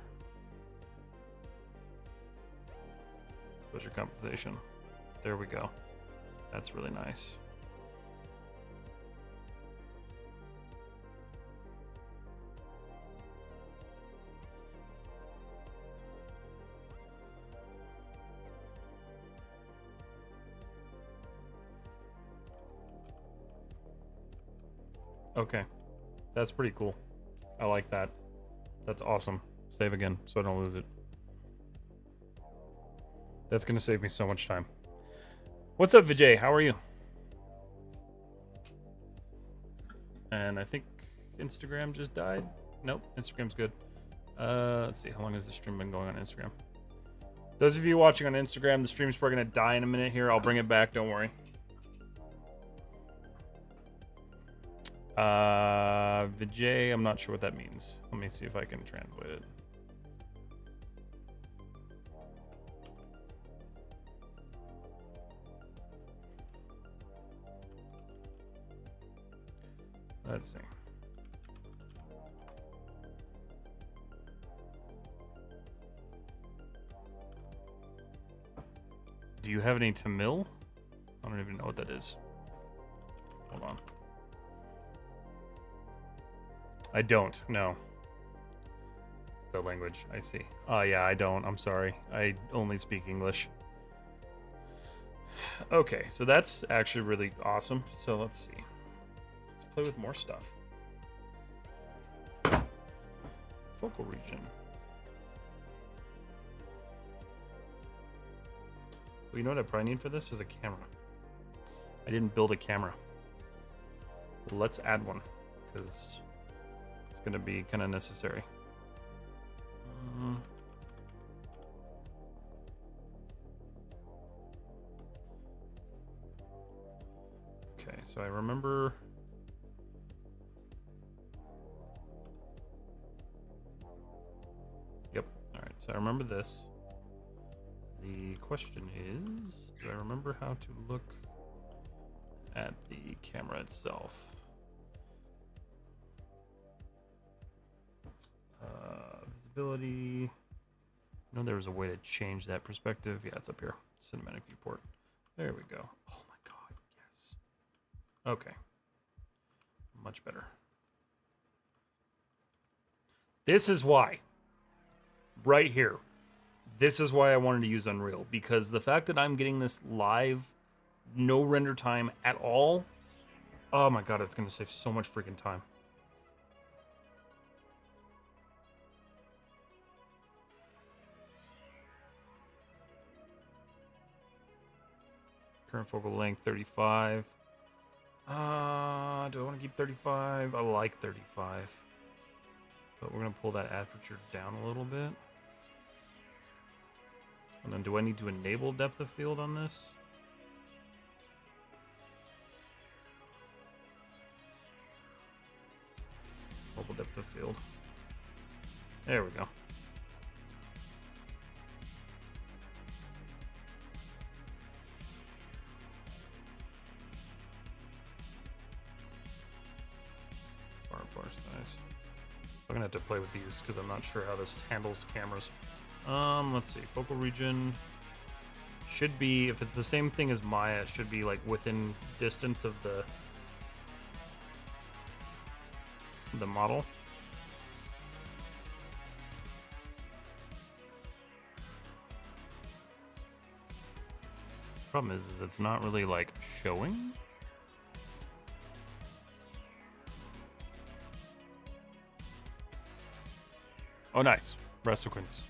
Exposure compensation. There we go. That's really nice. Okay. That's pretty cool. I like that. That's awesome. Save again so I don't lose it. That's going to save me so much time. What's up, Vijay? How are you? And I think Instagram just died. Nope, Instagram's good. Let's see. How long has the stream been going on Instagram? Those of you watching on Instagram, the stream's probably going to die in a minute here. I'll bring it back. Don't worry. Vijay, I'm not sure what that means. Let me see if I can translate it. Let's see. Do you have any Tamil? I don't even know what that is. Hold on. I don't, no. It's the language, I see. Oh, yeah, I don't. I'm sorry. I only speak English. Okay, so that's actually really awesome. So let's see. Let's play with more stuff. Focal region. you know what I probably need for this is a camera. I didn't build a camera. Let's add one, because it's going to be kind of necessary. Okay, so I remember... Yep, alright, so I remember this. The question is, do I remember how to look at the camera itself? Visibility. I know there was a way to change that perspective. Yeah, it's up here. Cinematic viewport. There we go. Oh my god, yes. Okay. Much better. This is why. Right here. This is why I wanted to use Unreal. Because the fact that I'm getting this live, no render time at all. Oh my god, it's going to save so much freaking time. Current focal length 35. Do I want to keep 35? I like 35. But we're going to pull that aperture down a little bit. And then do I need to enable depth of field on this? Mobile depth of field. There we go. Far bar size. So I'm gonna have to play with these because I'm not sure how this handles cameras. Let's see. Focal region should be, if it's the same thing as Maya, it should be like within distance of the model. Problem is it's not really like showing. Oh, nice. Rest sequence.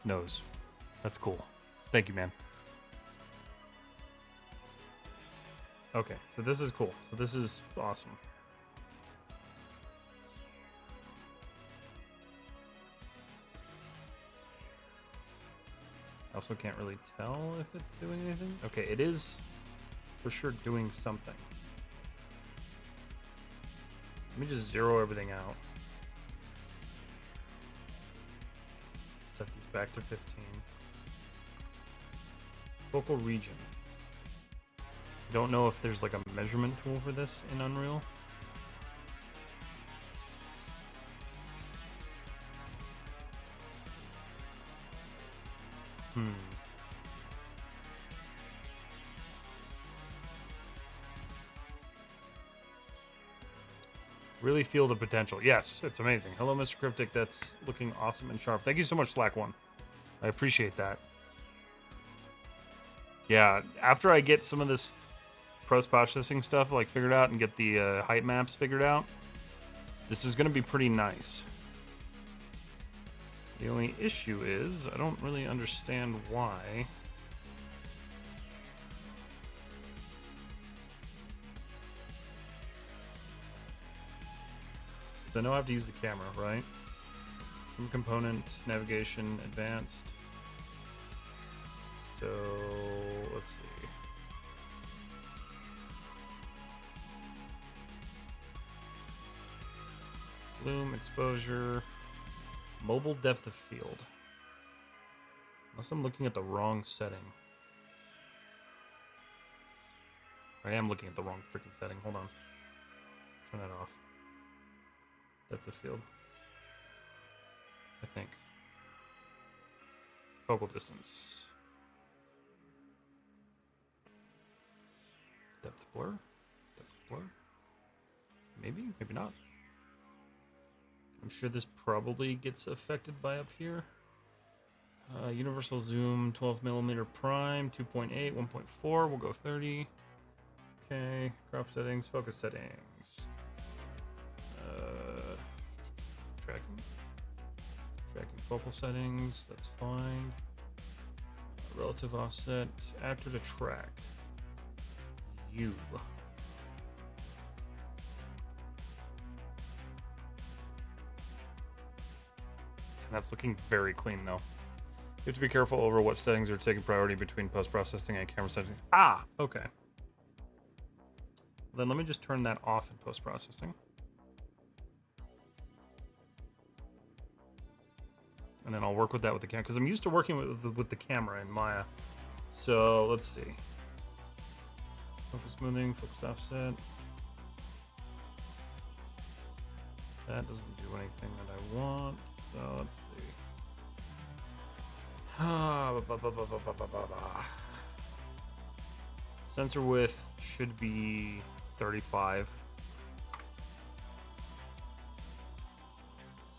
Nose. That's cool. Thank you, man. Okay, so this is cool. So this is awesome. I also can't really tell if it's doing anything. Okay, it is for sure doing something. Let me just zero everything out. Set these back to 15. Focal region. Don't know if there's like a measurement tool for this in Unreal. Really feel the potential. Yes, it's amazing. Hello, Mr. Cryptic. That's looking awesome and sharp. Thank you so much, Slack One. I appreciate that. Yeah, after I get some of this post-processing stuff like figured out and get the height maps figured out, this is going to be pretty nice. The only issue is I don't really understand why. Because I know I have to use the camera, right? From component, navigation, advanced. So let's see. Bloom, exposure, mobile depth of field. Unless I'm looking at the wrong setting. I am looking at the wrong freaking setting. Hold on. Turn that off. Depth of field. I think. Focal distance. Depth blur? Depth blur? Maybe? Maybe not. I'm sure this probably gets affected by up here. Universal zoom, 12mm prime, 2.8, 1.4. We'll go 30. Okay. Crop settings, focus settings. Tracking focal settings. That's fine. Relative offset. Actor to track. U. That's looking very clean though. You have to be careful over what settings are taking priority between post-processing and camera settings. Ah, okay. Then let me just turn that off in post-processing. And then I'll work with that with the camera, because I'm used to working with the camera in Maya. So let's see. Focus smoothing, focus offset. That doesn't do anything that I want. So let's see. Sensor width should be 35.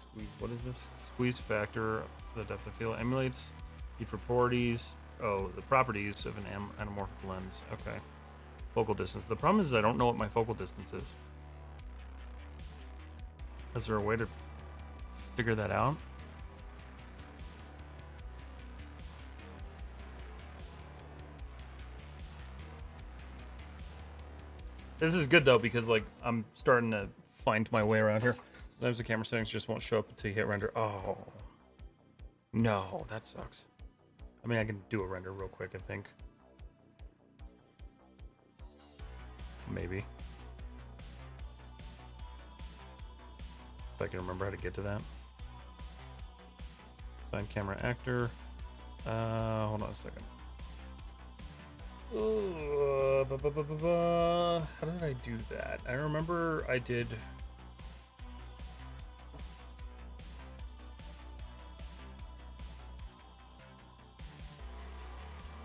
Squeeze, what is this? Squeeze factor for the depth of field emulates the properties. Oh, the properties of an anamorphic lens. Okay. Focal distance. The problem is I don't know what my focal distance is. Is there a way to figure that out? This is good though, because like I'm starting to find my way around here. Sometimes the camera settings just won't show up until you hit render. Oh no, that sucks. I mean, I can do a render real quick, I think. Maybe. If I can remember how to get to that. Assign camera actor. Hold on a second. How did I do that? I remember I did.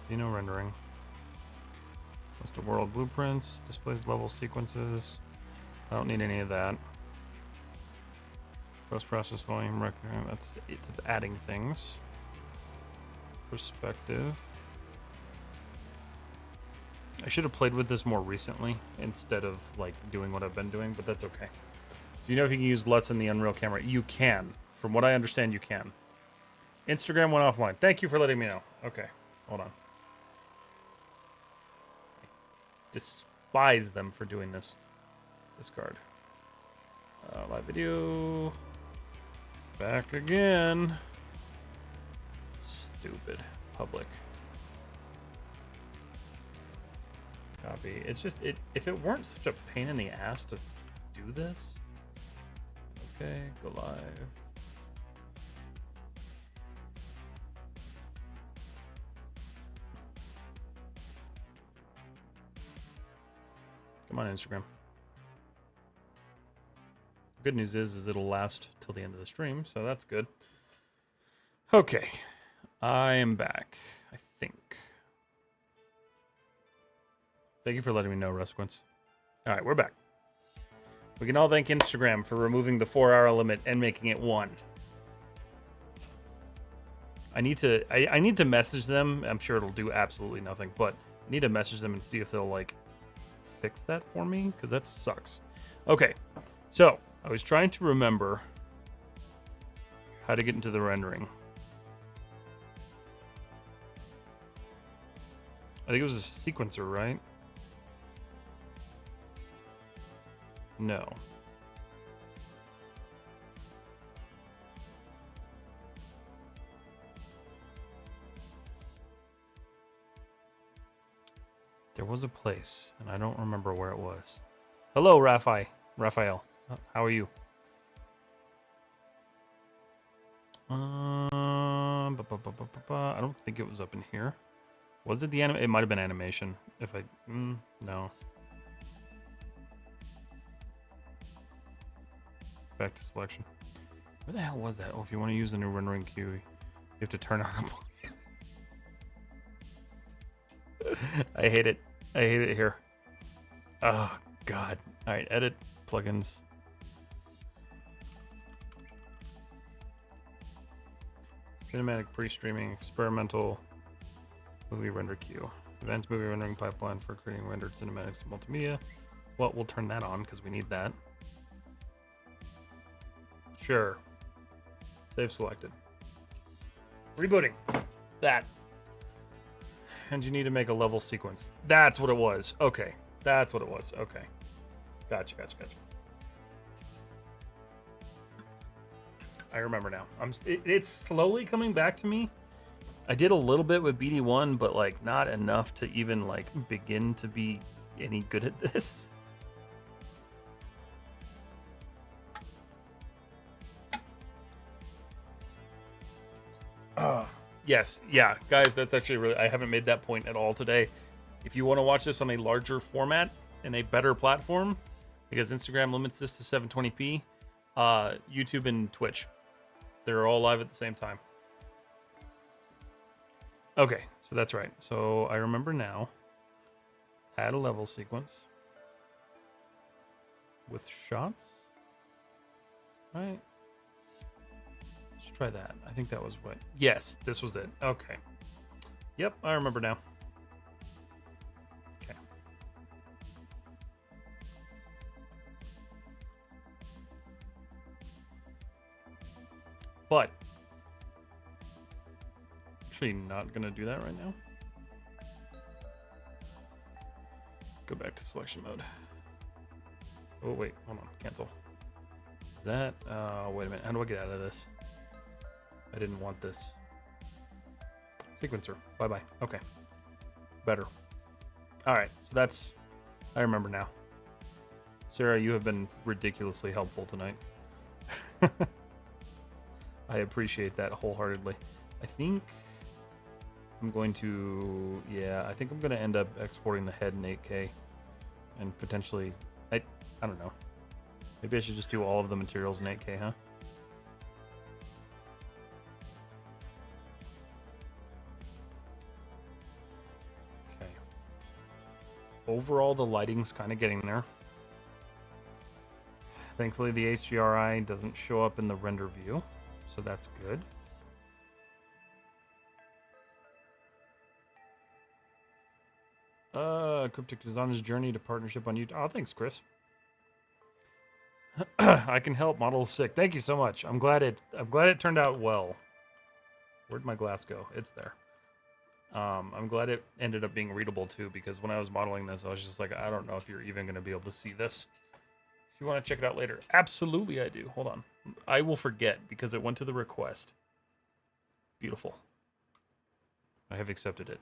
Xeno rendering. List of world blueprints. Displays level sequences. I don't need any of that. Post process volume. That's adding things. Perspective. I should have played with this more recently instead of like doing what I've been doing, but that's okay. Do you know if you can use LUTs in the Unreal camera? You can. From what I understand, you can. Instagram went offline. Thank you for letting me know. Okay, hold on. I despise them for doing this. Discard. Live video. Back again. Stupid. Public. Copy. It's just if it weren't such a pain in the ass to do this. Okay, go live. Come on, Instagram. Good news is it'll last till the end of the stream, so that's good. Okay, I am back, I think. Thank you for letting me know, Rusquins. All right, we're back. We can all thank Instagram for removing the 4-hour limit and making it 1. I need to message them. I'm sure it'll do absolutely nothing, but I need to message them and see if they'll like fix that for me, because that sucks. Okay, so I was trying to remember how to get into the rendering. I think it was a sequencer, right? No. There was a place, and I don't remember where it was. Hello, Raphael. How are you? I don't think it was up in here. Was it the anime? It might have been animation. If I... no. Back to selection. Where the hell was that? Oh, if you want to use the new rendering queue, you have to turn on a plugin. I hate it. I hate it here. Oh, God. All right, edit plugins. Cinematic pre-streaming, experimental movie render queue. Advanced movie rendering pipeline for creating rendered cinematics and multimedia. Well, we'll turn that on because we need that. Sure. Save selected. Rebooting. That. And you need to make a level sequence. That's what it was. Okay. That's what it was. Okay. Gotcha. I remember now. It's slowly coming back to me. I did a little bit with BD1, but like not enough to even like begin to be any good at this. Yes, yeah, guys, that's actually really, I haven't made that point at all today. If you want to watch this on a larger format and a better platform, because Instagram limits this to 720p, YouTube and Twitch, they're all live at the same time. Okay, so that's right. So I remember now. Add a level sequence with shots, right? Let's try that. I think that was what. Yes, this was it. Okay. Yep, I remember now. Okay. But actually not gonna do that right now. Go back to selection mode. Oh wait, hold on, cancel. Is that, wait a minute, how do I get out of this? I didn't want this. Sequencer, bye-bye, okay. Better. All right, so that's, I remember now. Sarah, you have been ridiculously helpful tonight. I appreciate that wholeheartedly. I think I'm going to, yeah, I think I'm going to end up exporting the head in 8K and potentially, I don't know. Maybe I should just do all of the materials in 8K, huh? Okay. Overall, the lighting's kind of getting there. Thankfully, the HDRI doesn't show up in the render view, so that's good. Cryptic is on his journey to partnership on YouTube. Oh, thanks, Chris. I can help. Model is sick. Thank you so much. I'm glad it turned out well. Where'd my glass go? It's there. I'm glad it ended up being readable too, because when I was modeling this, I was just like, I don't know if you're even going to be able to see this. If you want to check it out later, absolutely I do. Hold on. I will forget because it went to the request. Beautiful. I have accepted it.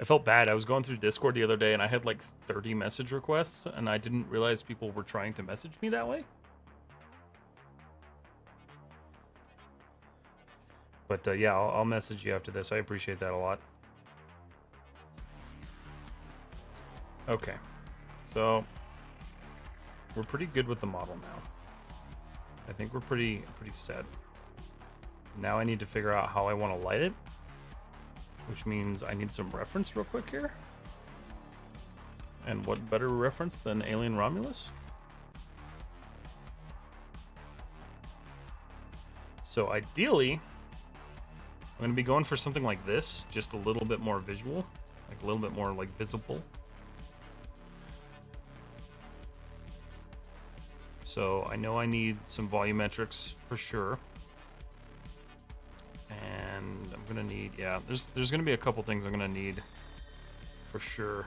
I felt bad. I was going through Discord the other day and I had like 30 message requests and I didn't realize people were trying to message me that way. But yeah, I'll message you after this. I appreciate that a lot. Okay, so we're pretty good with the model now. I think we're pretty set. Now I need to figure out how I want to light it, which means I need some reference real quick here. And what better reference than Alien Romulus? So ideally, I'm going to be going for something like this, just a little bit more visual, like a little bit more like visible. So I know I need some volumetrics for sure. And I'm gonna need, yeah, there's gonna be a couple things I'm gonna need for sure.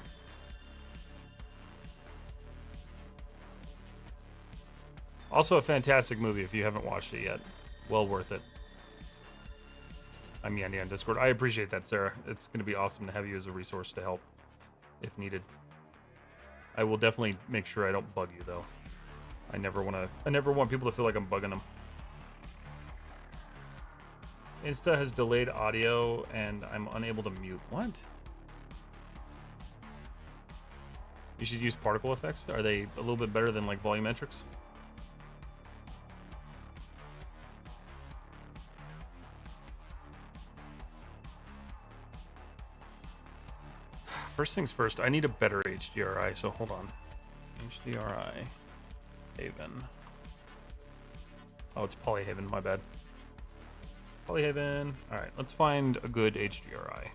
Also a fantastic movie if you haven't watched it yet. Well worth it. I'm Yandy on Discord. I appreciate that, Sarah. It's gonna be awesome to have you as a resource to help if needed. I will definitely make sure I don't bug you though. I never want people to feel like I'm bugging them. Insta has delayed audio and I'm unable to mute. What? You should use particle effects. Are they a little bit better than like volumetrics? First things first, I need a better HDRI, so hold on. HDRI. Haven. Oh, it's Polyhaven, my bad. Polyhaven. Alright, let's find a good HDRI.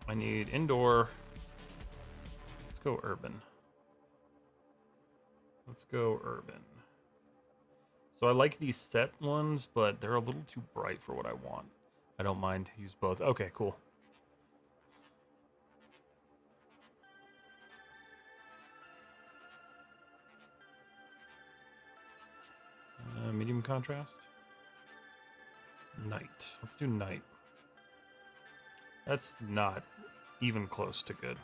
I need indoor. Let's go urban. Let's go urban. So I like these set ones, but they're a little too bright for what I want. I don't mind to use both. Okay, cool. Medium contrast. Night. Let's do night. That's not even close to good.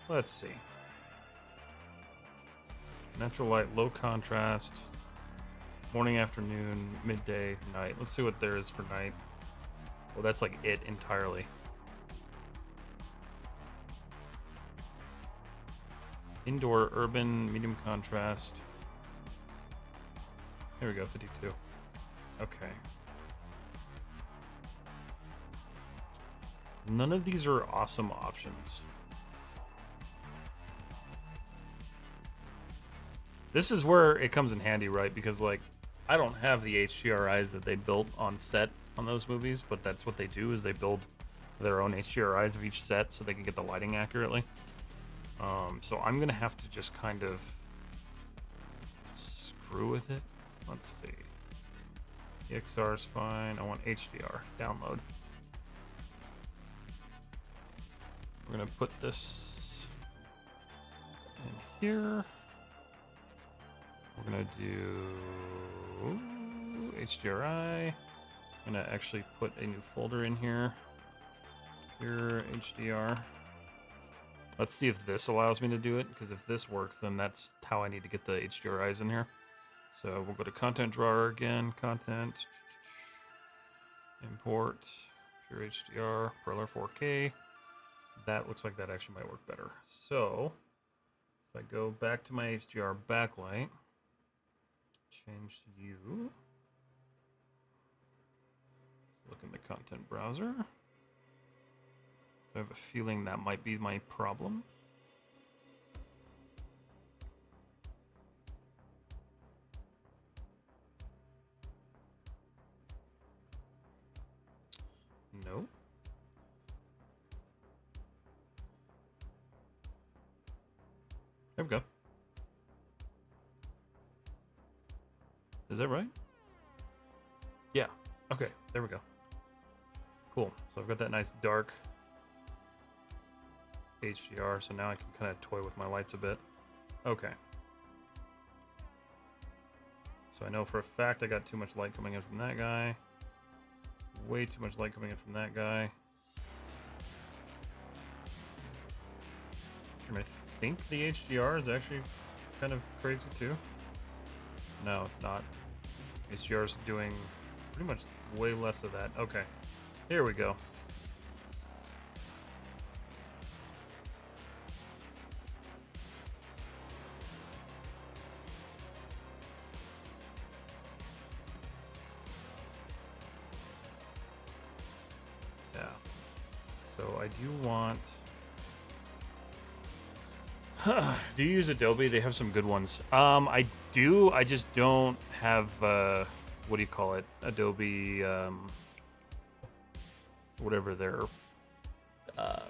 Let's see. Natural light, low contrast, morning, afternoon, midday, night. Let's see what there is for night. Well, that's like it entirely. Indoor, urban, medium contrast. Here we go, 52. Okay. None of these are awesome options. This is where it comes in handy, right? Because, like, I don't have the HDRIs that they built on set on those movies, but that's what they do, is they build their own HDRIs of each set so they can get the lighting accurately. So I'm gonna have to just kind of screw with it. Let's see. EXR is fine. I want HDR. Download. We're gonna put this in here. We're gonna do HDRI. I'm gonna actually put a new folder in here. Pure HDR. Let's see if this allows me to do it, because if this works, then that's how I need to get the HDRIs in here. So we'll go to content drawer again, content, import, pure HDR, Perler 4K. That looks like that actually might work better. So if I go back to my HDR backlight, change to you. Let's look in the content browser. So I have a feeling that might be my problem. No. There we go. Is that right? Yeah. Okay, there we go. Cool. So I've got that nice dark HDR, so now I can kind of toy with my lights a bit. Okay. So I know for a fact I got too much light coming in from that guy. Way too much light coming in from that guy. I think the HDR is actually kind of crazy too. No, it's not. HDR is doing pretty much way less of that. Okay, here we go. Yeah. So I do want... Do you use Adobe? They have some good ones. I do. I just don't have, what do you call it? Adobe, whatever their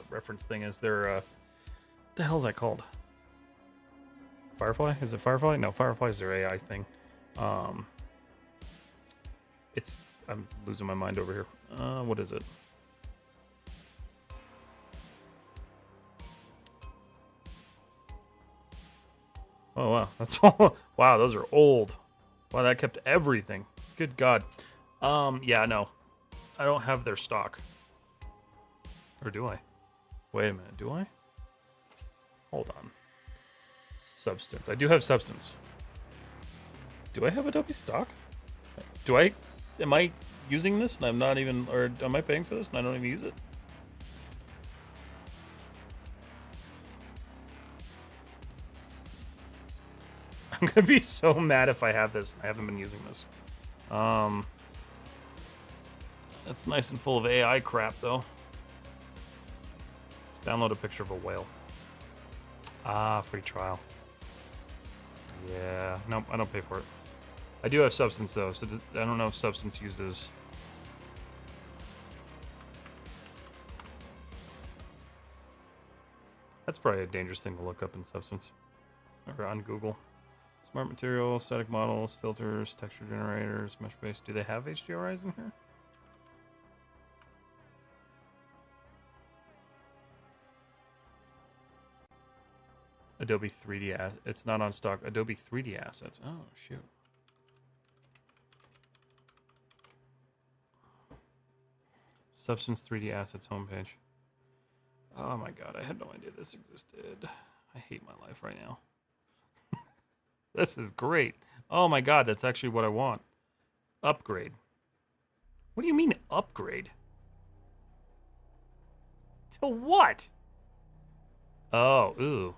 reference thing is. Their, what the hell is that called? Firefly? Is it Firefly? No, Firefly is their AI thing. I'm losing my mind over here. What is it? Oh, wow. That's all. Wow, those are old. Wow, that kept everything. Good God. Yeah, no. I don't have their stock. Or do I? Wait a minute, do I? Hold on. Substance. I do have Substance. Do I have Adobe stock? Am I using this and I'm not even, or am I paying for this and I don't even use it? I'm gonna be so mad if I have this. I haven't been using this. That's nice and full of AI crap, though. Let's download a picture of a whale. Ah, free trial. Yeah, nope, I don't pay for it. I do have Substance, though, so I don't know if Substance uses That's probably a dangerous thing to look up in Substance or on Google. Smart materials, static models, filters, texture generators, mesh based. Do they have HDRIs in here? Adobe 3D. It's not on stock. Adobe 3D assets. Oh, shoot. Substance 3D assets homepage. Oh my god, I had no idea this existed. I hate my life right now. This is great. Oh my god, that's actually what I want. Upgrade. What do you mean upgrade? To what? Oh, ooh.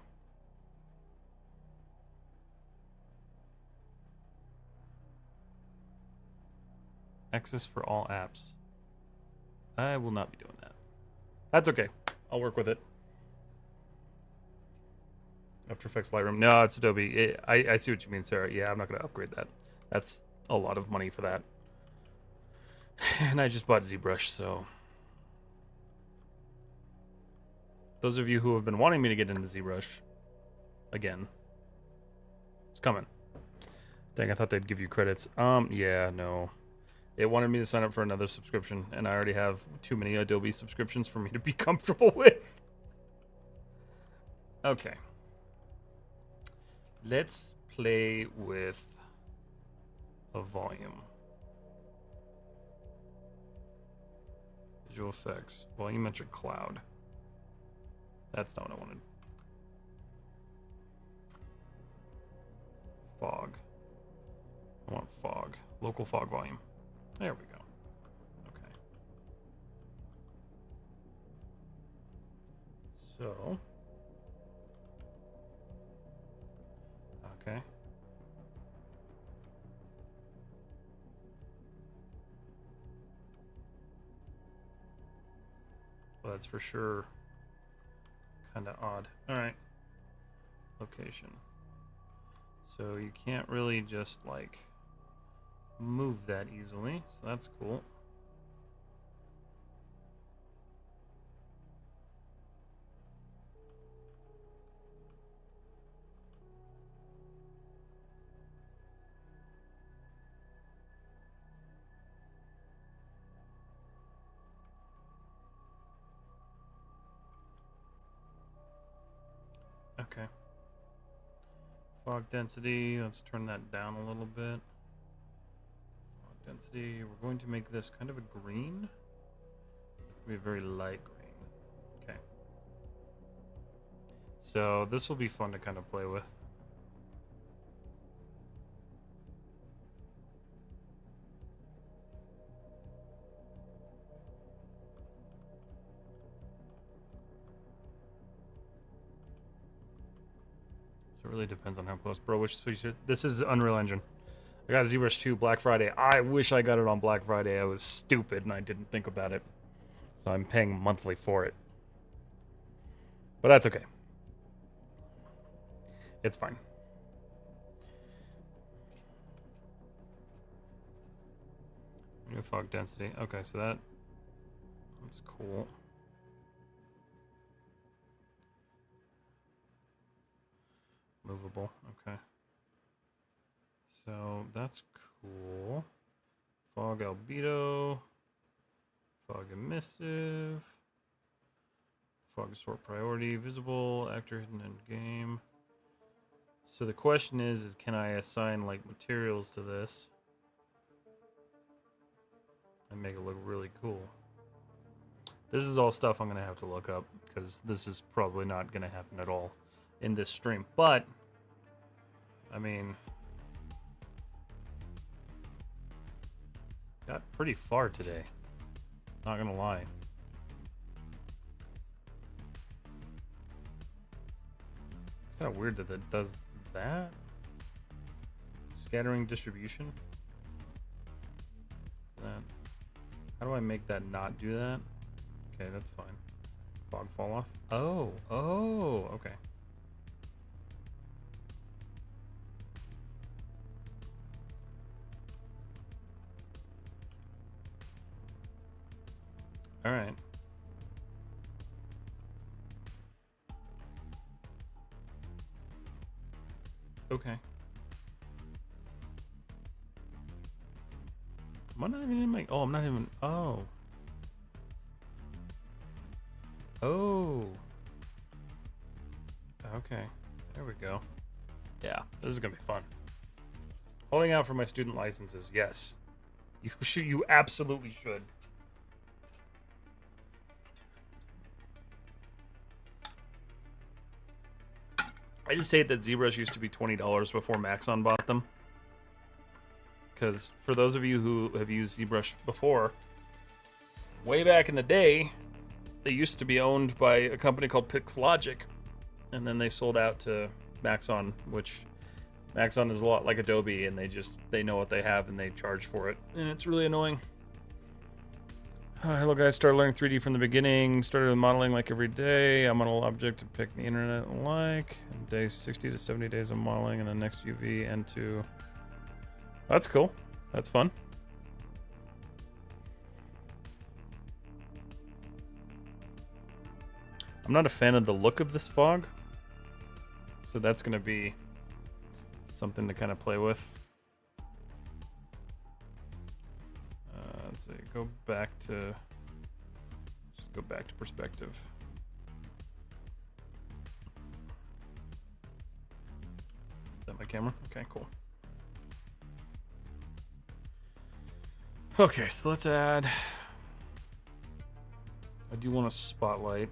Access for all apps. I will not be doing that. That's okay. I'll work with it. After Effects Lightroom. No, it's Adobe. I see what you mean, Sarah. Yeah, I'm not going to upgrade that. That's a lot of money for that. And I just bought ZBrush, so... Those of you who have been wanting me to get into ZBrush, again, it's coming. Dang, I thought they'd give you credits. Yeah, no. It wanted me to sign up for another subscription, and I already have too many Adobe subscriptions for me to be comfortable with. Okay. Let's play with a volume. Visual effects. Volumetric cloud. That's not what I wanted. Fog. I want fog. Local fog volume. There we go. Okay. So. Okay. Well, that's for sure kind of odd. All right. Location. So you can't really just like move that easily, so that's cool. Okay. Fog density, let's turn that down a little bit. Fog density, we're going to make this kind of a green. It's going to be a very light green. Okay. So this will be fun to kind of play with. So it really depends on how close. Bro, which species? This is Unreal Engine. I got ZBrush 2 Black Friday. I wish I got it on Black Friday. I was stupid and I didn't think about it. So I'm paying monthly for it. But that's okay. It's fine. New fog density. Okay, so that's cool. Movable. Okay. So that's cool. Fog albedo. Fog emissive. Fog sort priority. Visible. Actor hidden end game. So the question is can I assign like materials to this and make it look really cool? This is all stuff I'm gonna have to look up because this is probably not gonna happen at all in this stream. But I mean, got pretty far today. Not gonna lie. It's kind of weird that it does that. Scattering distribution. That. How do I make that not do that? Okay, that's fine. Fog fall off. Oh, okay. All right. Okay. Am I not even in my... Oh, I'm not even... Oh. Oh. Okay. There we go. Yeah, this is going to be fun. Holding out for my student licenses. Yes. You absolutely should. I just hate that ZBrush used to be $20 before Maxon bought them. Because for those of you who have used ZBrush before, way back in the day, they used to be owned by a company called Pixlogic, and then they sold out to Maxon, which Maxon is a lot like Adobe, and they know what they have and they charge for it, and it's really annoying. Hello guys, started learning 3D from the beginning, started with modeling like every day. A model object to pick the internet like, and days 60 to 70 days of modeling, and the next UV N2. That's cool. That's fun. I'm not a fan of the look of this fog, so that's going to be something to kind of play with. Let's see, go back to perspective. Is that my camera? Okay, cool. Okay, so let's add, I do want a spotlight.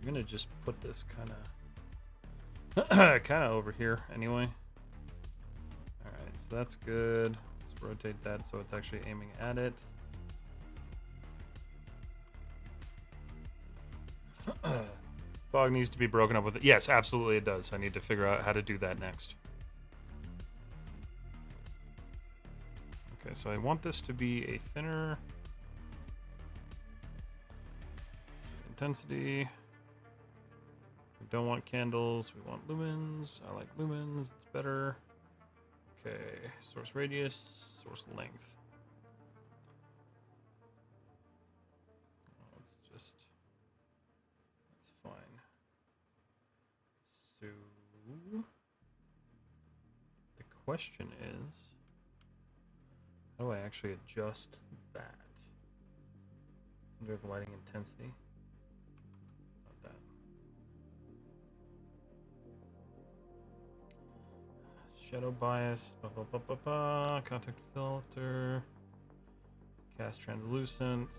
I'm gonna just put this kind of over here anyway. All right, so that's good. Let's rotate that so it's actually aiming at it. Fog needs to be broken up with it. Yes, absolutely it does. I need to figure out how to do that next. Okay, so I want this to be a thinner intensity. We don't want candles, we want lumens. I like lumens, it's better. Okay, source radius, source length. That's fine. So, the question is, how do I actually adjust that? Do I have lighting intensity? Not that. Shadow bias, contact filter, cast translucence.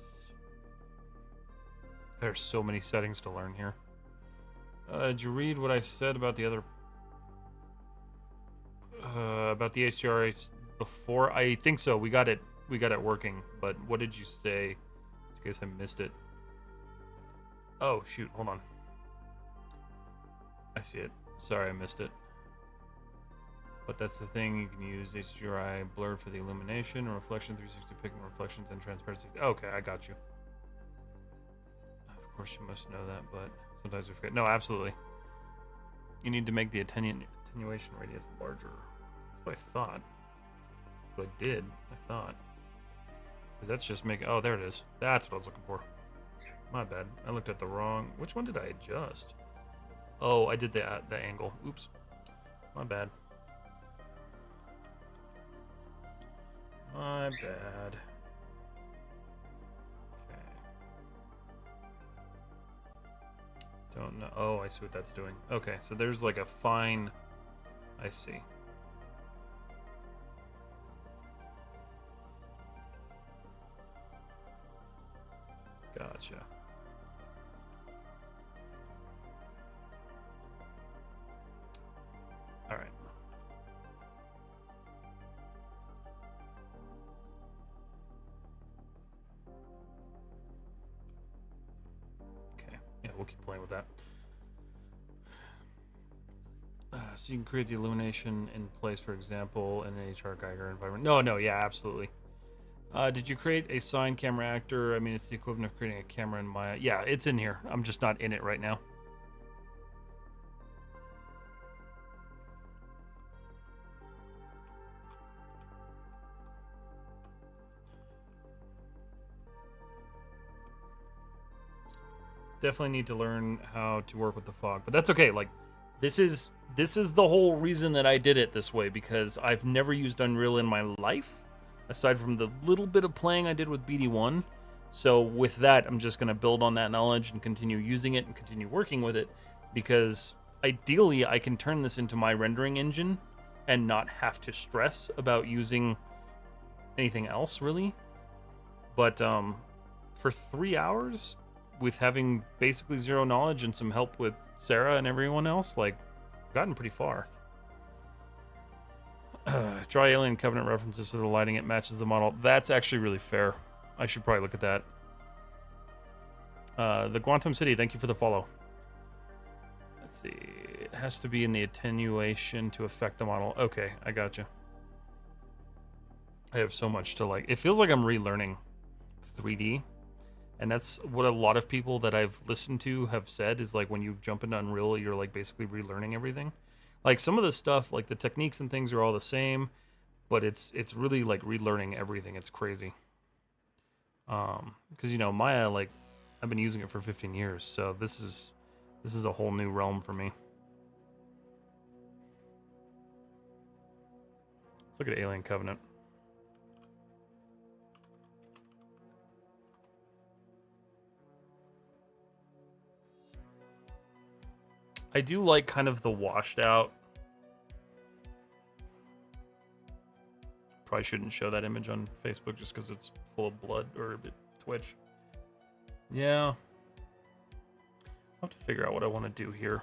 There's so many settings to learn here. Did you read what I said about the other, about the HDRA before? I think so. We got it working. But what did you say? I guess I missed it. Oh shoot! Hold on. I see it. Sorry, I missed it. But that's the thing, you can use HDRI blur for the illumination, or reflection 360 picking reflections and transparency. Okay, I got you. Of course you must know that, but sometimes we forget. No, absolutely. You need to make the attenuation radius larger. That's what I thought. That's what I did, I thought. Because that's just making, oh, there it is. That's what I was looking for. My bad. I looked at the wrong, which one did I adjust? Oh, I did the angle. Oops. My bad. My bad. Okay. Don't know. Oh, I see what that's doing. Okay, so there's like a fine... I see. Gotcha. All right. Okay. Yeah, we'll keep playing with that. So you can create the illumination in place, for example, in an HR Geiger environment. No, yeah, absolutely. Did you create a sign camera actor? I mean, it's the equivalent of creating a camera in Maya. Yeah, it's in here. I'm just not in it right now. Definitely need to learn how to work with the fog, but that's okay. Like, this is the whole reason that I did it this way, because I've never used Unreal in my life, aside from the little bit of playing I did with BD1. So with that, I'm just gonna build on that knowledge and continue using it and continue working with it, because ideally I can turn this into my rendering engine and not have to stress about using anything else really. But for 3 hours, with having basically zero knowledge and some help with Sarah and everyone else, like, I've gotten pretty far. Draw Alien Covenant references for the lighting. It matches the model. That's actually really fair. I should probably look at that. The Quantum City, thank you for the follow. Let's see. It has to be in the attenuation to affect the model. Okay, I gotcha. I have so much to like. It feels like I'm relearning 3D. And that's what a lot of people that I've listened to have said, is like when you jump into Unreal, you're like basically relearning everything. Like some of the stuff, like the techniques and things are all the same, but it's really like relearning everything. It's crazy. Because you know, Maya, like I've been using it for 15 years, so this is a whole new realm for me. Let's look at Alien Covenant. I do like kind of the washed out. Probably shouldn't show that image on Facebook just because it's full of blood, or a bit Twitch. Yeah. I'll have to figure out what I want to do here.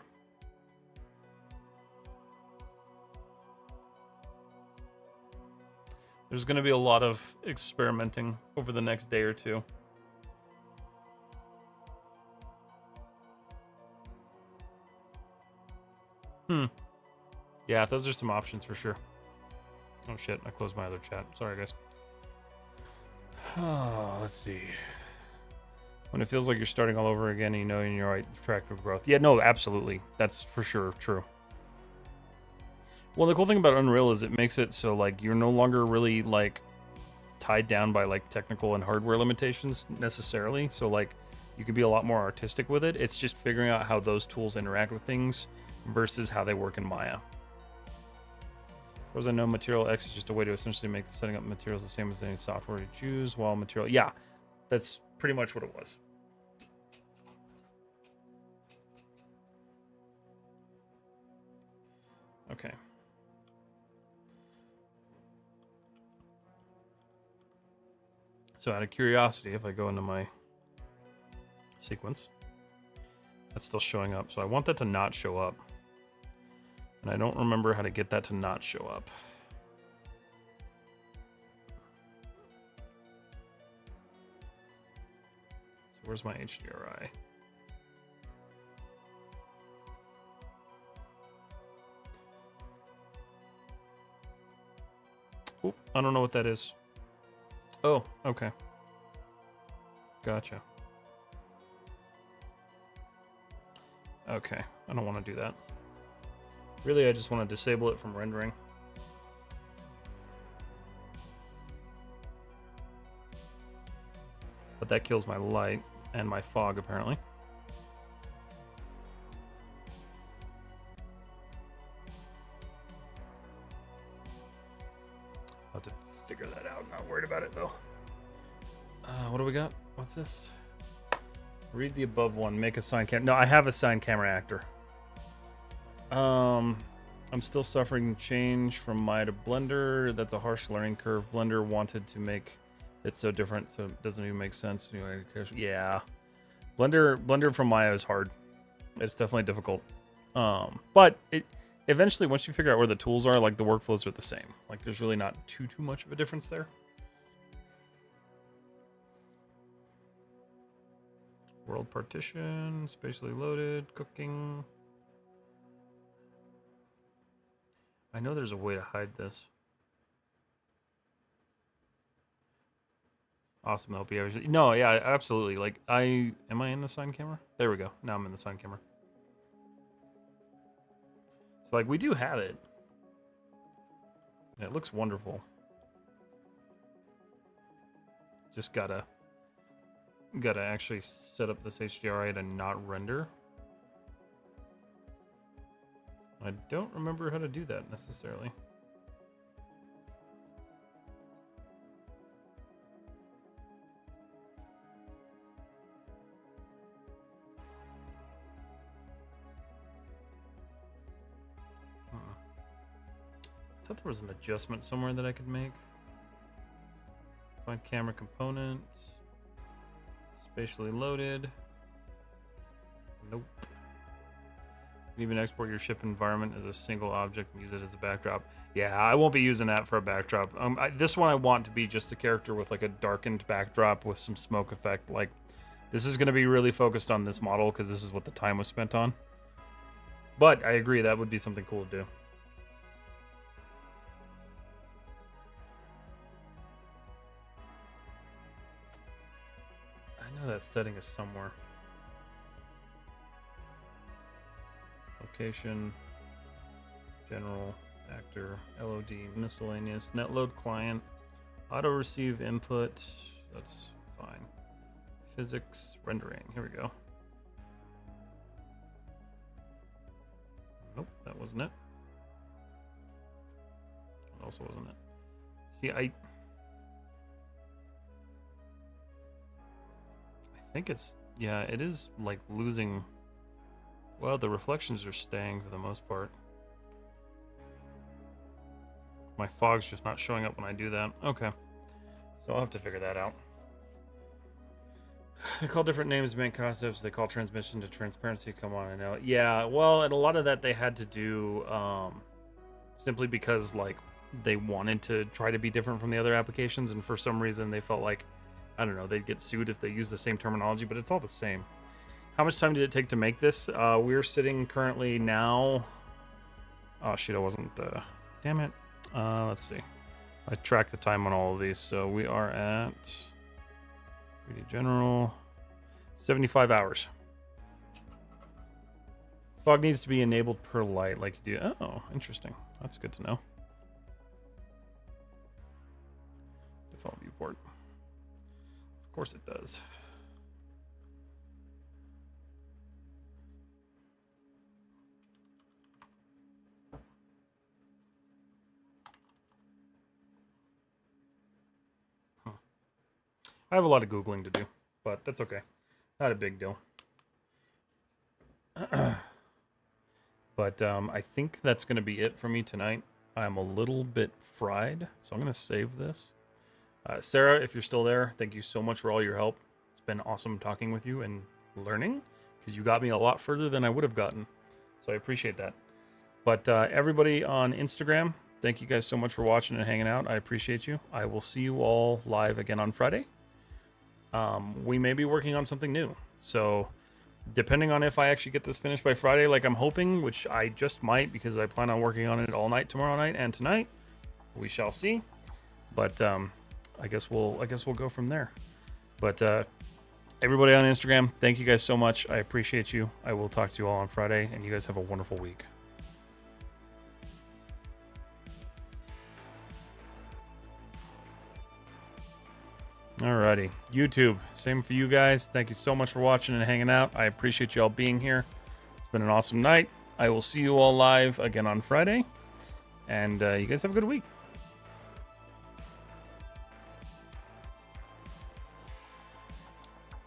There's going to be a lot of experimenting over the next day or two. Yeah, those are some options for sure. Oh shit, I closed my other chat. Sorry, guys. Oh, let's see. When it feels like you're starting all over again and you know you're in your right track of growth. Yeah, no, absolutely. That's for sure true. Well, the cool thing about Unreal is it makes it so like you're no longer really like tied down by like technical and hardware limitations necessarily. So like you can be a lot more artistic with it. It's just figuring out how those tools interact with things versus how they work in Maya. As I know, Material X is just a way to essentially make setting up materials the same as any software you choose, while material... Yeah, that's pretty much what it was. Okay. So out of curiosity, if I go into my sequence, that's still showing up. So I want that to not show up. And I don't remember how to get that to not show up. So where's my HDRI? Oh, I don't know what that is. Oh, okay. Gotcha. Okay, I don't want to do that. Really, I just want to disable it from rendering. But that kills my light and my fog, apparently. I'll have to figure that out. Not worried about it, though. What do we got? What's this? Read the above one. Make a sign cam. No, I have a sign camera actor. I'm still suffering change from Maya to Blender. That's a harsh learning curve. Blender wanted to make it so different, so it doesn't even make sense. Yeah, Blender from Maya is hard. It's definitely difficult. But it eventually, once you figure out where the tools are, like the workflows are the same. Like there's really not too much of a difference there. World partition, spatially loaded, cooking. I know there's a way to hide this. Awesome, I hope you ever... No, yeah, absolutely. Like, am I in the sign camera? There we go. Now I'm in the sign camera. So, like, we do have it. And it looks wonderful. Just gotta actually set up this HDRI to not render. I don't remember how to do that necessarily. I thought there was an adjustment somewhere that I could make. Find camera components. Spatially loaded. Nope. You can even export your ship environment as a single object and use it as a backdrop. Yeah, I won't be using that for a backdrop. This one I want to be just a character with like a darkened backdrop with some smoke effect. Like, this is going to be really focused on this model because this is what the time was spent on. But I agree, that would be something cool to do. I know that setting is somewhere. Location, general, actor, LOD, miscellaneous, netload client, auto receive input. That's fine. Physics, rendering. Here we go. Nope, that wasn't it. That also wasn't it. See, I think it's, yeah, it is like losing. Well, the reflections are staying for the most part. My fog's just not showing up when I do that. Okay. So I'll have to figure that out. They call different names main concepts. They call transmission to transparency. Come on, I know. Yeah, well, and a lot of that they had to do simply because, like, they wanted to try to be different from the other applications, and for some reason they felt like, I don't know, they'd get sued if they used the same terminology, but it's all the same. How much time did it take to make this? We're sitting currently now... Oh, shit, I wasn't... Damn it. Let's see. I tracked the time on all of these, so we are at... 3D General... 75 hours. Fog needs to be enabled per light, like you do... Oh, interesting. That's good to know. Default viewport. Of course it does. I have a lot of Googling to do, but that's okay. Not a big deal. But I think that's going to be it for me tonight. I'm a little bit fried, so I'm going to save this. Sarah, if you're still there, thank you so much for all your help. It's been awesome talking with you and learning, because you got me a lot further than I would have gotten. So I appreciate that. But everybody on Instagram, thank you guys so much for watching and hanging out. I appreciate you. I will see you all live again on Friday. We may be working on something new, so depending on if I actually get this finished by Friday like I'm hoping, which I just might because I plan on working on it all night tomorrow night and tonight, we shall see. But I guess we'll go from there. But everybody on Instagram, thank you guys so much. I appreciate you. I will talk to you all on Friday, and you guys have a wonderful week. Alrighty, YouTube, same for you guys. Thank you so much for watching and hanging out. I appreciate you all being here. It's been an awesome night. I will see you all live again on Friday, and you guys have a good week.